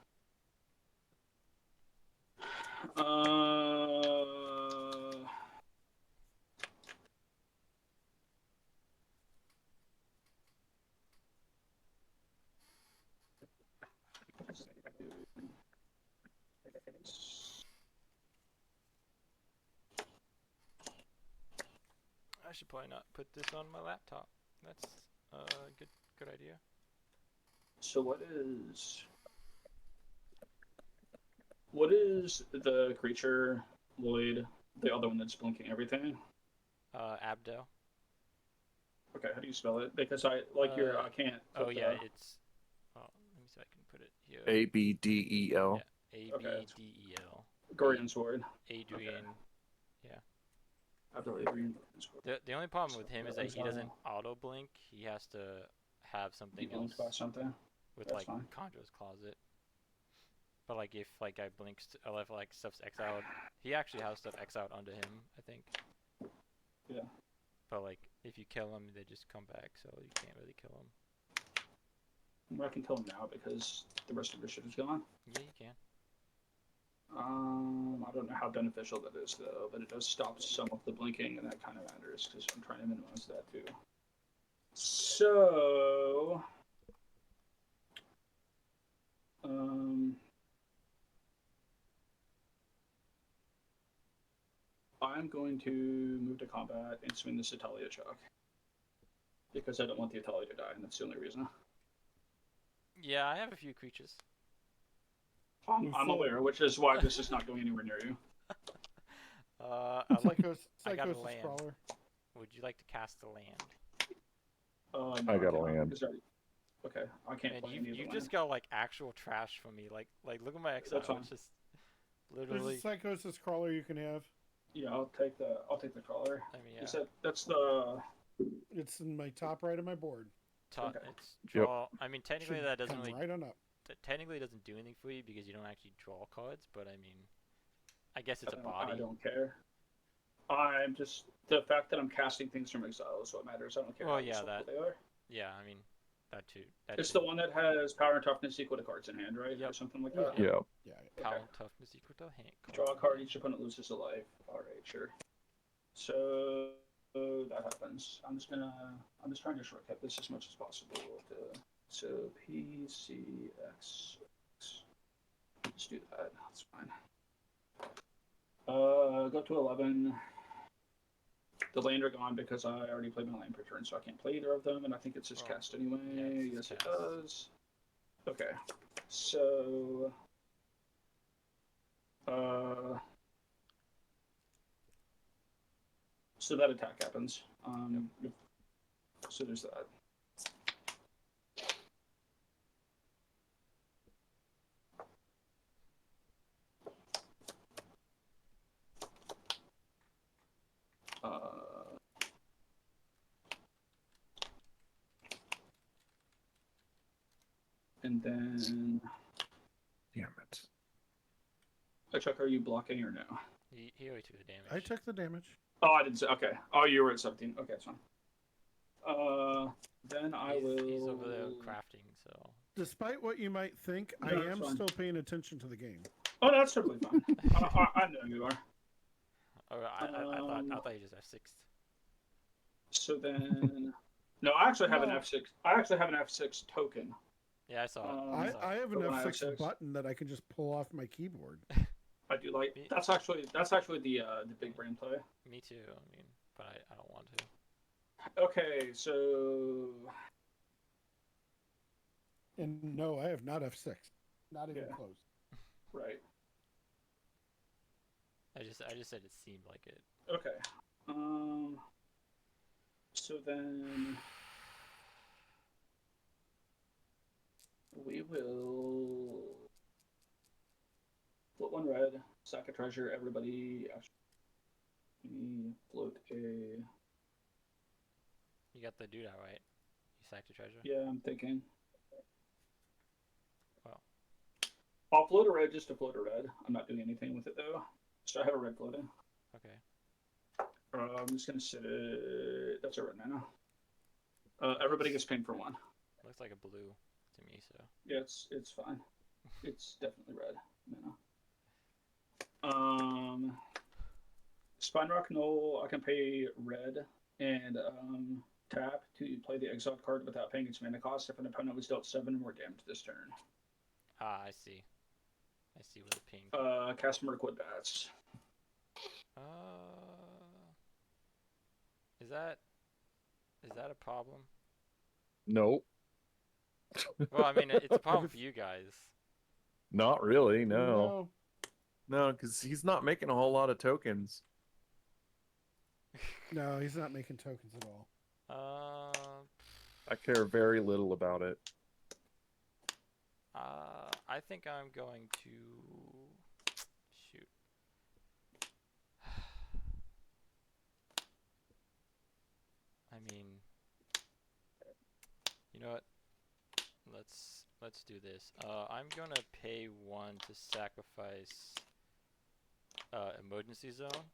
I should probably not put this on my laptop. That's a good idea. So what is the creature, Lloyd, the other one that's blinking everything? Abdo. Okay, how do you spell it? Because I can't. Oh put yeah, the- it's. Oh, let me see if I can put it here. ABDEL. Yeah, Okay. ABDEL. Guardian Sword. Adrian. Abdul Adrian. The only problem with him is that he doesn't Exile. auto blink. He has to have something Be else blinked by something. with That's like fine. Conjure's Closet. But like if like I blinks if like stuff's exiled, he actually has stuff exiled onto him, I think. Yeah. But like if you kill him, they just come back, so you can't really kill him. I can kill him now because the rest of the shit is gone. Yeah, you can. I don't know how beneficial that is though, but it does stop some of the blinking, and that kind of matters because I'm trying to minimize that too. So, I'm going to move to combat and swing this Italia Chuck because I don't want the Italia to die, and that's the only reason. Yeah, I have a few creatures. I'm aware, which is why this is not going anywhere near you. I like. I got a Psychosis land. Crawler. Would you like to cast a land? No, I got a cannot, land. because okay, I can't Man, play any of you the just land. got like actual trash for me. Like look at my exile. That's fine. It's just There's literally. a Psychosis Crawler you can have. Yeah, I'll take the crawler. I mean, Is yeah. that's the It's in my top right of my board. Okay. It's draw. I mean, technically Should that doesn't come really. right on up. Technically doesn't do anything for you because you don't actually draw cards. But I mean, I guess it's a I body. don't care. I'm just the fact that I'm casting things from exile is what matters. I don't care Well, how yeah, useful that- they are. Yeah, I mean, that too. That It's too. the one that has power and toughness equal to cards in hand, right? Or Yep. something like Yeah. that. Yeah. Yeah. Power Okay. and toughness equal to hand. Draw a card. Each opponent loses a life. All right, sure. So that happens. I'm just trying to shortcut this as much as possible. So PCX. Let's do that. That's fine. Go to 11. The land are gone because I already played my land per turn, so I can't play either of them, and I think it's just Oh, cast anyway. yeah, it's Yes, just it cast. does. Okay. So. So that attack happens. So there's that. And then, Damn it. Chuck, are you blocking or no? He already took the damage. I took the damage. Oh, I didn't say. Okay. Oh, you were at 17. Okay, that's fine. Then I will. He's over there crafting, so. Despite what you might think, No, I that's am fine. still paying attention to the game. Oh, no, that's totally fine. I know you are. Oh, I thought you just F6'd. So then, no, I actually have an No. F6. I actually have an F6 token. Yeah, I saw it. I saw it. I have an But when I have F6 six- button that I can just pull off my keyboard. I do like. Me- That's actually the big brain play. Me too. I mean, but I don't want to. Okay, so And no, I have not F6. Not even Yeah. close. right. I just said it seemed like it. Okay. So then we will float one red, sack a treasure. Everybody, actually, float a. You got the doodah right. You sacked a treasure. Yeah, I'm thinking. Wow. I'll float a red just to float a red. I'm not doing anything with it though. So I have a red floating. Okay. I'm just gonna sit it. That's a red mana. Everybody gets pinged for one. Looks like a blue. to me. So Yeah, it's fine. It's definitely red. Spine Rock Knoll, I can pay red and tap to play the exiled card without paying its mana cost if an opponent was dealt 7 more damage this turn. I see. I see where the pain. Cast Mirkwood Bats. Is that a problem? Nope. Well, I mean, it's a problem for you guys. Not really, no. No. No, because he's not making a whole lot of tokens. No, he's not making tokens at all. I care very little about it. I think I'm going to shoot. I mean, you know what? Let's do this. I'm gonna pay 1 to sacrifice Emergency Zone,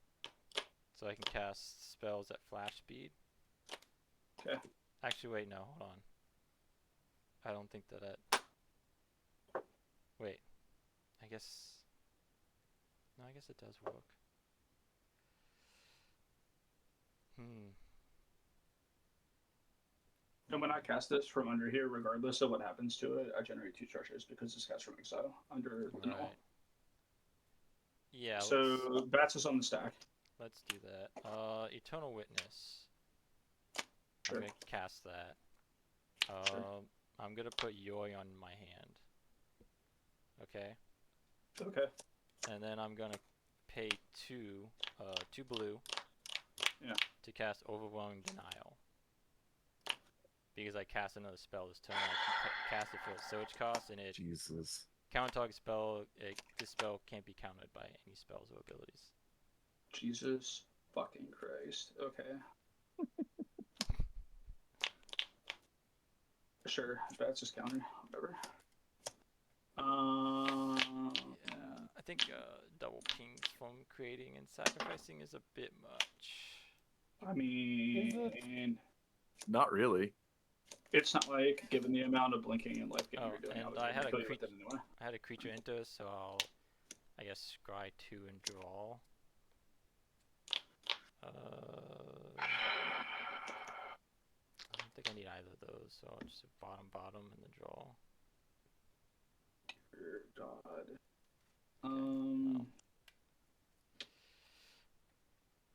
so I can cast spells at flash speed. Okay. Actually, wait, no, hold on. I don't think that. Wait, I guess. No, I guess it does work. And when I cast this from under here, regardless of what happens to it, I generate 2 charges because it's cast from exile under the null. Right. Yeah. So Bats is on the stack. Let's do that. Eternal Witness. Sure. I'm gonna cast that. Sure. I'm gonna put Yoi on my hand. Okay. Okay. And then I'm gonna pay 2 blue. Yeah. To cast Overwhelming Denial. Because I cast another spell this turn, I can cast it for its surge cost, and it Jesus. counter target spell. This spell can't be countered by any spells or abilities. Jesus fucking Christ. Okay. Sure. Bats is counter. Whatever. Yeah, I think double pings from creating and sacrificing is a bit much. I mean, Not really. it's not like given the amount of blinking and life gain you're doing. And I kill you with it anyway. I had a creature enter, so I'll, I guess, scry 2 and draw. I don't think I need either of those, so I'll just bottom and then draw. Dear God.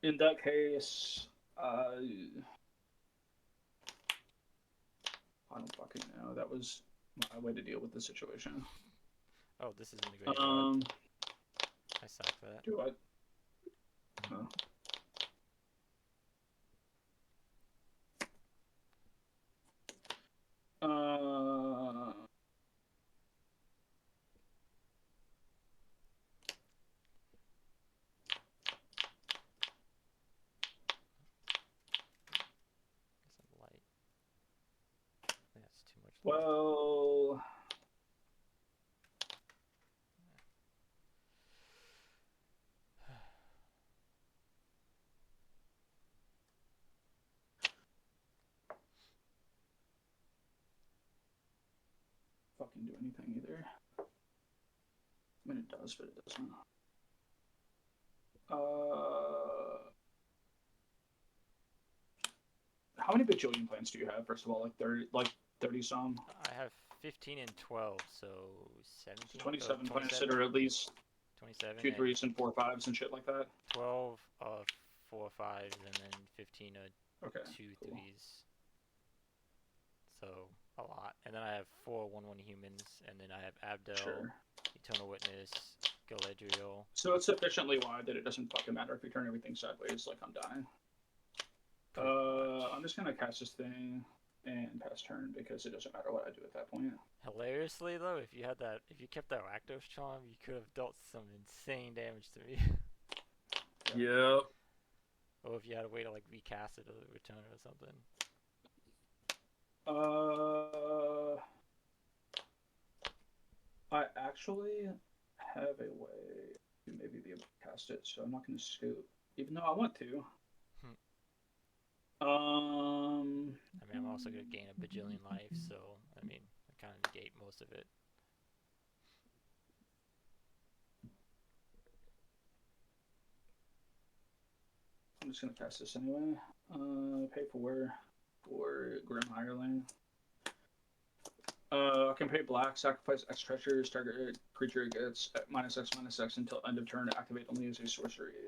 In that case, I don't fucking know. That was my way to deal with the situation. Oh, this isn't a great I sack that. Do I? No. Some light. That's too much light. Well, fucking do anything either. I mean, it does, but it doesn't. How many bajillion plans do you have? First of all, like 30 some. I have 15 and 12, so 17. 27 plans that are at least 27. 2 3s and 4 5s and shit like that. 12 4 5s, and then 15 Okay. 2 cool. 3s. So a lot. And then I have 4 1/1 humans, and then I have Abdel, Sure. Eternal Witness, Galadriel. So it's sufficiently wide that it doesn't fucking matter if you turn everything sideways. Like I'm dying. I'm just gonna cast this thing and pass turn because it doesn't matter what I do at that point. Hilariously though, if you kept that Rakdos Charm, you could have dealt some insane damage to me. Yep. Or if you had a way to like recast it or return it or something. I actually have a way to maybe be able to cast it, so I'm not gonna scoop, even though I want to. I mean, I'm also gonna gain a bajillion life, so I mean, I kind of negate most of it. I'm just gonna cast this anyway. Pay for Grim Hireling. I can pay black, sacrifice X treasures, target creature gets -X/-X until end of turn, activate only as a sorcery.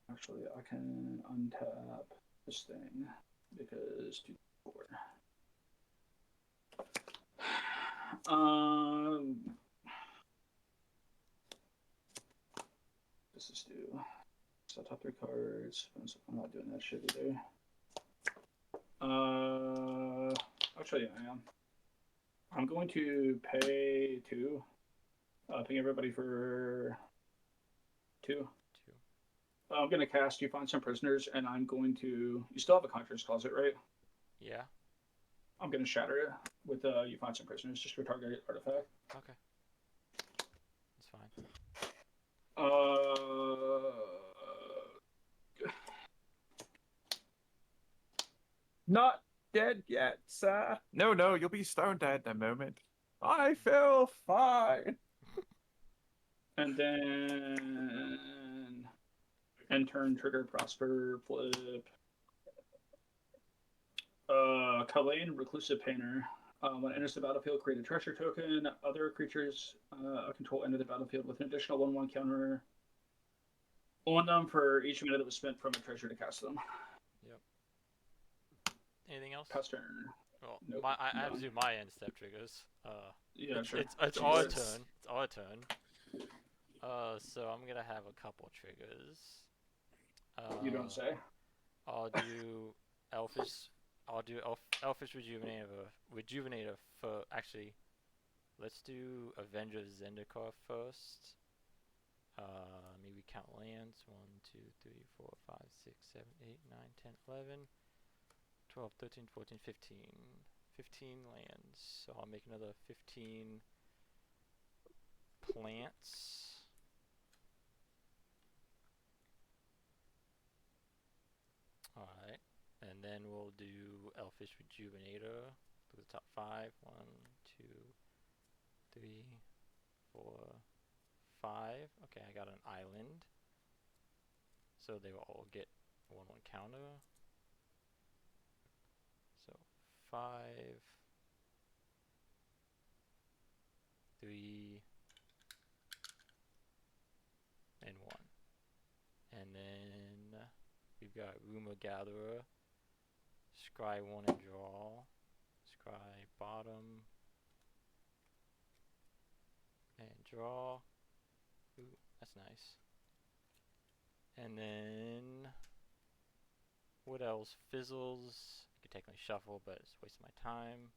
Actually, I can untap this thing because 2, 4. This is due. So top 3 cards. I'm not doing that shit either. Actually, I am. I'm going to pay 2. Paying everybody for 2. 2. I'm going to cast You Find Some Prisoners, and I'm going to. You still have a Conjurer's Closet, right? Yeah. I'm going to shatter it with You Find Some Prisoners just for target artifact. Okay. That's fine. Not dead yet, sir. No, you'll be stone dead in a moment. I feel fine. And then end turn, trigger, prosper, flip. Kalain, Reclusive Painter. When it enters the battlefield, create a treasure token. Other creatures control enter the battlefield with an additional 1/1 counter on them for each minute that was spent from a treasure to cast them. Yep. Anything else? Pass turn. Well, Nope, I have to none. do my end step triggers. Yeah, sure. It's our turn. It's our turn. So I'm gonna have a couple triggers. You don't say. I'll do Elfish. I'll do Elfish Rejuvenator for. Actually, let's do Avenger of Zendikar first. Maybe count lands. 1, 2, 3, 4, 5, 6, 7, 8, 9, 10, 11, 12, 13, 14, 15. 15 lands. So I'll make another 15 plants. Alright. And then we'll do Elfish Rejuvenator. Look at the top 5. 1, 2, 3, 4, 5. Okay, I got an island. So they will all get 1/1 counter. So 5, 3, and 1. And then we've got Rumor Gatherer, Scry 1 and draw, Scry bottom, and draw. Ooh, that's nice. And then what else? Fizzles. I could technically shuffle, but it's wasting my time.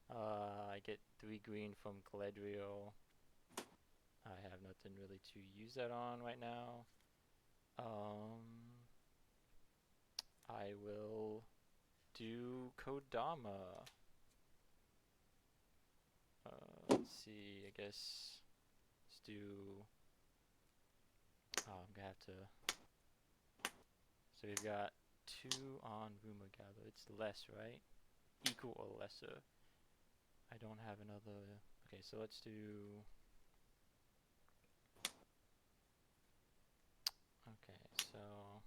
I get 3 green from Galadriel. I have nothing really to use that on right now. I will do Kodama. Let's see, I guess let's do. Oh, I'm gonna have to. So we've got 2 on Rumor Gather. It's less, right? Equal or lesser. I don't have another. Okay, so let's do. Okay, so.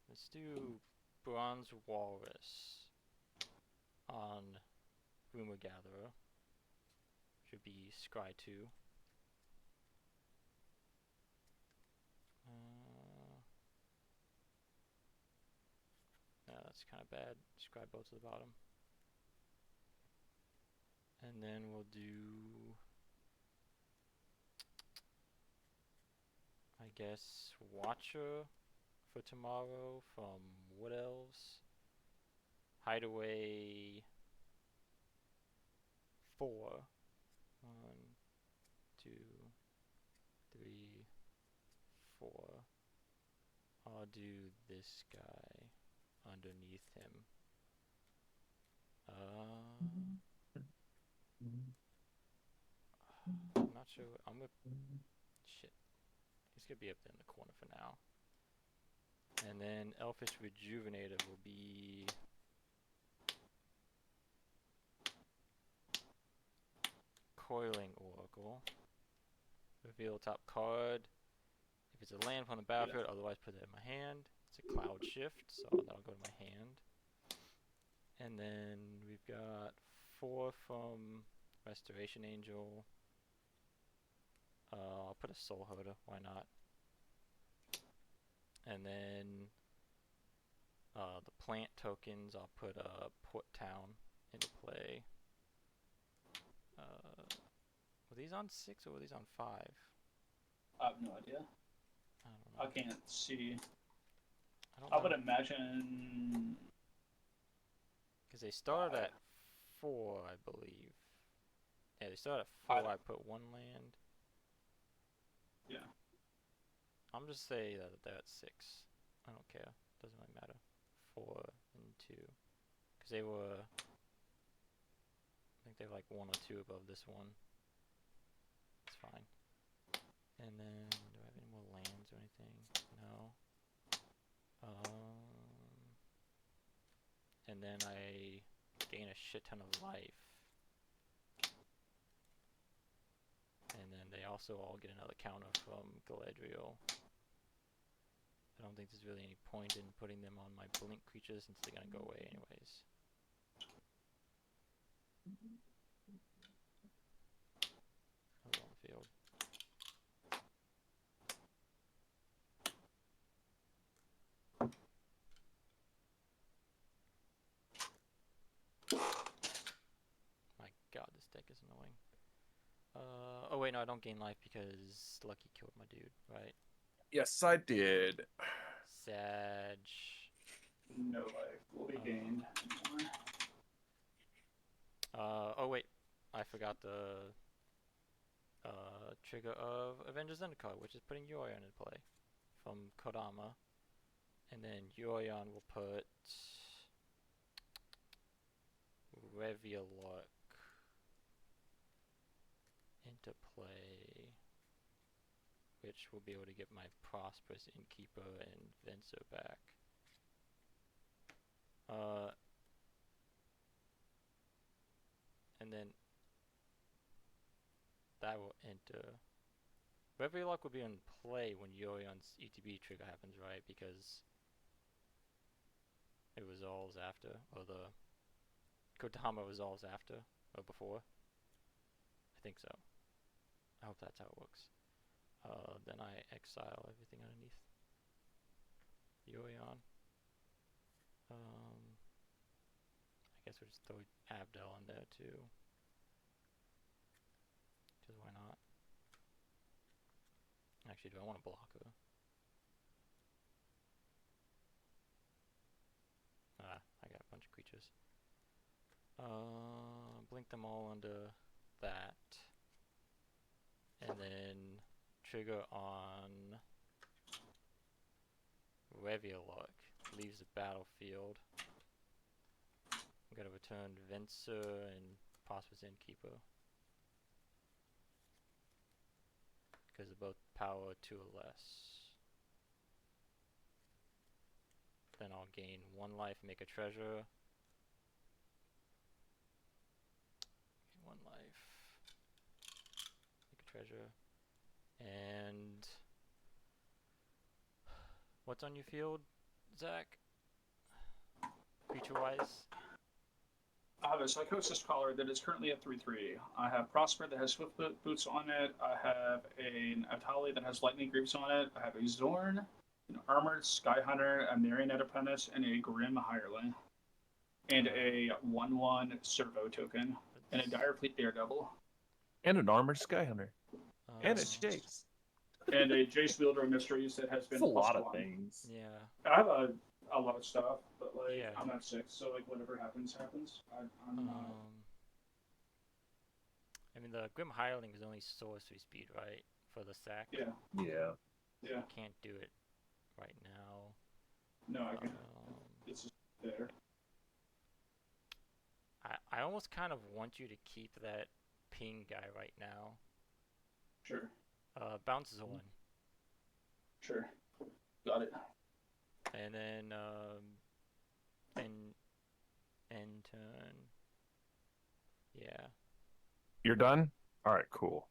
Let's do Bronze Walrus on Rumor Gatherer. Should be Scry 2. That's kind of bad. Scry both to the bottom. And then we'll do, I guess, Watcher for tomorrow from Wood Elves. Hideaway 4. 1, 2, 3, 4. I'll do this guy underneath him. I'm not sure. I'm gonna Shit. He's gonna be up there in the corner for now. And then Elfish Rejuvenator will be Coiling Oracle. Reveal top card. If it's a land from the battlefield, otherwise put it in my hand. It's a Cloud Shift, so that'll go to my hand. And then we've got 4 from Restoration Angel. I'll put a Soul Herder, why not? And then the plant tokens, I'll put Port Town into play. Were these on 6 or were these on 5? I have no idea. I don't know. I can't see. I don't I know. would imagine. Because they started at 4, I believe. Yeah, they started at 4. I put 1 land. Yeah. I'm just saying that they're at 6. I don't care. Doesn't really matter. 4 and 2. Because they were. I think they're like 1 or 2 above this one. It's fine. And then, do I have any more lands or anything? No. And then I gain a shit ton of life. And then they also all get another counter from Galadriel. I don't think there's really any point in putting them on my blink creatures since they're gonna go away anyways. That was on the field. My god, this deck is annoying. Oh wait, no, I don't gain life because Lucky killed my dude, right? Yes, I did. Sag. No life will be gained anymore. Oh wait, I forgot the trigger of Avengers Undercard, which is putting Yorion in play from Kodama. And then Yorion will put Revialok into play, which will be able to get my Prosperous Innkeeper and Venser back. And then that will enter. Revialok will be in play when Yorion's ETB trigger happens, right? Because it resolves after, or the Kodama resolves after, or before. I think so. I hope that's how it works. Then I exile everything underneath Yorion. I guess we'll just throw Abdel in there too. Because why not? Actually, do I want to block her? I got a bunch of creatures. Blink them all under that. And then trigger on Revialok. Leaves the battlefield. I'm gonna return Venser and Prosperous Innkeeper. Because they're both power 2 or less. Then I'll gain 1 life, make a treasure. Gain 1 life. Make a treasure. And what's on your field, Zach? Creature-wise? I have a Psychosis Collar that is currently at 3/3. I have Prosper that has Swift Boots on it. I have an Atali that has Lightning Greaves on it. I have a Zorn, an Armored Sky Hunter, a Marionette Apprentice, and a Grim Hireling. And a 1/1 Servo token. And a Direfleet Daredevil. And an Armored Skyhunter. And a Jace. And a Jace Wielder of Mysteries that has been That's a lot of +1. things. Yeah. I have a lot of stuff, but like Yeah. I'm at 6, so like whatever happens, happens. I'm not. I mean, the Grim Hireling is only sorcery speed, right? For the sack. Yeah. Yeah. Yeah. Can't do it right now. No, I can. It's just there. I almost kind of want you to keep that ping guy right now. Sure. Bounces one. Sure. Got it. And then end turn. Yeah. You're done? Alright, cool.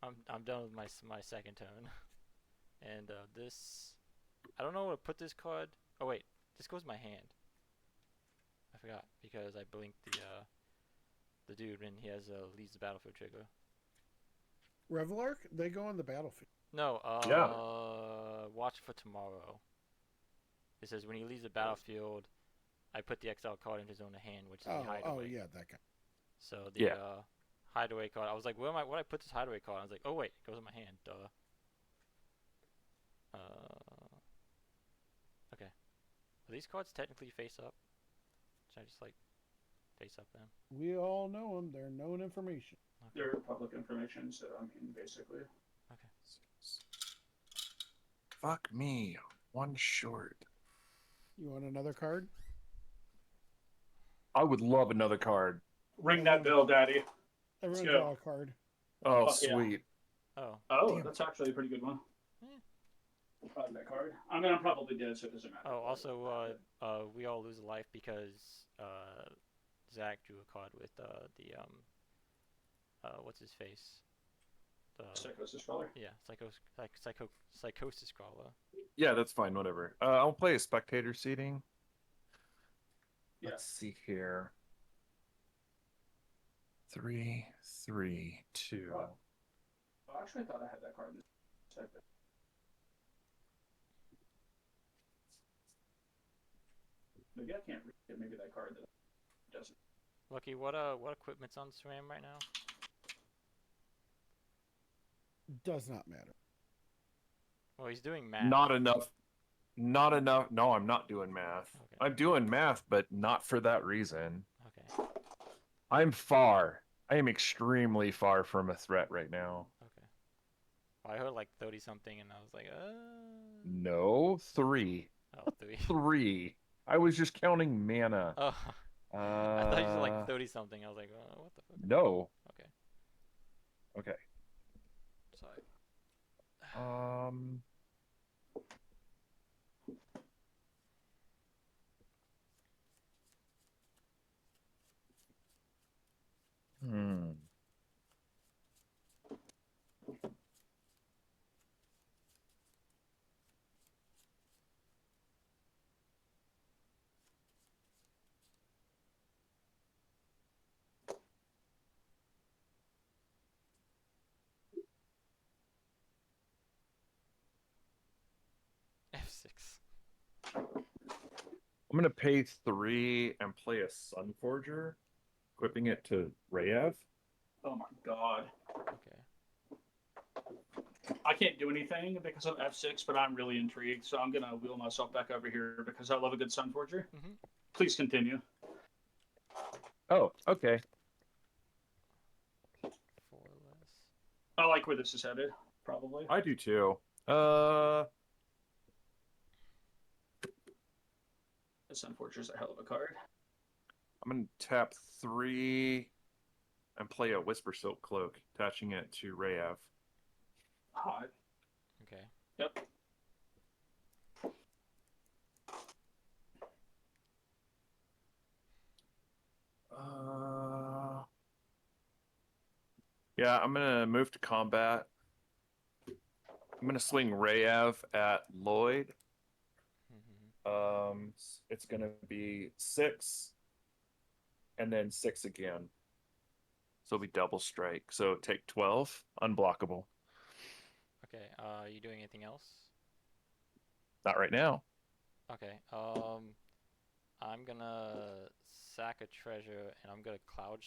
I'm done with my second turn. And this, I don't know where to put this card. Oh wait, this goes in my hand. I forgot because I blinked the dude and he has leaves the battlefield trigger. Revelark, they go on the battlefield. No, Yeah. watch for tomorrow. It says when he leaves the battlefield, I put the exile card in his own hand, which is the hideaway. Oh yeah, that guy. So the Yeah. hideaway card, I was like, where I put this hideaway card? I was like, oh wait, it goes in my hand. Duh. Okay. Are these cards technically face up? Should I just like face up them? We all know them. They're known information. Okay. They're public information, so I mean, basically. Okay. Fuck me. One short. You want another card? I would love another card. Ring that bell, Daddy. Everyone go. draw a card. Oh, Fuck yeah. sweet. Oh. Oh, Damn. that's actually a pretty good one. Eh. I like that card. I mean, I'm probably dead, so it doesn't matter. Oh, also, we all lose a life because Zach drew a card with what's his face? Psychosis Crawler. Yeah, psychosis crawler. Yeah, that's fine. Whatever. I'll play a spectator seating. Yeah. Let's see here. 3, 3, 2. Oh, actually, I thought I had that card in the second. Maybe I can't read it. Maybe that card that doesn't. Lucky, what equipment's on SRAM right now? Does not matter. Well, he's doing math. Not enough. Not enough. No, I'm not doing math. Okay. I'm doing math, but not for that reason. Okay. I'm far. I am extremely far from a threat right now. Okay. Well, I heard like 30 something, and I was like, No, 3. Oh, 3. 3. I was just counting mana. Oh, I thought you said like 30 something. I was like, what the fuck? No. Okay. Okay. Sorry. Hmm. F6. I'm gonna pay 3 and play a Sunforger, equipping it to Rayev. Oh my god. Okay. I can't do anything because of F6, but I'm really intrigued, so I'm gonna wheel myself back over here because I love a good Sunforger. Mm-hmm. Please continue. Oh, okay. 4 less. I like where this is headed, probably. I do too. The Sunforger's a hell of a card. I'm gonna tap 3 and play a Whisper Silk Cloak, attaching it to Rayev. Hot. Okay. Yep. Yeah, I'm gonna move to combat. I'm gonna swing Rayev at Lloyd. Mm-hmm. It's gonna be 6, and then 6 again. So it'll be double strike. So take 12, unblockable. Okay. You doing anything else? Not right now. Okay. I'm gonna sack a treasure, and I'm gonna cloud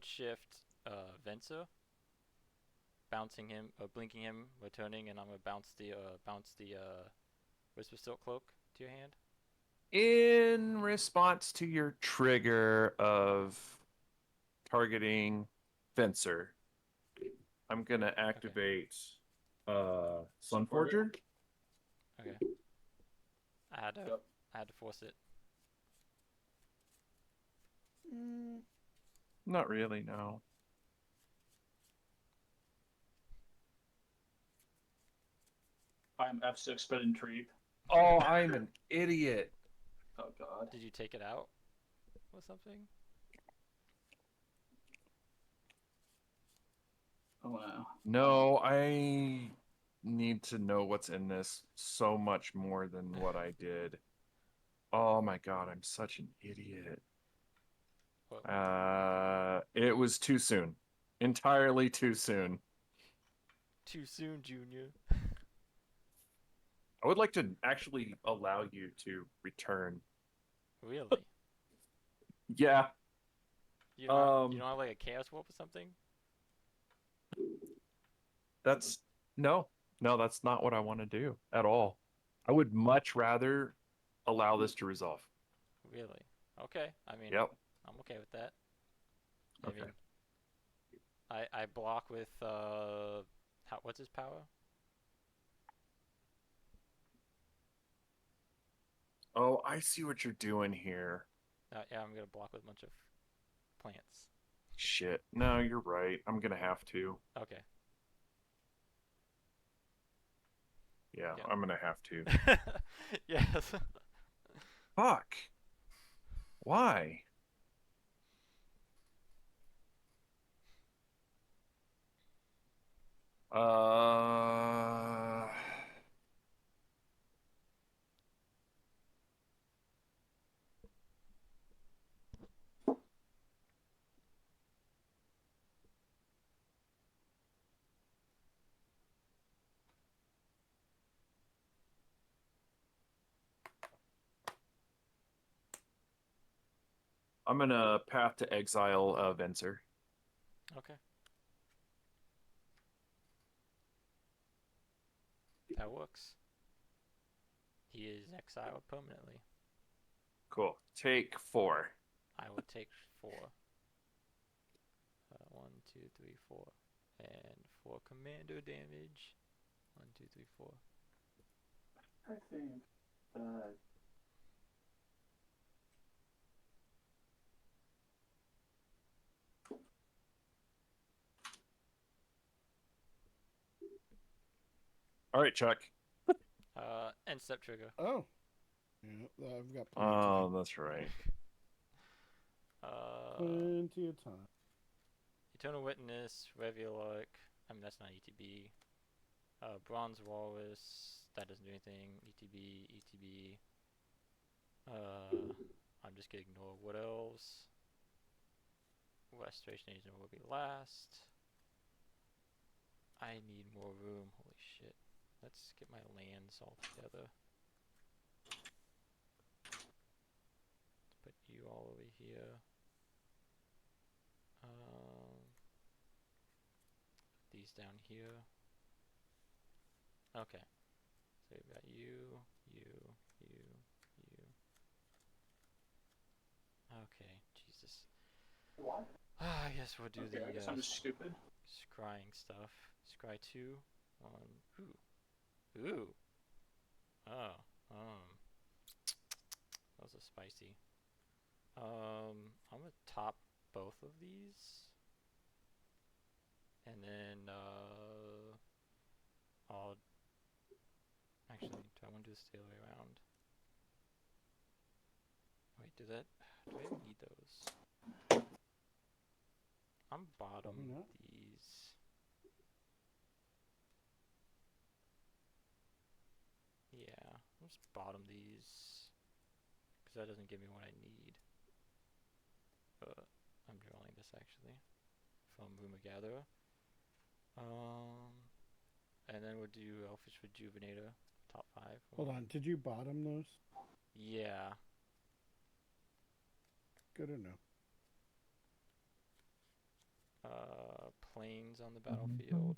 shift Venser, bouncing him, blinking him, returning, and I'm gonna bounce the Whisper Silk Cloak to your hand. In response to your trigger of targeting Fencer, I'm gonna activate Sunforger. Okay. I had to Yep. force it. Not really, no. I'm F6 but intrigue. Oh, I'm an idiot. Oh god. Did you take it out or something? Oh wow. No, I need to know what's in this so much more than what I did. Oh my god, I'm such an idiot. What? It was too soon. Entirely too soon. Too soon, Junior. I would like to actually allow you to return. Really? Yeah. You don't have like a chaos warp or something? That's no, that's not what I want to do at all. I would much rather allow this to resolve. Really? Okay. I mean, Yep. I'm okay with that. Okay. I mean, I block with what's his power? Oh, I see what you're doing here. Yeah, I'm gonna block with a bunch of plants. Shit. No, you're right. I'm gonna have to. Okay. Yeah, Yeah. I'm gonna have to. Yes. Fuck. Why? Uh, I'm gonna path to exile Venser. Okay. That works. He is exiled permanently. Cool. Take 4. I will take 4. 1, 2, 3, 4. And 4 commander damage. 1, 2, 3, 4. I think that All right, Chuck. End step trigger. Oh. Yeah, I've got plenty of Oh, time. that's right. Plenty of time. Eternal Witness, Revioloc. I mean, that's not ETB. Bronze Walrus. That doesn't do anything. ETB, ETB. I'm just gonna ignore what else. Restoration Agent will be last. I need more room. Holy shit. Let's get my lands all together. Let's put you all over here. These down here. Okay. So we've got you, you, you, you. Okay, Jesus. what? I guess we'll do Okay, I guess the I'm just stupid. scrying stuff. Scry 2 on. Ooh. Oh. Those are spicy. I'm gonna top both of these. And then, I'll. Actually, do I want to do this the other way around? Wait, do I even need those? I'm bottom Probably not. these. Yeah, I'm just bottom these. Because that doesn't give me what I need. I'm drawing this actually. From Rumor Gatherer. And then we'll do Elfish Rejuvenator, top 5. Hold on. Did you bottom those? Yeah. Good to know. Planes on the battlefield.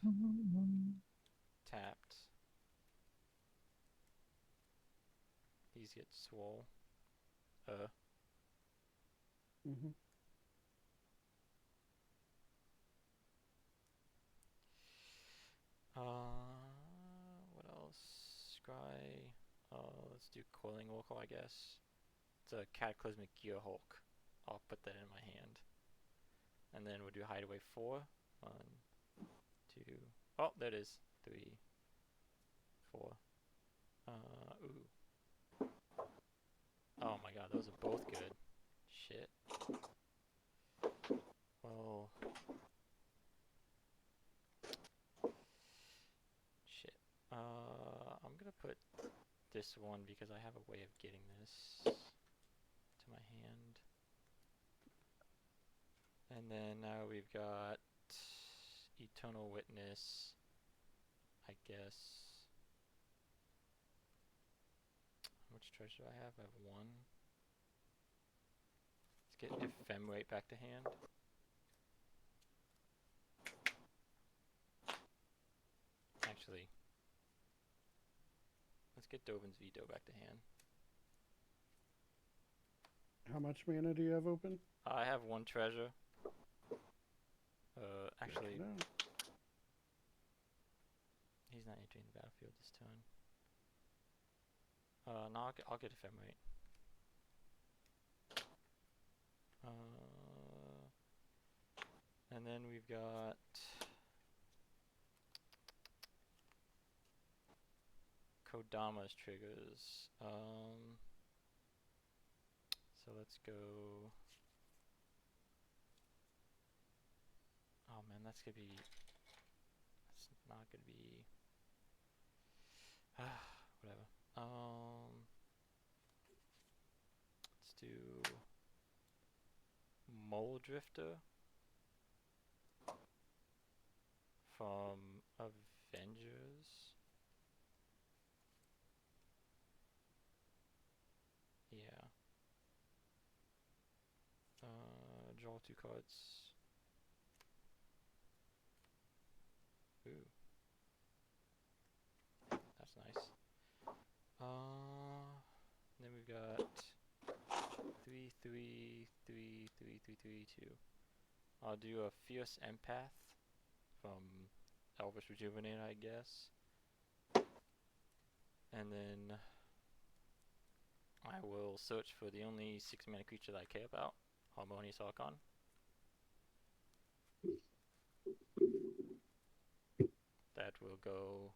Tapped. These get swole. Mm-hmm. What else? Scry. Let's do Coiling Oracle, I guess. It's a Cataclysmic Gear Hulk. I'll put that in my hand. And then we'll do Hideaway 4. 1, 2. Oh, there it is. 3, 4. those are both good. Shit. Well. Shit. I'm gonna put this one because I have a way of getting this to my hand. And then now we've got Eternal Witness, I guess. How much treasure do I have? I have one. Let's get Ephemerate back to hand. Actually, let's get Dovin's Veto back to hand. How much mana do you have open? I have one treasure. Actually, No. he's not entering the battlefield this turn. No, I'll get Ephemerate. And then we've got Kodama's triggers. So let's go. Oh man, that's gonna be. That's not gonna be. Whatever. Let's do Mole Drifter from Avengers. Yeah. Draw 2 cards. Ooh. That's nice. Then we've got 3, 3, 3, 3, 3, 3, 2. I'll do a Fierce Empath from Elvish Rejuvenate, I guess. And then I will search for the only 6-mana creature that I care about, Harmonious Archon. That will go.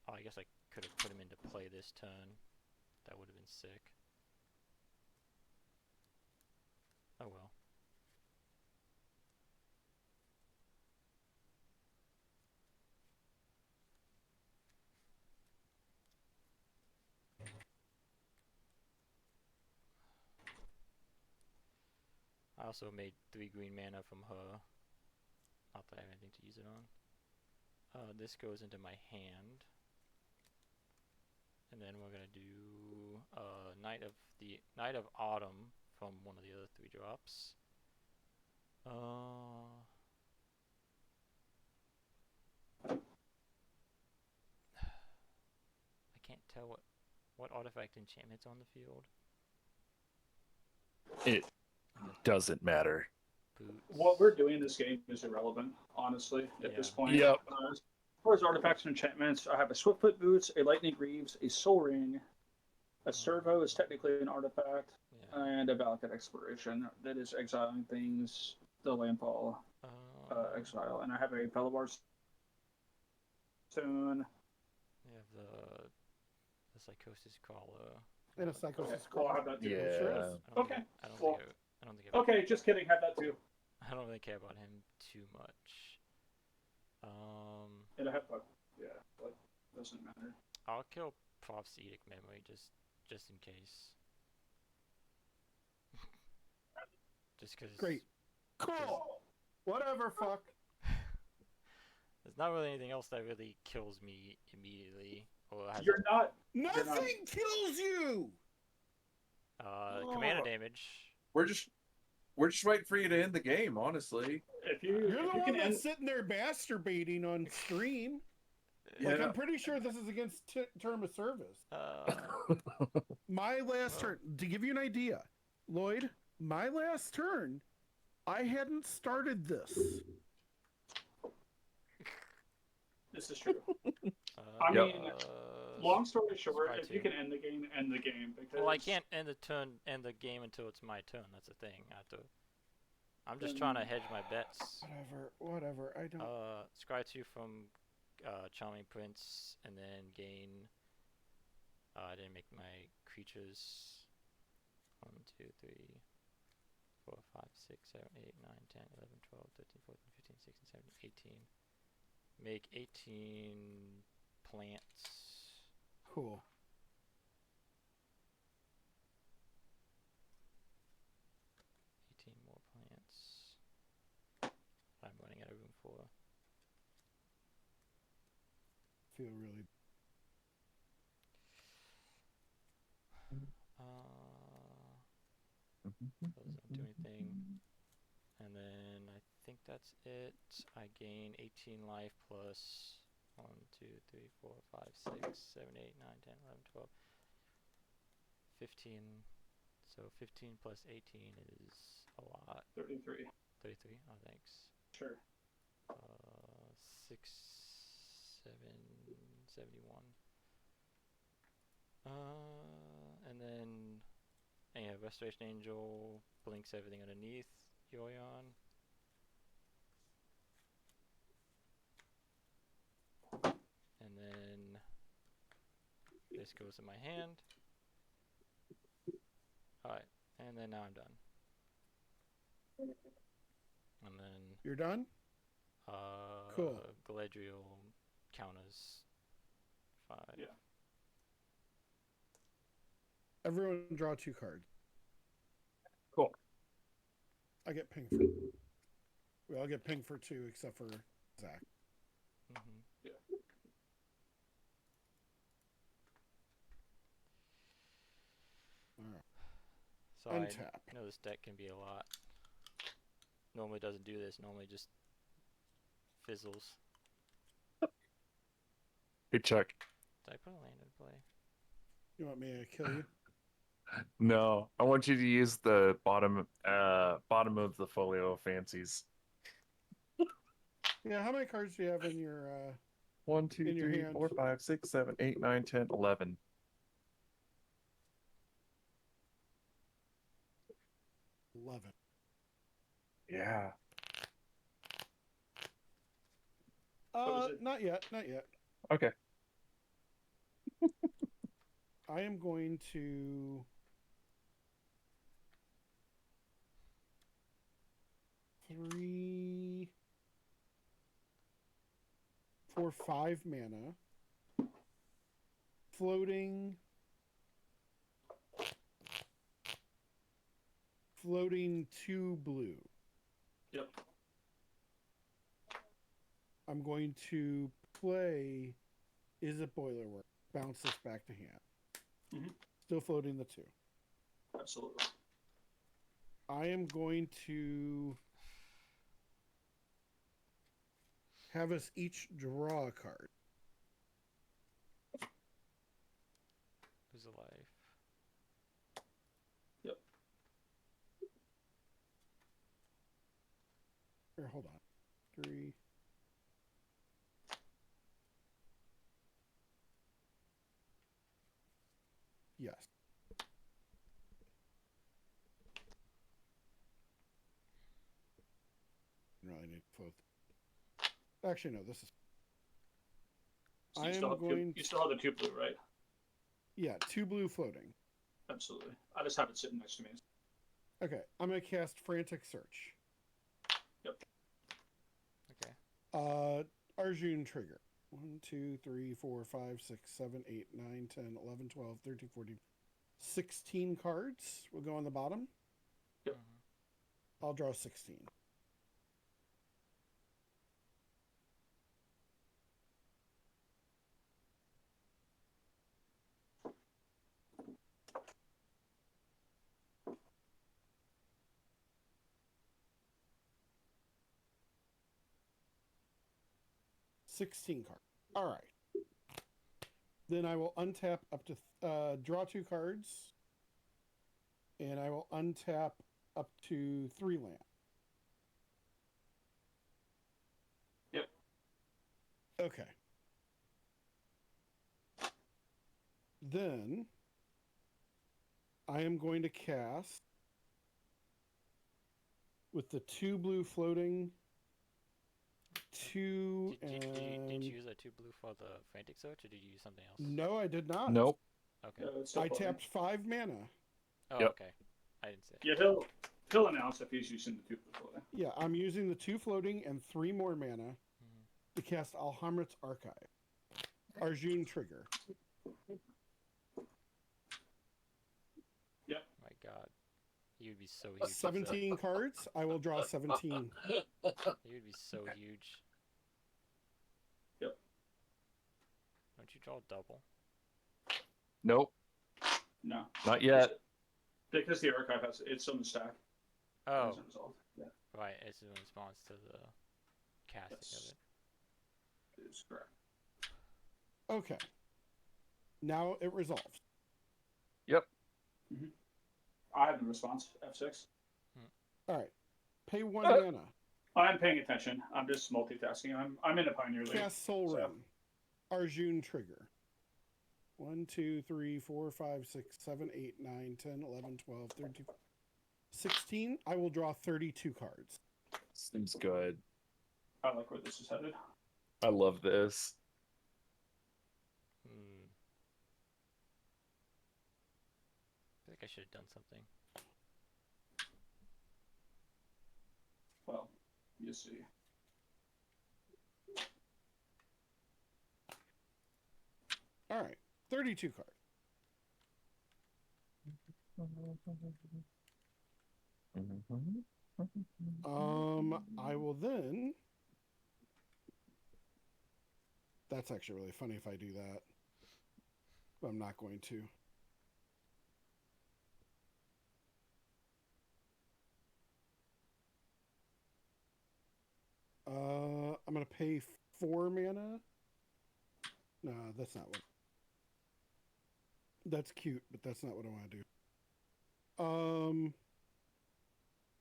Oh, I guess I could have put him into play this turn. That would have been sick. Oh well. I also made 3 green mana from her. Not that I have anything to use it on. This goes into my hand. And then we're gonna do Night of Autumn from one of the other 3 drops. I can't tell what artifact enchantment's on the field. It doesn't matter. Boots. What we're doing in this game is irrelevant, honestly, at this Yeah. point. Yep. As far as artifacts and enchantments, I have a Swiftfoot Boots, a Lightning Greaves, a Soul Ring, a Servo is technically an artifact, Yeah. and a Valakut Exploration that is exiling things, the Landfall exile. And I have a Pelivar Stone. We have the Psychosis Crawler. And a Psychosis Okay, well, I'll have that too. Yeah. Sure is. Okay. I don't Well, think I don't think I, Okay, just kidding. Have that too. I don't really care about him too much. And I have yeah, but doesn't matter. I'll kill Prophetic Memory just in case. Just because. Great. Cool. Whatever, fuck. There's not really anything else that really kills me immediately, or has You're not. Nothing kills you! commander damage. We're just waiting for you to end the game, honestly. If you, You're if the you one can end, that's sitting there masturbating on stream. Like, Yeah. I'm pretty sure this is against term of service. Uh, My last turn, to give you an idea, Lloyd, my last turn, I hadn't started this. this is true. I Yep. mean, Long story short, Try if you to. can end the game, end the game. Because well, I can't end the game until it's my turn. That's the thing. I have to. I'm just trying to hedge my bets. Whatever. I don't. Scry 2 from Charming Prince, and then gain. I didn't make my creatures. 1, 2, 3, 4, 5, 6, 7, 8, 9, 10, 11, 12, 13, 14, 15, 16, 17, 18. Make 18 plants. Cool. 18 more plants. I'm running out of room for. Feel really. Doesn't do anything. And then I think that's it. I gain 18 life plus 1, 2, 3, 4, 5, 6, 7, 8, 9, 10, 11, 12, 15. So 15 plus 18 is a lot. 33. 33. Oh, thanks. Sure. 6, 7, 71. And then, yeah, Restoration Angel blinks everything underneath Yoyon. And then this goes in my hand. Alright, and then now I'm done. And then You're done? Cool. Galadriel counters 5. Yeah. Everyone draw 2 cards. Cool. I get ping for. We all get ping for 2 except for Zach. Mm-hmm. Yeah. All right. So Untap. I know this deck can be a lot. Normally doesn't do this. Normally just fizzles. Hey, Chuck. Did I put a land in play? You want me to kill you? No, I want you to use the bottom of the folio of fancies. Yeah. How many cards do you have in your? 1, 2, In your 3, hand. 4, 5, 6, 7, 8, 9, 10, 11. 11. Yeah. was it? Not yet. Not yet. Okay. I am going to. Three, 4, 5 mana. Floating. Floating 2 blue. Yep. I'm going to play. Is it Boilerwork? Bounce this back to hand. Mhm. Still floating the 2. Absolutely. I am going to have us each draw a card. Lose a life. Yep. Here, hold on. 3. Yes. Really need to float. Actually, no. This is. So I you, still am have going. you still have the 2 blue, right? Yeah, 2 blue floating. Absolutely. I just have it sitting next to me. Okay, I'm gonna cast Frantic Search. Yep. Okay. Arjun trigger. 1, 2, 3, 4, 5, 6, 7, 8, 9, 10, 11, 12, 13, 14, 16 cards will go on the bottom. Yep. Mm-hmm. I'll draw 16. $16 cards. All right. Then I will untap up to draw 2 cards, and I will untap up to 3 land. Yep. Okay. Then I am going to cast with the 2 blue floating. 2 Did you use that 2 blue for the Frantic Search, or did you use something else? No, I did not. Nope. Okay. It's still I floating. tapped 5 mana. Oh, Yep. okay. I didn't say. Yeah, he'll announce if he's using the 2 floating. Yeah, I'm using the 2 floating and 3 more mana to cast Alhamrit's Archive. Arjun trigger. Yep. My God, he would be so huge. 17 cards. I will draw 17. He would be so huge. Yep. Don't you draw double? Nope, No. not yet. Because the archive has it's on the stack. Oh, As a result. Yeah. right. It's in response to the casting Yes. of it. It is correct. Okay. Now it resolves. I have the response. F6. All right. Pay 1 mana. I'm paying attention. I'm just multitasking. I'm in a Pioneer League. Cast Soul So- Ring. Arjun trigger. 1, 2, 3, 4, 5, 6, 7, 8, 9, 10, 11, 12, 13, 16. I will draw 32 cards. Seems good. I like where this is headed. I love this. I think I should have done something. Well, you see. All right. 32 cards. I will then. That's actually really funny if I do that. But I'm not going to. I'm going to pay 4 mana. No, that's not what. That's cute, but that's not what I want to do.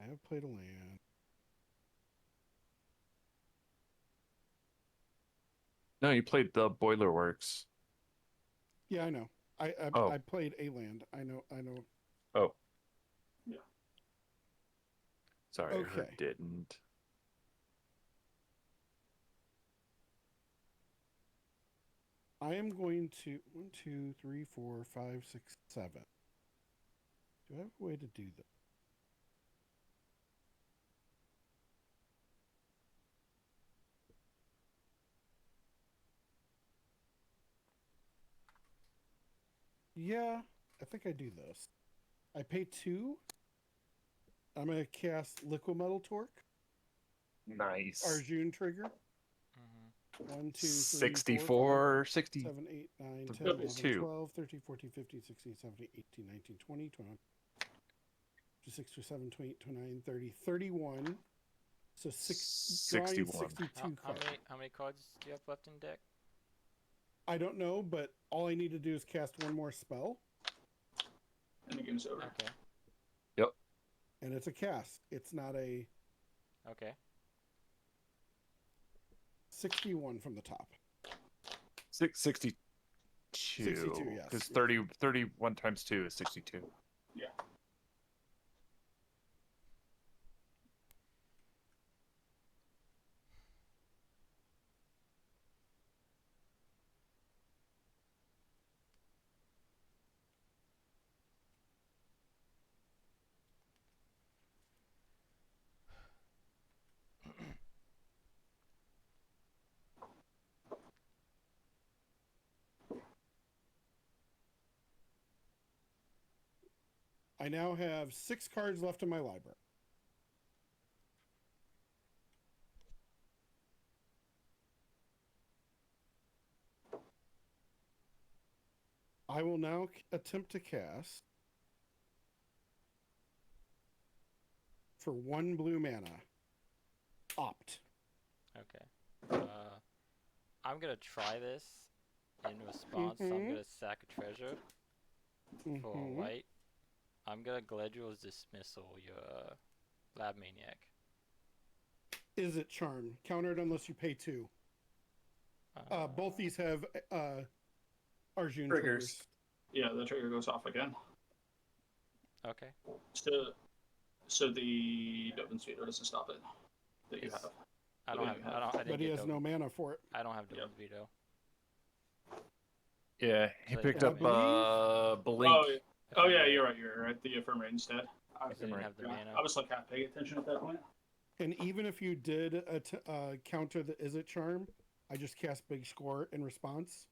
I have played a land. No, you played the Boiler Works. Yeah, I know. Oh. I played a land. I know. Oh. Yeah. Sorry, I Okay. heard didn't. I am going to 1, 2, 3, 4, 5, 6, 7. Do I have a way to do that? Yeah, I think I do this. I pay 2. I'm going to cast Liquid Metal Torque. Nice. Arjun trigger. Mm-hmm. 1, 2, 3, 64, 60. 7, 8, 9, 10, Double 11, two. 12, 13, 14, 15, 16, 17, 18, 19, 20, 21, 26, 27, 28, 29, 30, 31. So drawing 61. 62 How cards. many cards do you have left in deck? I don't know, but all I need to do is cast 1 more spell, And the game's over. Okay. and it's a cast. It's not a Okay. 61 from the top. 62. 62, yes. Because 31 times 2 is 62. Yeah. I now have 6 cards left in my library. I will now attempt to cast for 1 blue mana. Opt. Okay. I'm gonna try this in response. I'm Mhm. gonna sack a treasure for a Mhm. white. I'm gonna Galadriel's Dismissal your Lab Maniac. Is it charm? Countered unless you pay 2. Both these have Arjun triggers. Yeah, the trigger goes off again. Okay. So the Dovin Speeder doesn't stop it. That you It's- have. I don't have. I didn't But he get has no mana for it. I don't have Yep. Dovin's Veto. Yeah, he So picked I up believe- Blink. Oh yeah, you're right. The Ephemerate instead. I Because they didn't have the mana. I was like half paying attention at that point. And even if you did counter the Is It charm, I just cast Big Score in response.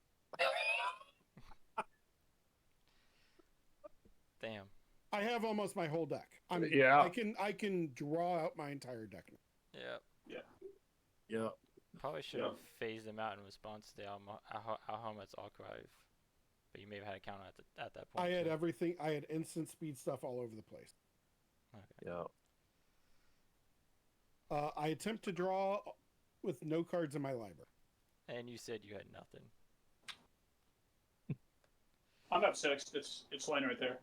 Damn. I have almost my whole deck. Yeah. I can draw out my entire deck. Yeah. Yeah. Probably should have phased them out in response to the Alhelmet's Archive. But you may have had a counter at that point. I had too. everything. I had instant speed stuff all over the place. Okay. Yeah. I attempt to draw with no cards in my library. And you said you had nothing. I'm up 6. It's laying right there.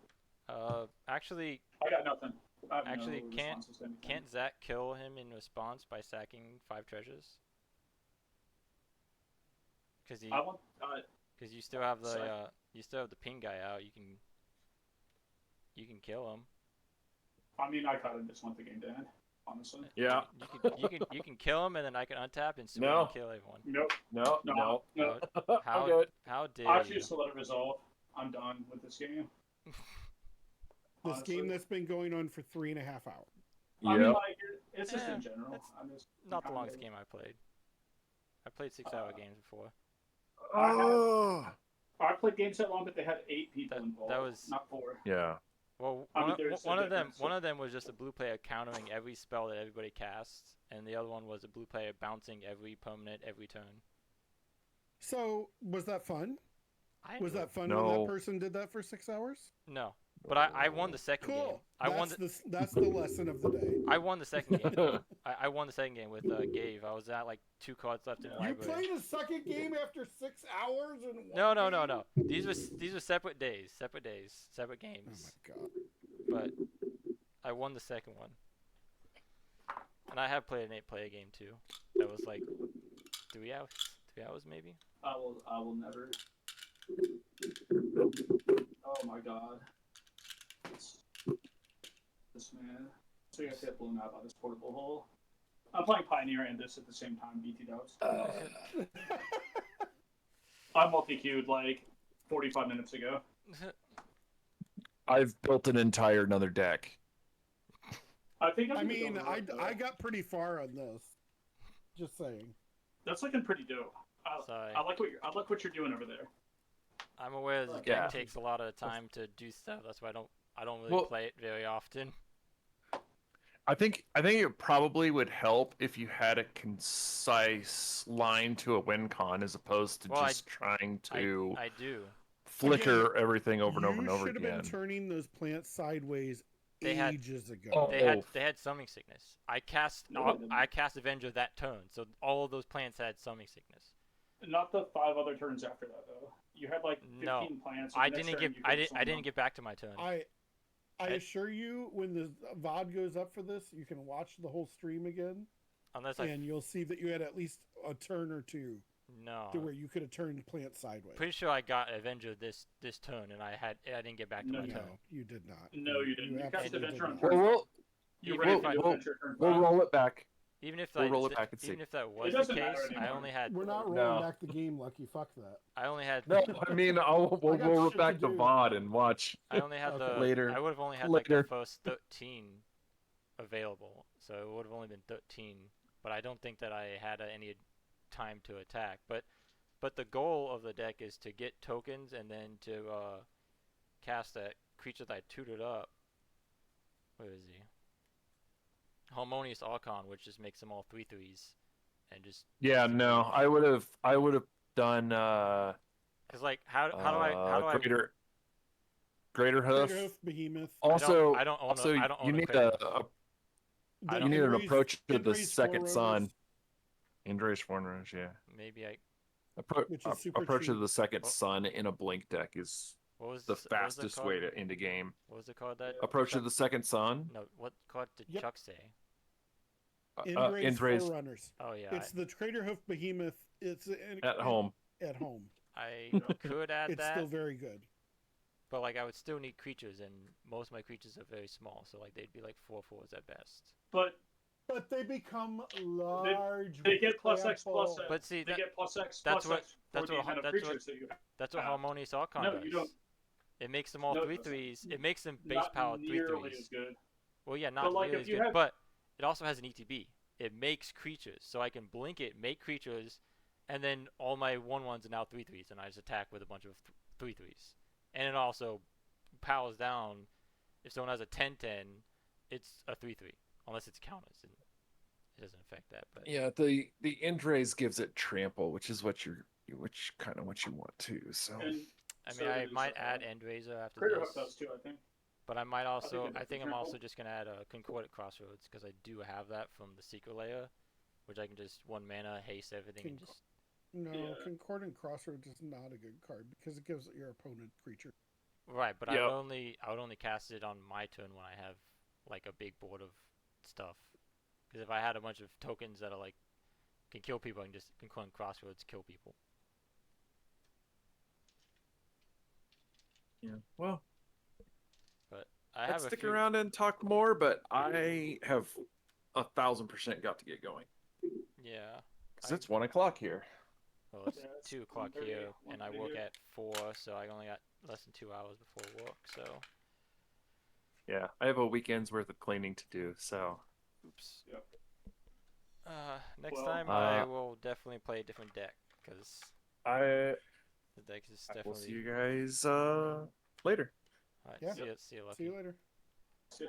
Actually, I got nothing. I have Actually, no can't- responses to anything. can't Zach kill him in response by sacking 5 treasures? Because I want. you still have the Sack. you still have the ping guy out. You can kill him. I mean, I kind of just want the game to end. Honestly. Yeah. You can kill him and then I can untap and swing No. and kill everyone. Nope. No. No. No. How I'm good. how dare I you? choose to let it resolve. I'm done with this game. This Honestly. game that's been going on for 3.5 hours. I mean, Yep. like, it's just Yeah, in general. that's I'm just Not the kinda- longest game I played. I played 6-hour games before. Oh. I played games that long, but they had 8 people That- involved. that was- not 4. Yeah. Well, I mean, one there's a of them difference. one of them was just a blue player countering every spell that everybody casts, and the other one was a blue player bouncing every permanent every turn. So was that fun? I Was enjoyed that fun when No. that person did that for 6 hours? No, but I won the second game. Cool. I won That's the lesson of the day. I won the second game. I won the second game with Gabe. I was at like 2 cards left in the You library. played a second game after 6 hours and No. These were separate days, separate Oh games. my god. But I won the second one. And I have played an 8-player game too. That was like 3 hours, 3 hours maybe. I will never. Oh my god. This man. So you have to get blown out by this portable hole. I'm playing Pioneer and this at the same time, BT dubs. I multi-queued like 45 minutes ago. I've built an entire another deck. I think I I'm mean, gonna go I got pretty far on this. Just saying. That's looking pretty dope. Sorry. I like what you're doing over there. I'm aware this Yeah. game takes a lot of time to do stuff. That's why I don't really Well- play it very often. I think it probably would help if you had a concise line to a win con as opposed to Well, just trying to I do. flicker everything over and over and over You should have again. been turning those plants sideways They had- ages ago. Oh. They had summoning sickness. I cast No, they didn't. I cast Avenger that turn, so all of those plants had summoning sickness. Not the 5 other turns after that though. You had like 15 No, plants. I and the next didn't turn get you I could didn't summon them. get back to my turn. I assure you, when the VOD goes up for this, you can watch the whole stream again, Unless I and you'll see that you had at least a turn or two no. to where you could have turned plants sideways. Pretty sure I got Avenger this turn, and I didn't get back to No, my No, turn. you did not. No, you didn't. You cast absolutely Adventure on did turn not. Well, You Even ran if I- into Adventure turn we'll 5. roll it back. Even if We'll like, roll it back and even see. if that was the doesn't matter case, I anymore. only had We're not No. rolling back the game, Lucky. Fuck that. I only had No, I mean we'll I got roll shit it back to to do. VOD and watch. I only had Okay. the Later. I would have only had Later. like the first 13 available, so it would have only been 13. But I don't think that I had any time to attack. But the goal of the deck is to get tokens and then to cast that creature that I tutored up. Where is he? Harmonious Archon, which just makes them all 3/3s, and just Yeah, no, I would have done because like how do I greater hoof. Greater Hoof, Behemoth. Also, I don't own also I don't own you a need Greater a Hoof. I The don't- you need an Indra's- approach to the Indra's second Forerunners, sun. Indra's Forerunners, yeah. Maybe I Which is super Approach to cheap. the second Oh. sun in a blink deck is what was the what was fastest card? way to end a game. What was the card that Approach to Chuck- the second sun. No, what card did Yep. Chuck say? Indra's Indra's Forerunners. Oh yeah, It's the Crater Hoof Behemoth. It's at home. At home. I could add It's that, still very good. but like I would still need creatures, and most of my creatures are very small, so like they'd be like 4/4s at best. But But they become large. they get plus with X plus trample. X. But see, They that, get plus X that's plus what- X that's for the what- amount of that's what- creatures that you have. that's what Ah. Harmonious Archon No, does. you don't. It makes them all No, it 3/3s. It makes them base Not power nearly 3/3s. as good. Well, yeah, not But like nearly if as you good, have, but it also has an ETB. It makes creatures, so I can blink it, make creatures, and then all my 1/1s are now 3/3s, and I just attack with a bunch of 3/3s. And it also powers down. If someone has a 10/10, it's a 3/3, unless it's counters, and it doesn't affect that. But Yeah, the Indrays gives it trample, which is which kind of what you want too. So and I mean, so I does might add Endrazer after Crater Hoof this, does too. I think. but I might I think also. it I does think I'm trample. also just gonna add a Concordant Crossroads because I do have that from the Secret Layer, which I can just 1 mana haste everything and just. No, Yeah. Concordant Crossroads is not a good card because it gives your opponent creature. Right, but Yep. I would only cast it on my turn when I have like a big board of stuff. Because if I had a bunch of tokens that are like can kill people, I can just Concordant Crossroads kill people. yeah, well, But I I'd have a stick few. around and talk more, but I have 1,000% got to get going Yeah, because it's 1 o'clock here. well, it's Yeah, it's 2 o'clock 1:30, here, and I 1:30 work here. at 4, so I only got less than 2 hours before work. So, Yeah, I have a weekend's worth of cleaning to do. So oops. Yep. Next Well, time I will definitely play a different deck because I the deck is will see definitely. you guys later. Alright, Yeah. see ya, See you Lucky. later. So,